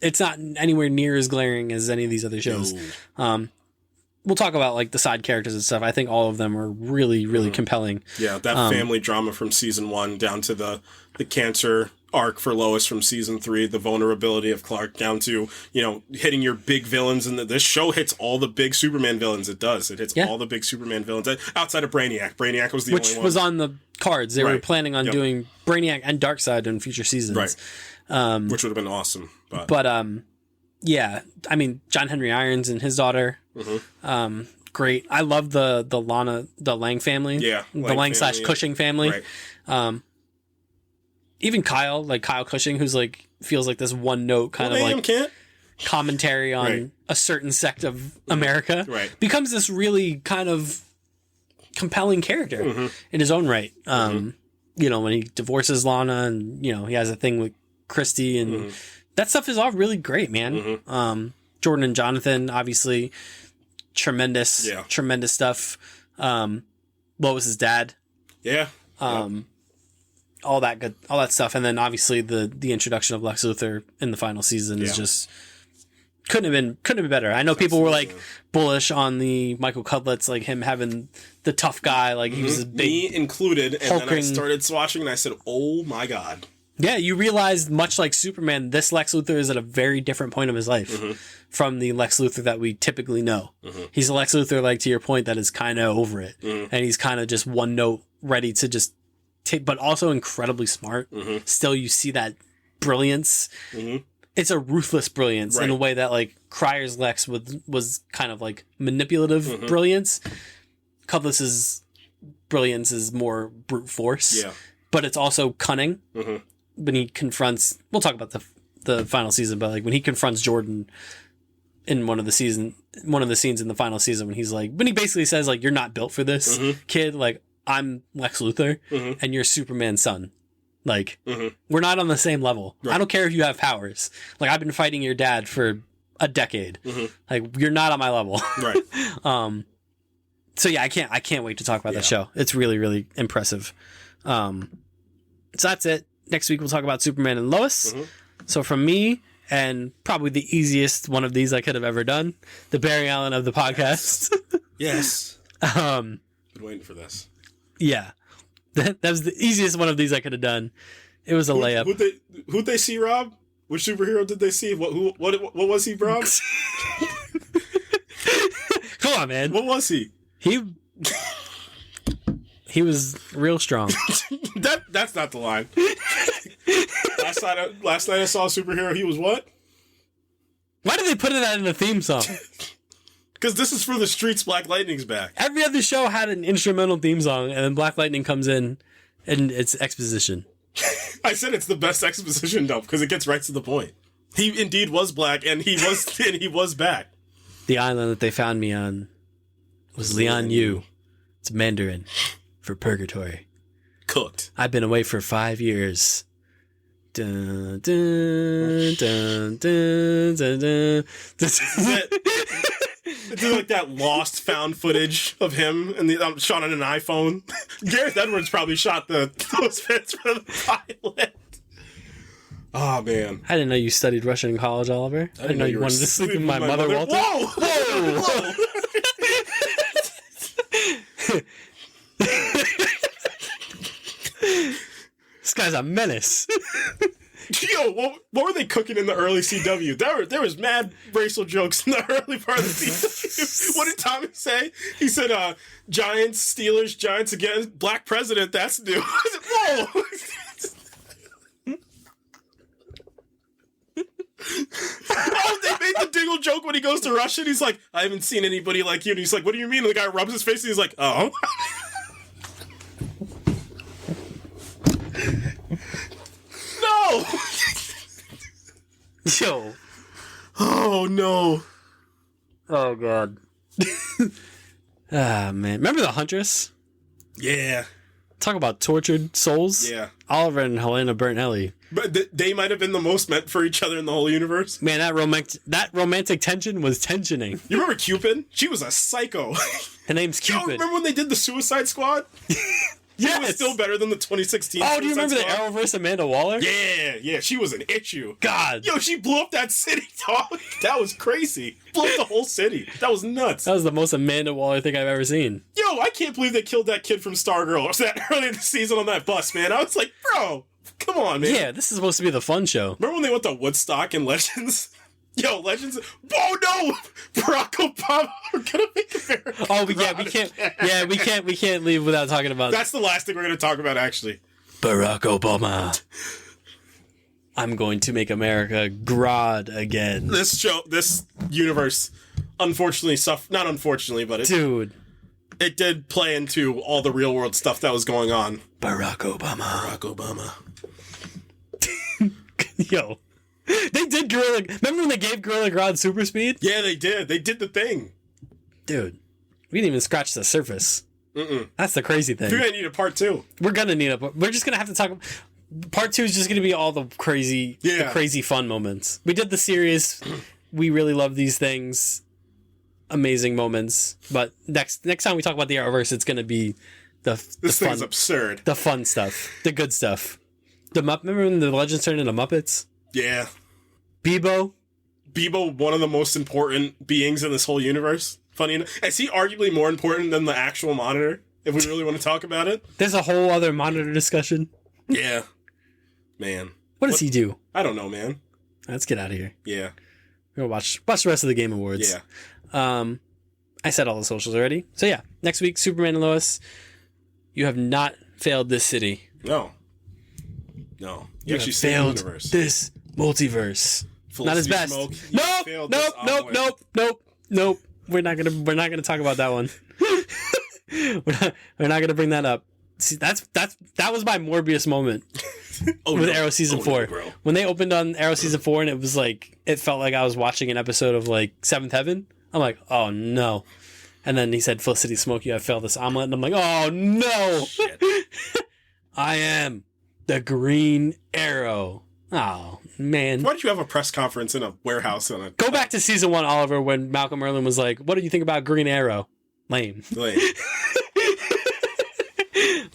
it's not anywhere near as glaring as any of these other shows. We'll talk about like the side characters and stuff. I think all of them are really, really compelling. Yeah, that family drama from season 1 down to the cancer arc for Lois from season 3, the vulnerability of Clark, down to, you know, hitting your big villains. And this show hits all the big Superman villains. It does. It hits all the big Superman villains outside of Brainiac. Brainiac was the only one. Which was on the cards. They were planning on doing Brainiac and Darkseid in future seasons. Right. Which would have been awesome. But yeah, I mean, John Henry Irons and his daughter. Great. I love the Lang family. Yeah. The Lang/Cushing family. Right. Even Kyle Cushing, who's like, feels like this one note kind of like commentary on a certain sect of America, becomes this really kind of compelling character in his own right. You know, when he divorces Lana and, you know, he has a thing with Christy and that stuff is all really great, man. Jordan and Jonathan, obviously tremendous stuff. Lois's dad. Yeah. All that stuff. And then obviously the introduction of Lex Luthor in the final season is just couldn't have been better. I know people were like bullish on the Michael Cudlitz, like him having the tough guy, like he was a big, me included, and hulking. then I started watching and I said, "Oh my god." Yeah, you realize, much like Superman, this Lex Luthor is at a very different point of his life from the Lex Luthor that we typically know. He's a Lex Luthor, like to your point, that is kind of over it, and he's kind of just one note ready to just take, but also incredibly smart. Still, you see that brilliance. It's a ruthless brilliance in a way that like Cryer's Lex was kind of like manipulative brilliance. Cutlass's brilliance is more brute force, but it's also cunning. When he confronts, we'll talk about the final season, but like when he confronts Jordan in one of the scenes in the final season, when he basically says like, "You're not built for this, kid. Like, I'm Lex Luthor and you're Superman's son. Like, we're not on the same level. Right. I don't care if you have powers. Like, I've been fighting your dad for a decade. Like, you're not on my level." Right. So yeah, I can't wait to talk about that show. It's really, really impressive. So that's it. Next week we'll talk about Superman and Lois. So from me, and probably the easiest one of these I could have ever done, the Barry Allen of the podcast. Yes. Been waiting for this. Yeah. That was the easiest one of these I could have done. It was a layup. Who'd they see, Rob? Which superhero did they see? What was he, Rob? Come on, man. What was he? He was real strong. That's not the line. Last night I saw a superhero. He was what? Why did they put that in the theme song? Because this is for the streets. Black Lightning's back. Every other show had an instrumental theme song, and then Black Lightning comes in, and it's exposition. I said it's the best exposition dump because it gets right to the point. He indeed was black, and he was back. The island that they found me on was Lian Yu. It's Mandarin for purgatory. Cooked. I've been away for 5 years. Dun, dun, dun, dun, dun, dun. It's like that lost found footage of him and shot on an iPhone. Gareth Edwards probably shot those bits for the pilot. Oh man! I didn't know you studied Russian in college, Oliver. I didn't know you wanted to sleep with my mother, Walter. Whoa! This guy's a menace. Yo, what were they cooking in the early CW? There was mad racial jokes in the early part of the CW. What did Tommy say? He said, Giants, Steelers, Giants again, black president, that's new. I said, whoa! Oh, they made the Diggle joke when he goes to Russia and he's like, "I haven't seen anybody like you." And he's like, "What do you mean?" And the guy rubs his face and he's like, "Oh." No! Yo. Oh, no. Oh, God. Ah, man. Remember The Huntress? Yeah. Talk about tortured souls? Yeah. Oliver and Helena Bertinelli. But they might have been the most meant for each other in the whole universe. Man, that romantic tension was tensioning. You remember Cupid? She was a psycho. Her name's Cupid. Yo, remember when they did the Suicide Squad? Yes. It was still better than the 2016 Oh, do you remember Suicide the Squad? Arrowverse Amanda Waller? Yeah, she was an issue. God. Yo, she blew up that city, dog. That was crazy. Blew up the whole city. That was nuts. That was the most Amanda Waller thing I've ever seen. Yo, I can't believe they killed that kid from Stargirl or that early in the season on that bus, man. I was like, bro, come on, man. Yeah, this is supposed to be the fun show. Remember when they went to Woodstock and Legends? Yo, Legends. Oh no, Barack Obama. We're gonna make America. Oh, yeah, we can't. Yeah, we can't leave without talking about. That's the last thing we're gonna talk about, actually. Barack Obama. I'm going to make America grod again. This universe, unfortunately, not unfortunately, but Dude. It did play into all the real world stuff that was going on. Barack Obama. Barack Obama. Yo. They did Gorilla... Remember when they gave Gorilla Grodd super speed? Yeah, they did. They did the thing. Dude. We didn't even scratch the surface. That's the crazy thing. We're going to need a part 2. We're going to need we're just going to have to talk... Part 2 is just going to be all the crazy fun moments. We did the series. We really love these things. Amazing moments. But next time we talk about the Arrowverse, it's going to be this thing's absurd. The fun stuff. The good stuff. Remember when the Legends turned into Muppets? Yeah. Bebo? Bebo one of the most important beings in this whole universe? Funny enough. Is he arguably more important than the actual Monitor, if we really want to talk about it? There's a whole other Monitor discussion. Yeah. Man. What does he do? I don't know, man. Let's get out of here. Yeah. We're gonna watch the rest of the Game Awards. Yeah. I said all the socials already. So yeah, next week, Superman and Lois. You have not failed this city. No. You actually have saved the failed universe. this multiverse. Not his best. Smoke. You failed this omelet. Nope. We're not gonna talk about that one. we're not gonna bring that up. See, that was my Morbius moment with Arrow season 4. No, when they opened on Arrow season 4, and it felt like I was watching an episode of like Seventh Heaven. I'm like, oh no. And then he said, Felicity Smoke, you have failed this omelet. And I'm like, oh no. Shit. I am the Green Arrow. Oh man. Why don't you have a press conference in a warehouse? Go back to season 1, Oliver, when Malcolm Merlin was like, what do you think about Green Arrow? Lame.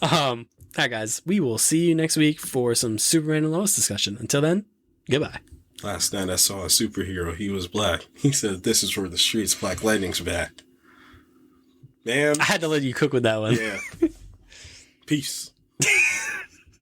All right, guys. We will see you next week for some Superman and Lois discussion. Until then, goodbye. Last night I saw a superhero. He was black. He said, "This is for the streets. Black Lightning's back." Man, I had to let you cook with that one. Yeah. Peace.